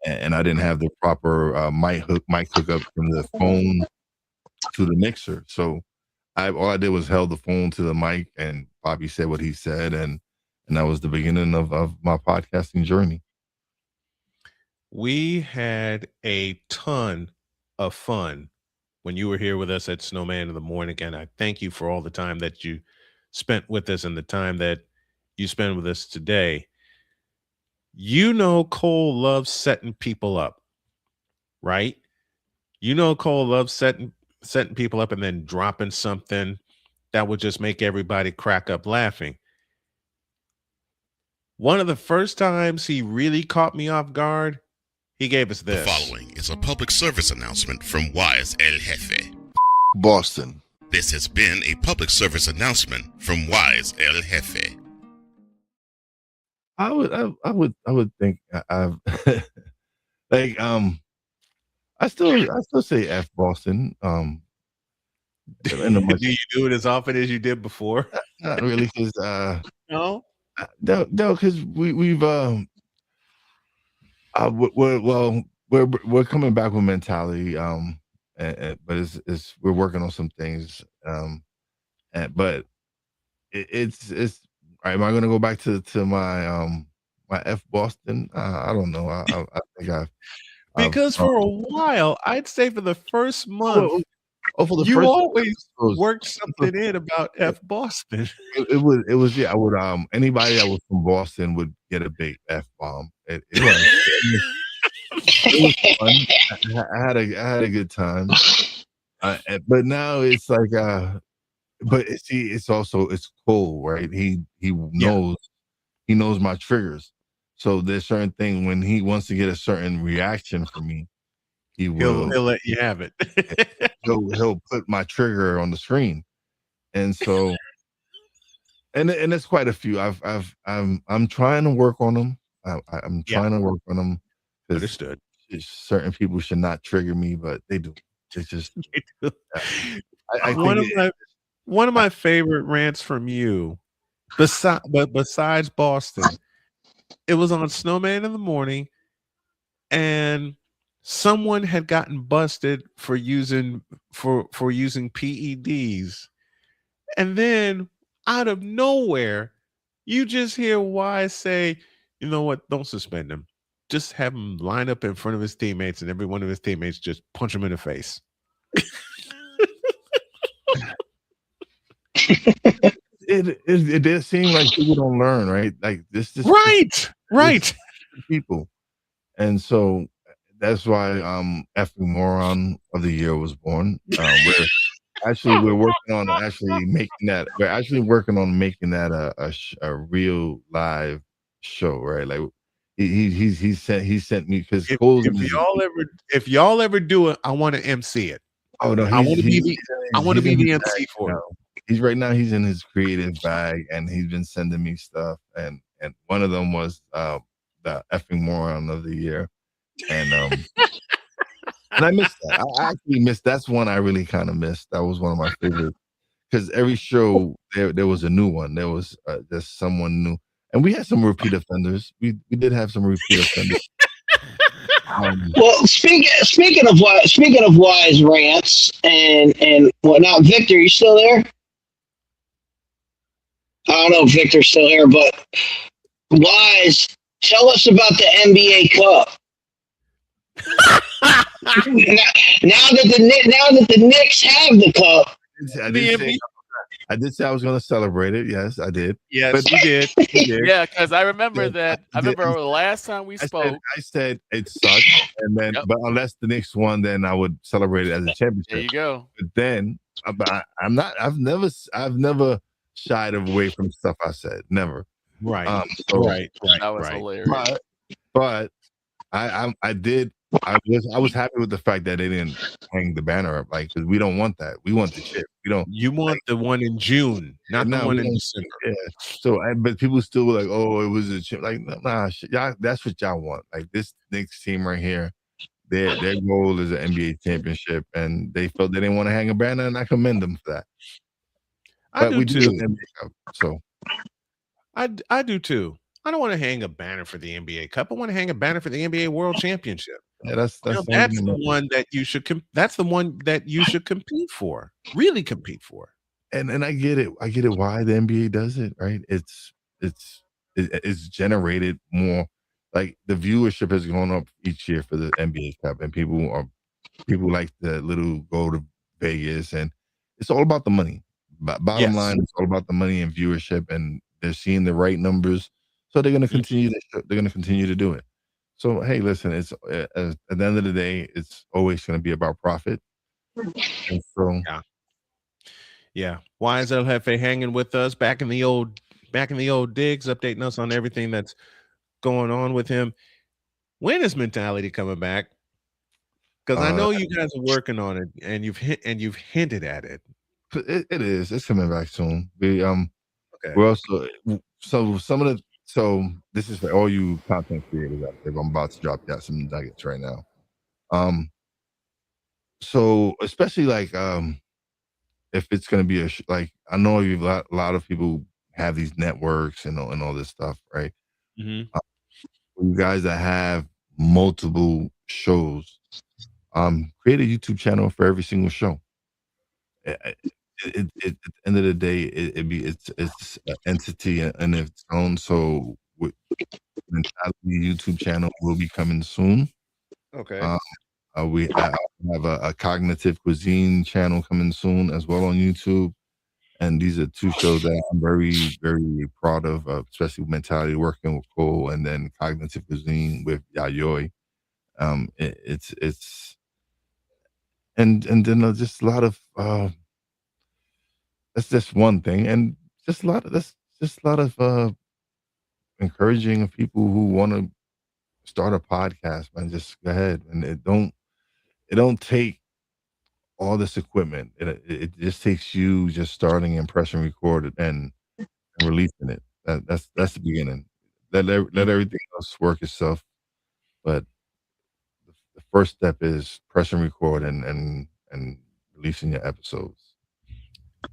and I didn't have the proper mic hookup from the phone to the mixer. So all I did was held the phone to the mic, and Bobby said what he said, and that was the beginning of my podcasting journey. We had a ton of fun when you were here with us at Snowman in the Morning, and I thank you for all the time that you spent with us and the time that you spend with us today. You know, Cole loves setting people up, right? You know, Cole loves setting people up and then dropping something that would just make everybody crack up laughing. One of the first times he really caught me off guard, he gave us this. The following is a public service announcement from Wise El Jefe. Boston. This has been a public service announcement from Wise El Jefe. I would think I've like I still say F Boston. Do you do it as often as you did before? Not really, because no, because we've we're coming back with mentality, but it's we're working on some things, but it's am I gonna go back to my my F Boston? I don't know. I think because for a while, I'd say for the first month, for the you first always worked something in about F Boston. It was yeah. I would anybody that was from Boston would get a big F bomb. It was fun. I had a good time, but now it's like but see, it's cool, right? He knows my triggers, so there's certain thing when he wants to get a certain reaction from me, he'll let you have it. he'll put my trigger on the screen, and so and it's quite a few. I'm trying to work on them. I'm trying to work on them. Understood. Certain people should not trigger me, but they do. It's just they do. I one of my favorite rants from you, besides Boston, it was on Snowman in the Morning, and someone had gotten busted for using PEDs, and then out of nowhere, you just hear Wise say, "You know what? Don't suspend him. Just have him line up in front of his teammates, and every one of his teammates just punch him in the face." It did seem like people don't learn, right? Like this right people, and so that's why effing moron of the year was born. We're working on making that. We're actually working on making that a real live show, right? Like he sent me, because if y'all ever do it, I want to MC it. Oh no, I want to be the MC for it. He's in his creative bag, and he's been sending me stuff, and one of them was the effing moron of the year, and and I missed that. I actually missed. That's one I really kind of missed. That was one of my favorites, because every show there was a new one. There was just someone new, and we had some repeat offenders. We did have some repeat offenders. Well, speaking of Wise rants and whatnot, Victor, you still there? I don't know if Victor's still here, but Wise, tell us about the NBA Cup. now that the Knicks have the cup, I did say I was going to celebrate it. Yes, I did. Yes, But you did. You did. Yeah, because I remember that. I did. remember the last time we spoke. I said it sucked, and then but unless the Knicks won, then I would celebrate it as a championship. There you go. But then I'm not. I've never shied away from stuff I said. Never. Right. Right. That was hilarious. But I did. I was happy with the fact that they didn't hang the banner up, like, because we don't want that. We want the chip. We don't. You want the one in June, not the one in December. Yeah. So, but people still were like, "Oh, it was a chip." Like, nah, y'all. That's what y'all want. Like this Knicks team right here. Their goal is an NBA championship, and they felt they didn't want to hang a banner, and I commend them for that. I do too. NBA Cup, so I do too. I don't want to hang a banner for the NBA Cup. I want to hang a banner for the NBA World Championship. Yeah, that's the one that you should. That's the one that you should compete for. Really compete for. And I get it. I get it. Why the NBA does it, right? It's generated more. Like the viewership has gone up each year for the NBA Cup, and people like the little go to Vegas, and it's all about the money. Bottom line, it's all about the money and viewership, and they're seeing the right numbers, so they're going to continue. They're going to continue to do it. So hey, listen, it's at the end of the day, it's always going to be about profit. And so yeah. Why is El Jefe hanging with us back in the old digs, updating us on everything that's going on with him? When is Mentality coming back? Because I know you guys are working on it, and you've hinted at it. It is. It's coming back soon. We okay. We're also so this is for all you content creators out there. I'm about to drop you some nuggets right now. So especially like if it's gonna be like I know a lot of people have these networks and all this stuff, right? Mm-hmm. You guys that have multiple shows, create a YouTube channel for every single show. At the end of the day, it's an entity in its own. So with Mentality YouTube channel will be coming soon. Okay. We have a cognitive cuisine channel coming soon as well on YouTube. And these are two shows that I'm very, very proud of, especially with Mentality working with Cole, and then Cognitive Cuisine with Yayoi. It's and then just a lot of that's just one thing, and just a lot of encouraging of people who want to start a podcast, man. Just go ahead, and it don't take all this equipment. It just takes you just starting and pressing record and releasing it. That's the beginning. Let everything else work itself. But the first step is pressing record and releasing your episodes.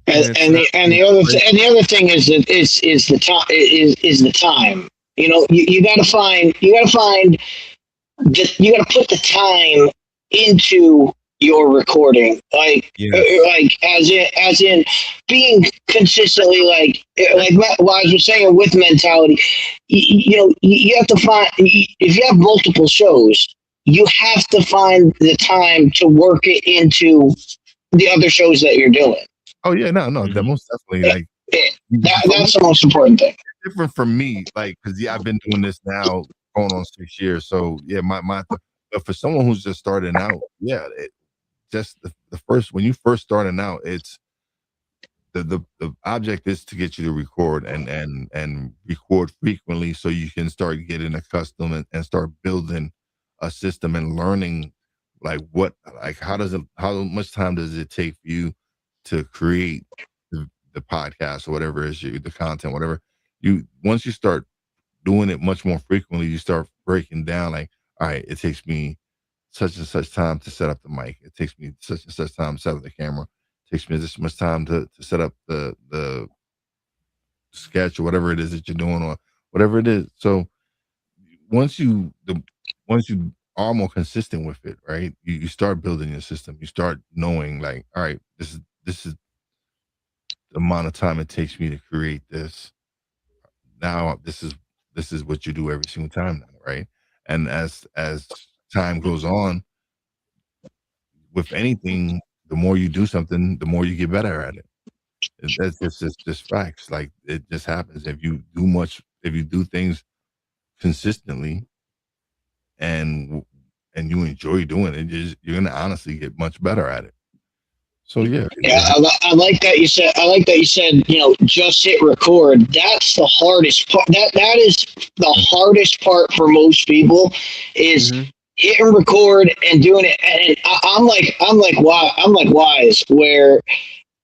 And the other thing is that is the time. You know, you got to find you got to put the time into your recording, like as in being consistently like what I was saying with Mentality. You know, you have to find, if you have multiple shows, you have to find the time to work it into the other shows that you're doing. Oh yeah, no, that most definitely, like that's the most important thing. Different from me, like, because I've been doing this now going on 6 years. So yeah, but for someone who's just starting out, just the first, when you first starting out, it's the object is to get you to record and record frequently, so you can start getting accustomed and start building a system and learning like how much time does it take for you to create the podcast or whatever is the content, whatever. Once you start doing it much more frequently, you start breaking down like, all right, it takes me such and such time to set up the mic. It takes me such and such time to set up the camera. It takes me this much time to set up the sketch or whatever it is that you're doing or whatever it is. So once you are more consistent with it, right? You start building your system. You start knowing like, all right, this is the amount of time it takes me to create this. Now this is what you do every single time now, right? And as time goes on, with anything, the more you do something, the more you get better at it. That's just facts. Like it just happens. If you do things consistently and you enjoy doing it, you're gonna honestly get much better at it. So yeah, Yeah, I like that you said. I like that you said. Just hit record. That's the hardest part. That is the hardest part for most people is hitting record and doing it. And I'm like Wise, where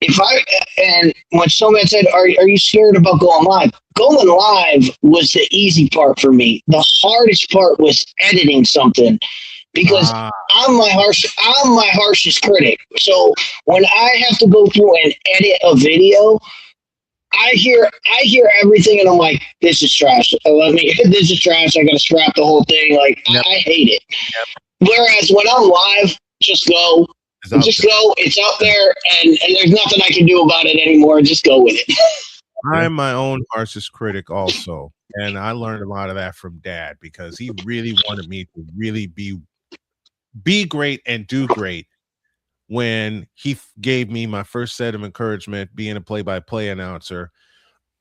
if I and when someone said, "Are you scared about going live?" Going live was the easy part for me. The hardest part was editing something because I'm my harshest critic. So when I have to go through and edit a video, I hear everything and I'm like, this is trash. This is trash. I gotta scrap the whole thing. Like I hate it. Whereas when I'm live, just go. It's out there and there's nothing I can do about it anymore. Just go with it. I'm my own harshest critic also. And I learned a lot of that from Dad because he really wanted me to really be great and do great when he gave me my first set of encouragement being a play-by-play announcer.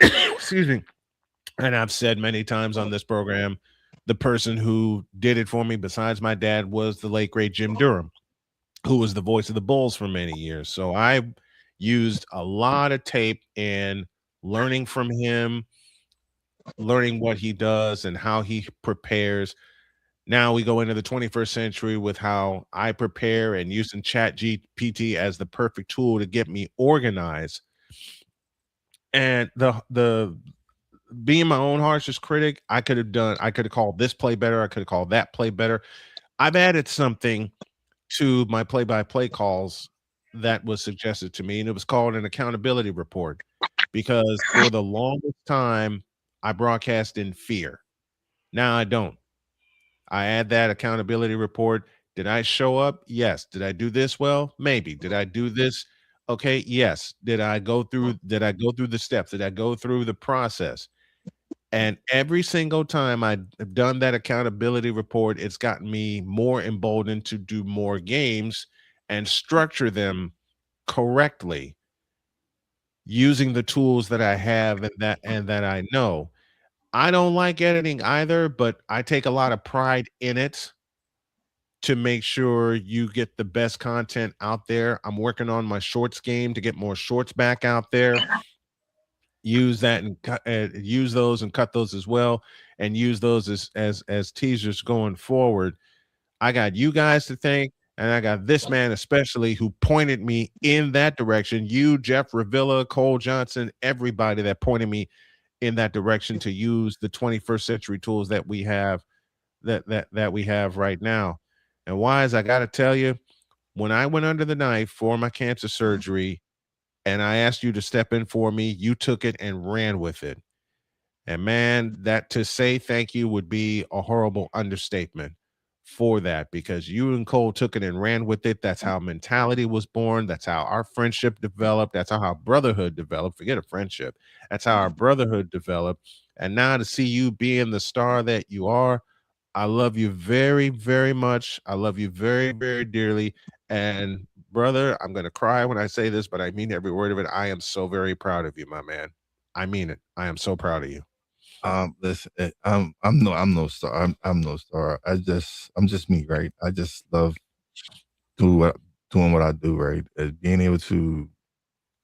Excuse me. And I've said many times on this program, the person who did it for me besides my dad was the late great Jim Durham, who was the voice of the Bulls for many years. So I used a lot of tape and learning from him, learning what he does and how he prepares. Now we go into the 21st century with how I prepare and using Chat GPT as the perfect tool to get me organized. And the being my own harshest critic, I could have called this play better. I could have called that play better. I've added something to my play-by-play calls that was suggested to me, and it was called an accountability report because for the longest time I broadcast in fear. Now I don't. I add that accountability report. Did I show up? Yes. Did I do this well? Maybe. Did I do this? Okay. Yes. Did I go through the steps? Did I go through the process? And every single time I've done that accountability report, it's gotten me more emboldened to do more games and structure them correctly using the tools that I have and that I know. I don't like editing either, but I take a lot of pride in it to make sure you get the best content out there. I'm working on my shorts game to get more shorts back out there. Use that and use those and cut those as well, and use those as teasers going forward. I got you guys to thank, and I got this man especially who pointed me in that direction. You, Jeff Ravilla, Cole Johnson, everybody that pointed me in that direction to use the 21st century tools that we have that we have right now. And Wise, I got to tell you, when I went under the knife for my cancer surgery and I asked you to step in for me, you took it and ran with it. And man, that to say thank you would be a horrible understatement for that, because you and Cole took it and ran with it. That's how mentality was born. That's how our friendship developed. That's how our brotherhood developed. Forget a friendship. That's how our brotherhood developed. And now to see you being the star that you are, I love you very, very much. I love you very, very dearly. And brother, I'm going to cry when I say this, but I mean every word of it. I am so very proud of you, my man. I mean it. I am so proud of you. Listen, I'm no star. I'm no star. I'm just me, right? I just love doing what I do, right? Being able to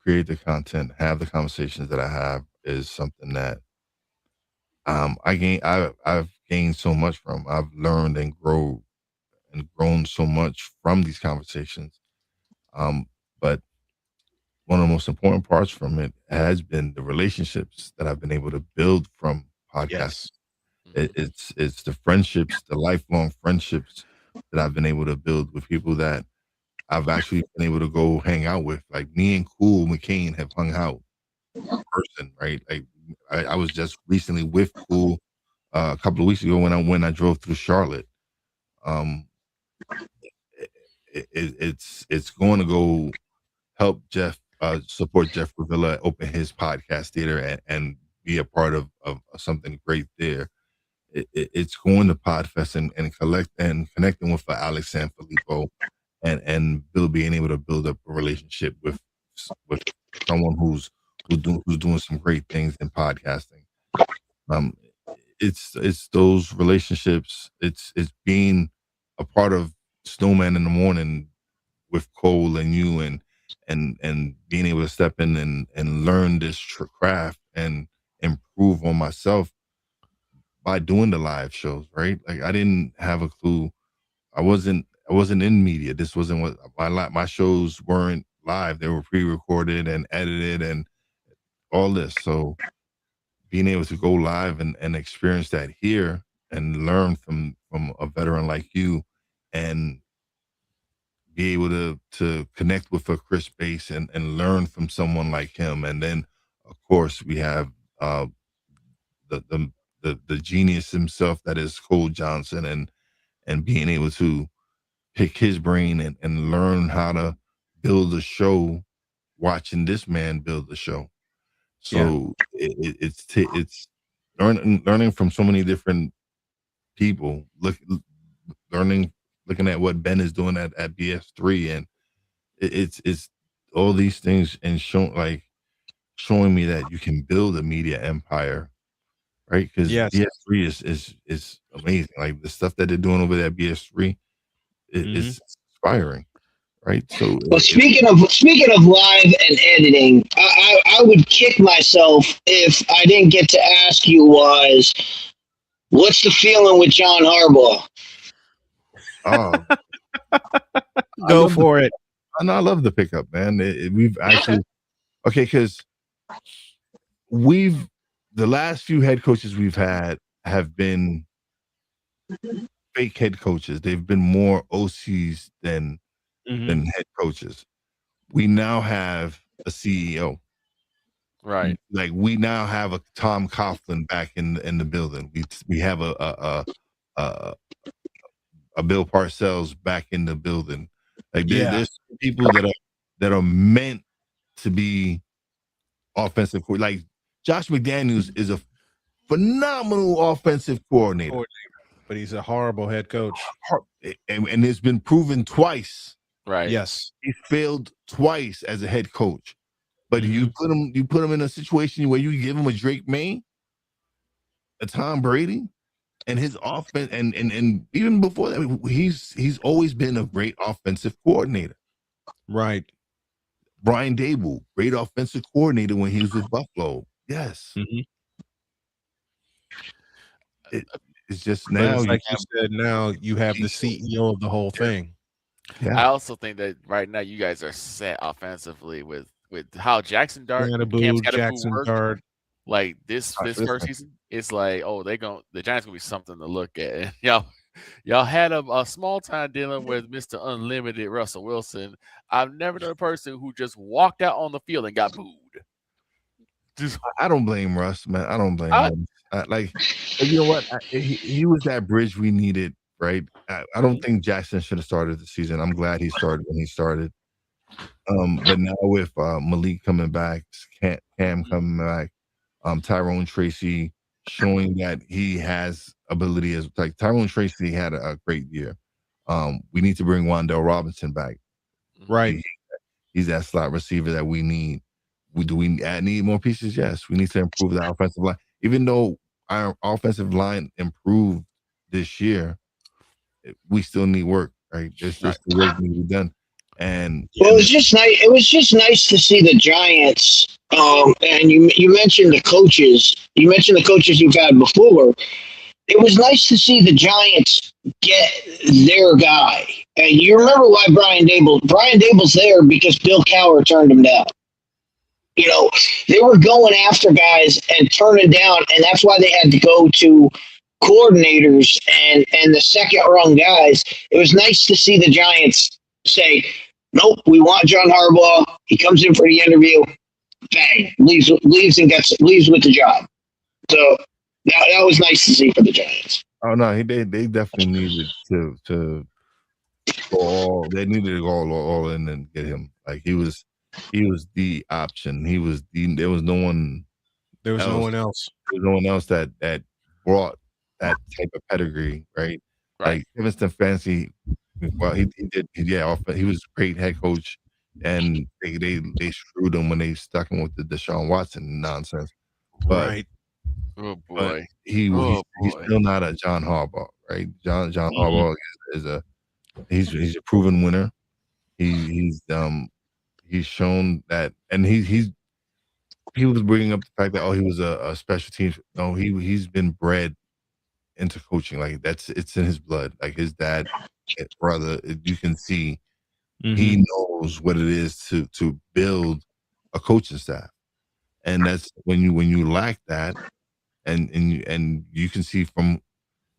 create the content, have the conversations that I have is something that I've gained so much from. I've learned and grown so much from these conversations. But one of the most important parts from it has been the relationships that I've been able to build from podcasts. Yes. It's the friendships, the lifelong friendships that I've been able to build with people that I've actually been able to go hang out with. Like me and Cool McCain have hung out in person, right? Like I was just recently with Cool a couple of weeks ago when I drove through Charlotte. It's going to go help Jeff support Jeff Ravilla open his podcast theater and be a part of something great there. It's going to Podfest and connecting with Alex Sanfilippo and Bill being able to build up a relationship with with someone who's doing some great things in podcasting. It's those relationships. It's being a part of Snowman in the Morning with Cole and you, and being able to step in and learn this craft and improve on myself by doing the live shows, right? Like I didn't have a clue. I wasn't in media. This wasn't what my shows weren't live. They were pre-recorded and edited and all this. So being able to go live and experience that here and learn from a veteran like you and be able to connect with a Chris Bass and learn from someone like him. And then of course we have the genius himself that is Cole Johnson, and being able to pick his brain and learn how to build a show watching this man build the show. So it's learning from so many different people, looking at what Ben is doing at BS3, and it's all these things, and showing me that you can build a media empire, right? Because BS3 is amazing. Like the stuff that they're doing over there at BS3 is inspiring, right? So well, speaking of live and editing, I would kick myself if I didn't get to ask you was, what's the feeling with John Harbaugh? Oh, go for it. I love the pickup, man. We've actually because the last few head coaches we've had have been fake head coaches. They've been more OCs than head coaches. We now have a CEO. Right. Like we now have a Tom Coughlin back in the building. We have a Bill Parcells back in the building. Like there's people that are meant to be offensive. Like Josh McDaniels is a phenomenal offensive coordinator, but he's a horrible head coach, and it's been proven twice. Right. Yes, he failed twice as a head coach. But you put him in a situation where you give him a Drake May, a Tom Brady, and his offense, and even before that, he's always been a great offensive coordinator. Right. Brian Dable, great offensive coordinator when he was with Buffalo. Yes. It's just now, like you said, now you have the CEO of the whole thing. I also think that right now you guys are set offensively with how Jackson Dart, Jackson Dart. Like this first season, it's like, oh, the Giants gonna be something to look at. Y'all had a small time dealing with Mr. Unlimited Russell Wilson. I've never known a person who just walked out on the field and got booed. I don't blame Russ, man. I don't blame him. You know what? He was that bridge we needed, right? I don't think Jackson should have started the season. I'm glad he started when he started. But now with Malik coming back, Cam coming back, Tyrone Tracy showing that he has ability as like Tyrone Tracy had a great year. We need to bring Wan'Dale Robinson back. Right. He's that slot receiver that we need. Do we need more pieces? Yes. We need to improve the offensive line. Even though our offensive line improved this year, we still need work, right? There's just the work need to be done. And well, it was just nice. It was just nice to see the Giants. And you mentioned the coaches. You mentioned the coaches you've had before. It was nice to see the Giants get their guy. And you remember why Brian Dable's there because Bill Cowher turned him down. You know, they were going after guys and turning down, and that's why they had to go to coordinators and the second rung guys. It was nice to see the Giants say, nope, we want John Harbaugh. He comes in for the interview, bang, leaves with the job. So that was nice to see for the Giants. Oh no, they definitely needed to go all. They needed to go all in and get him. Like he was the option. There was no one. There was no one else. There was no one else that brought that type of pedigree, right? Like Kevin Stefanski. Well, he did. Yeah, he was a great head coach and they screwed him when they stuck him with the Deshaun Watson nonsense. But Right. Oh but boy. he's boy. still not a John Harbaugh, right? John Harbaugh is a he's a proven winner. He's shown that, and he was bringing up the fact that he was a special teams. No, he's been bred into coaching. Like it's in his blood. Like his dad, brother, you can see he knows what it is to build a coaching staff, and that's when you lack that, and you can see from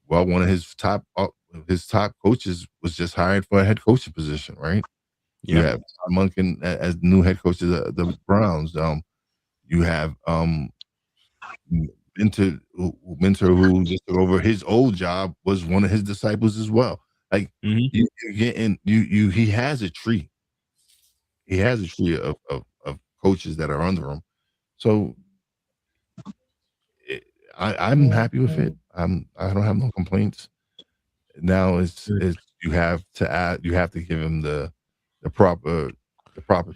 one of his top coaches was just hired for a head coaching position, right? You have Todd Monken as new head coach of the Browns. You have Mentor who just took over his old job was one of his disciples as well. Like you're getting he has a tree. He has a tree of coaches that are under him. So I'm happy with it. I don't have no complaints. Now it's you have to give him the proper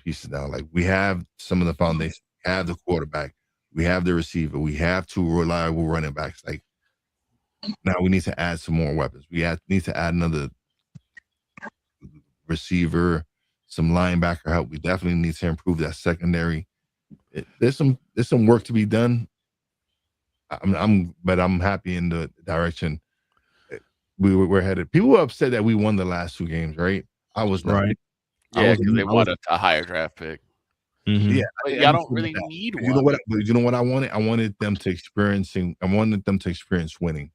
pieces now. Like we have some of the foundation, we have the quarterback, we have the receiver, we have two reliable running backs. Like now we need to add some more weapons. We need to add another receiver, some linebacker help. We definitely need to improve that secondary. There's some work to be done. But I'm happy in the direction we're headed. People were upset that we won the last two games, right? I was not. Right. Yeah, because they wanted a higher draft pick. Yeah, but y'all don't really need one. You know what I wanted? I wanted them to experience winning.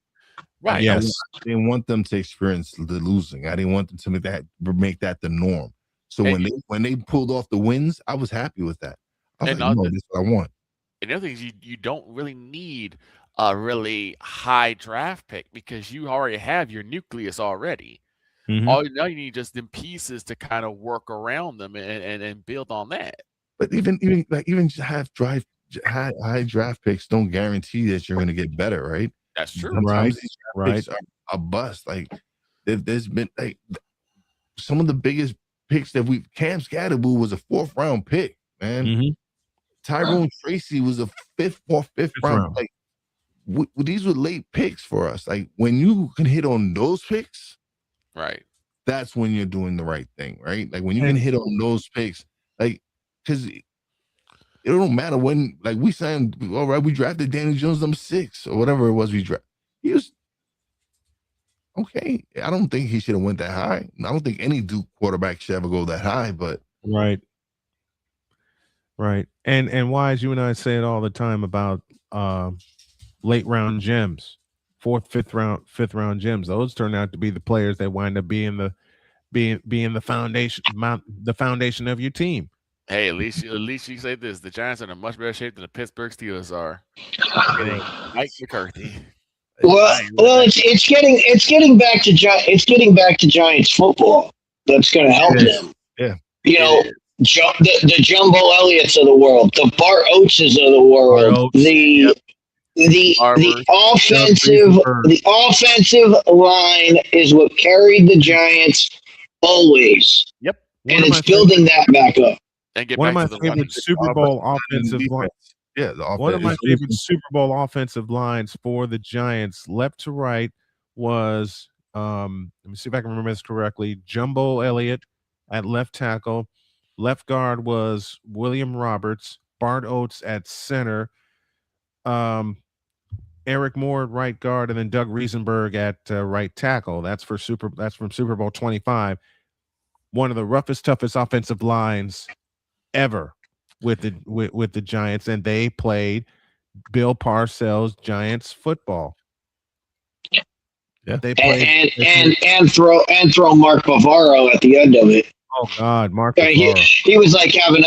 Right. Yes. I didn't want them to experience the losing. I didn't want them to make that the norm. So when they pulled off the wins, I was happy with that. I was like, no, this is what I want. And the other thing is you don't really need a really high draft pick because you already have your nucleus already. Now you need just them pieces to kind of work around them and build on that. But even high draft picks don't guarantee that you're going to get better, right? That's true. Sometimes these draft picks are a bust. Like there's been like some of the biggest picks that Cam Scatterboo was a 4th round pick, man. Tyrone Tracy was a 5th round. Like these were late picks for us. Like when you can hit on those picks, right? That's when you're doing the right thing, right? Like when you can hit on those picks, like because it don't matter when. Like we signed, all right, we drafted Danny Jones number 6 or whatever it was we drafted. He was okay. I don't think he should have went that high. I don't think any Duke quarterback should ever go that high, but Right. And Wise, you and I say it all the time about late round gems, 4th, 5th round gems. Those turn out to be the players that wind up being the foundation of your team. Hey, at least you say this: the Giants are in a much better shape than the Pittsburgh Steelers are. Mike McCarthy. Well, it's getting back to Giants football. That's going to help them. Yeah, you know, the Jumbo Elliott's of the world, the Bart Oateses of the world, the offensive line is what carried the Giants always. Yep, and it's building that back up. And get one back of to my the favorite Super Bowl offensive lines. Yeah, one of my favorite Super Bowl offensive lines for the Giants, left to right, was let me see if I can remember this correctly. Jumbo Elliott at left tackle, left guard was William Roberts, Bart Oates at center, Eric Moore at right guard, and then Doug Riesenberg at right tackle. That's from Super Bowl 25. One of the roughest, toughest offensive lines ever with the Giants, and they played Bill Parcells Giants football. Yeah, they played and throw Mark Bavaro at the end of it. Oh God, Mark! He was like having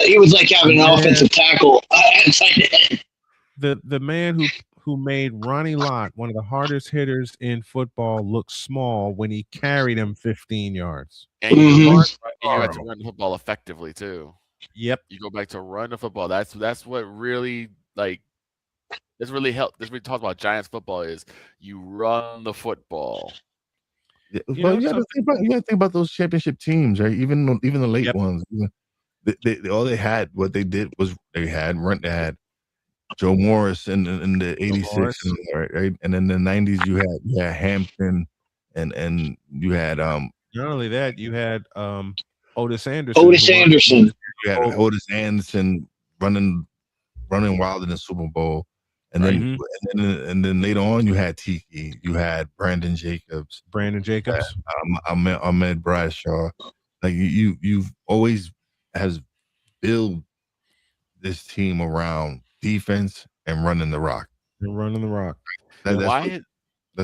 an offensive tackle. The man who made Ronnie Lott, one of the hardest hitters in football, look small when he carried him 15 yards. And you have to run the football effectively too. Yep. You go back to run the football. That's what really helped. This really talks about Giants football is you run the football. Yeah, well, you got to think about those championship teams, right? Even the late ones. all they had, what they did was they had Joe Morris in the '86, right? And then the '90s you had Hampton, and you had Not only that, you had Otis Anderson. Otis Anderson. You had Otis Anderson running wild in the Super Bowl, and then and then later on you had Tiki, you had Brandon Jacobs, Ahmed Bradshaw. Like you've always has built this team around defense and running the rock. Why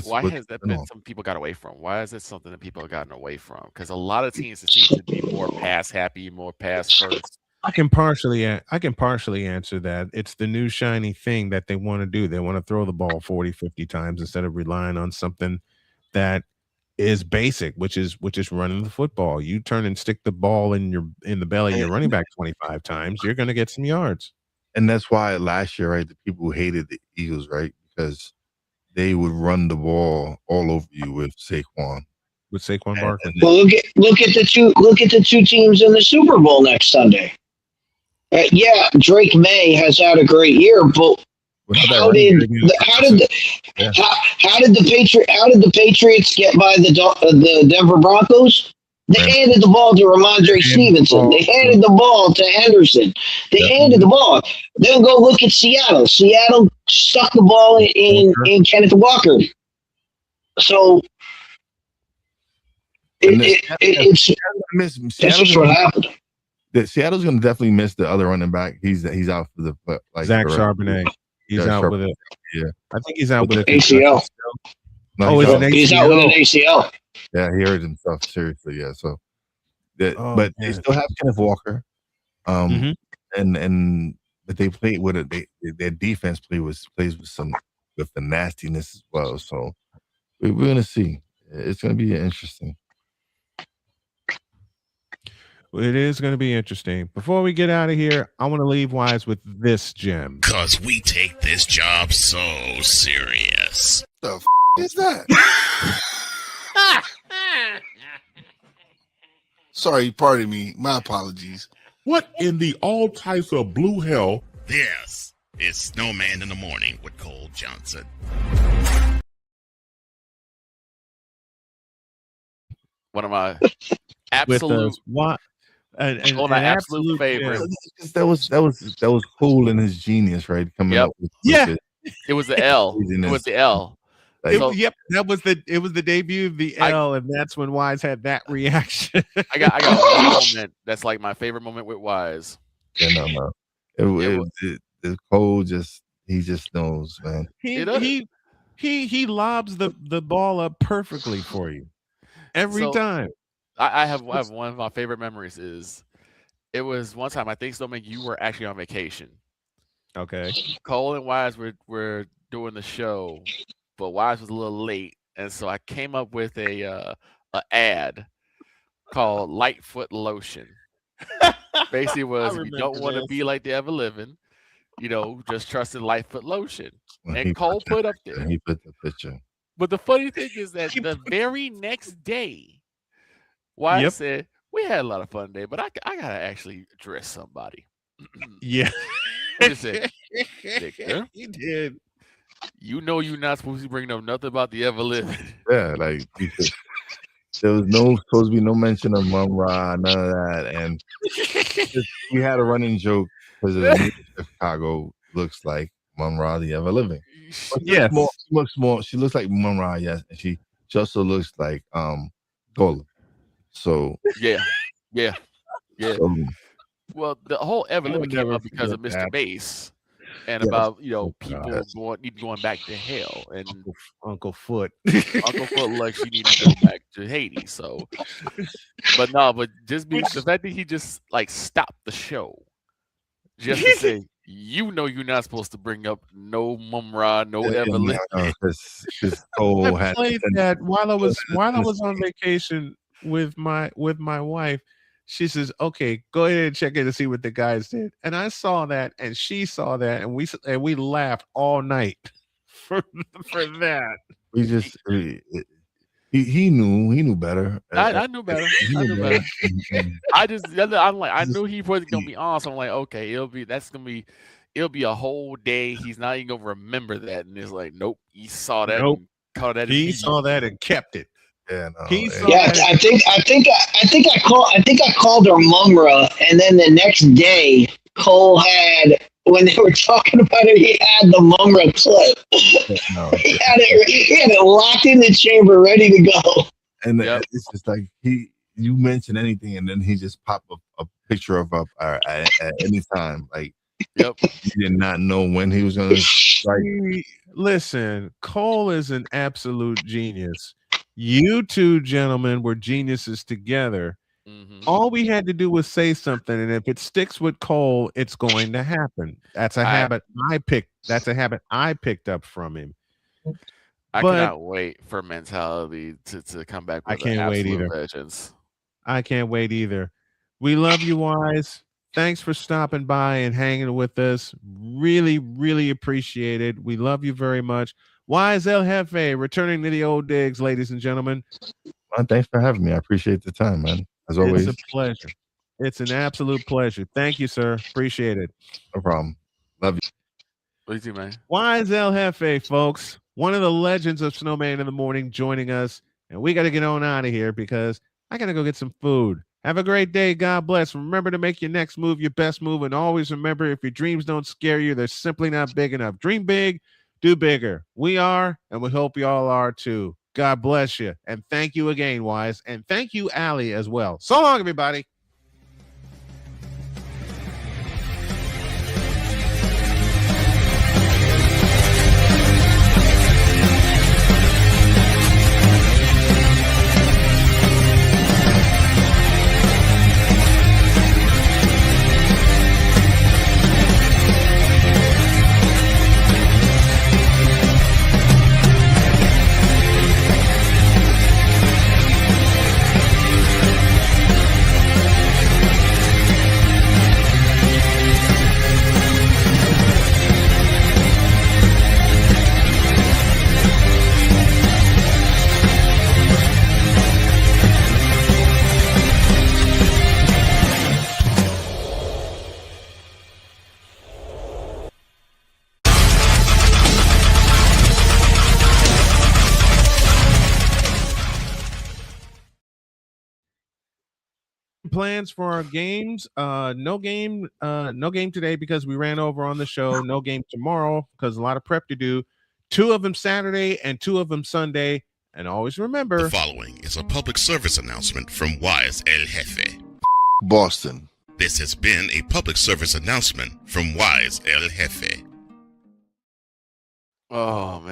what has that been something people got away from? Why is it something that people have gotten away from? Because a lot of teams seem to be more pass happy, more pass first. I can partially answer that. It's the new shiny thing that they want to do. They want to throw the ball 40, 50 times instead of relying on something that is basic, which is running the football. You turn and stick the ball in the belly of your running back 25 times, you're going to get some yards. And that's why last year, right, the people hated the Eagles, right? Because they would run the ball all over you with Saquon. Barkley. Well, look at the two teams in the Super Bowl next Sunday. Yeah, Drake May has had a great year, but how did the Patriots get by the Denver Broncos? They handed the ball to Ramondre Stevenson. They handed the ball to Henderson. They handed the ball. Then go look at Seattle. Seattle stuck the ball in Kenneth Walker. So it's just what happened. Seattle's going to definitely miss the other running back. He's out for the Zach Charbonnet. He's out with it. Yeah, I think he's out with an ACL. No, he's out with an ACL. Yeah, he hurt himself seriously. Yeah, so but they still have Kenneth Walker. But they played with it. Their defense plays with the nastiness as well. So we're gonna see. It's gonna be interesting. It is going to be interesting. Before we get out of here, I want to leave Wise with this gem. Because we take this job so serious. The is that? Sorry, pardon me. My apologies. What in the all types of blue hell? This is Snowman in the Morning with Cole Johnson. One of my absolute an absolute favorite. That was cool in his genius, right? Coming up with it was the L. It was the L. That was the debut of the L, and that's when Wise had that reaction. I got one moment that's like my favorite moment with Wise. Yeah, no. The Cole he just knows, man. He lobs the ball up perfectly for you every time. I have one of my favorite memories it was one time, I think, Snowman, you were actually on vacation. Okay. Cole and Wise were doing the show, but Wise was a little late, and so I came up with a ad called Lightfoot Lotion. Basically was, if you don't want to be like the ever living, just trust in Lightfoot Lotion. And Cole put up there. He put the picture. But the funny thing is that the very next day, Wise said, we had a lot of fun today, but I gotta actually address somebody. Yeah. I just said, Victor, he did. You're not supposed to be bringing up nothing about the ever living. Yeah, like there was supposed to be no mention of Mum-Ra, none of that, and we had a running joke because of Chicago looks like Mum-Ra the ever living. Yes, she looks more. She looks like Mum-Ra, yes, and she also looks like Gola. So yeah. Well, the whole ever living came up because of Mr. Bass and about people going back to hell, and Uncle Foot like she needed to go back to Haiti. So, but the fact that he just like stopped the show just to say, you're not supposed to bring up no Mum-Ra, no ever living. I played that while I was on vacation with my wife. She says, okay, go ahead and check in to see what the guys did. And I saw that, and she saw that, and we laughed all night for that. He He knew better. I knew better. I knew better. I knew he wasn't gonna be on. So I'm like, okay, it'll be a whole day. He's not even gonna remember that. And it's like, nope, he saw that. Nope. And caught that. He saw that and kept it. Yeah, no. I think I called her Mumra, and then the next day Cole had, when they were talking about it, he had the Mumra clip. No. he had it locked in the chamber, ready to go. And it's just like you mention anything, and then he just pop a picture of up at any time. Like, yep, he did not know when he was gonna strike. Listen, Cole is an absolute genius. You two gentlemen were geniuses together. Mm-hmm. All we had to do was say something, and if it sticks with Cole, it's going to happen. That's a habit I picked. That's a habit I picked up from him. I cannot wait for Mentality to come back with I can't wait either. Legends. I can't wait either. We love you, Wise. Thanks for stopping by and hanging with us. Really, really appreciate it. We love you very much. Wise El Jefe, returning to the old digs, ladies and gentlemen. Well, thanks for having me. I appreciate the time, man. As always. It's a pleasure. It's an absolute pleasure. Thank you, sir. Appreciate it. No problem. Love you. What do you do, man? Wise El Jefe, folks. One of the legends of Snowman in the Morning joining us. And we got to get on out of here because I got to go get some food. Have a great day. God bless. Remember to make your next move your best move. And always remember, if your dreams don't scare you, they're simply not big enough. Dream big, do bigger. We are, and we hope you all are too. God bless you. And thank you again, Wise. And thank you, Allie, as well. So long, everybody. Plans for our games. No game today because we ran over on the show. No game tomorrow because a lot of prep to do. 2 of them Saturday and 2 of them Sunday. And always remember, the following is a public service announcement from Wise El Jefe, Boston. This has been a public service announcement from Wise El Jefe. Oh man.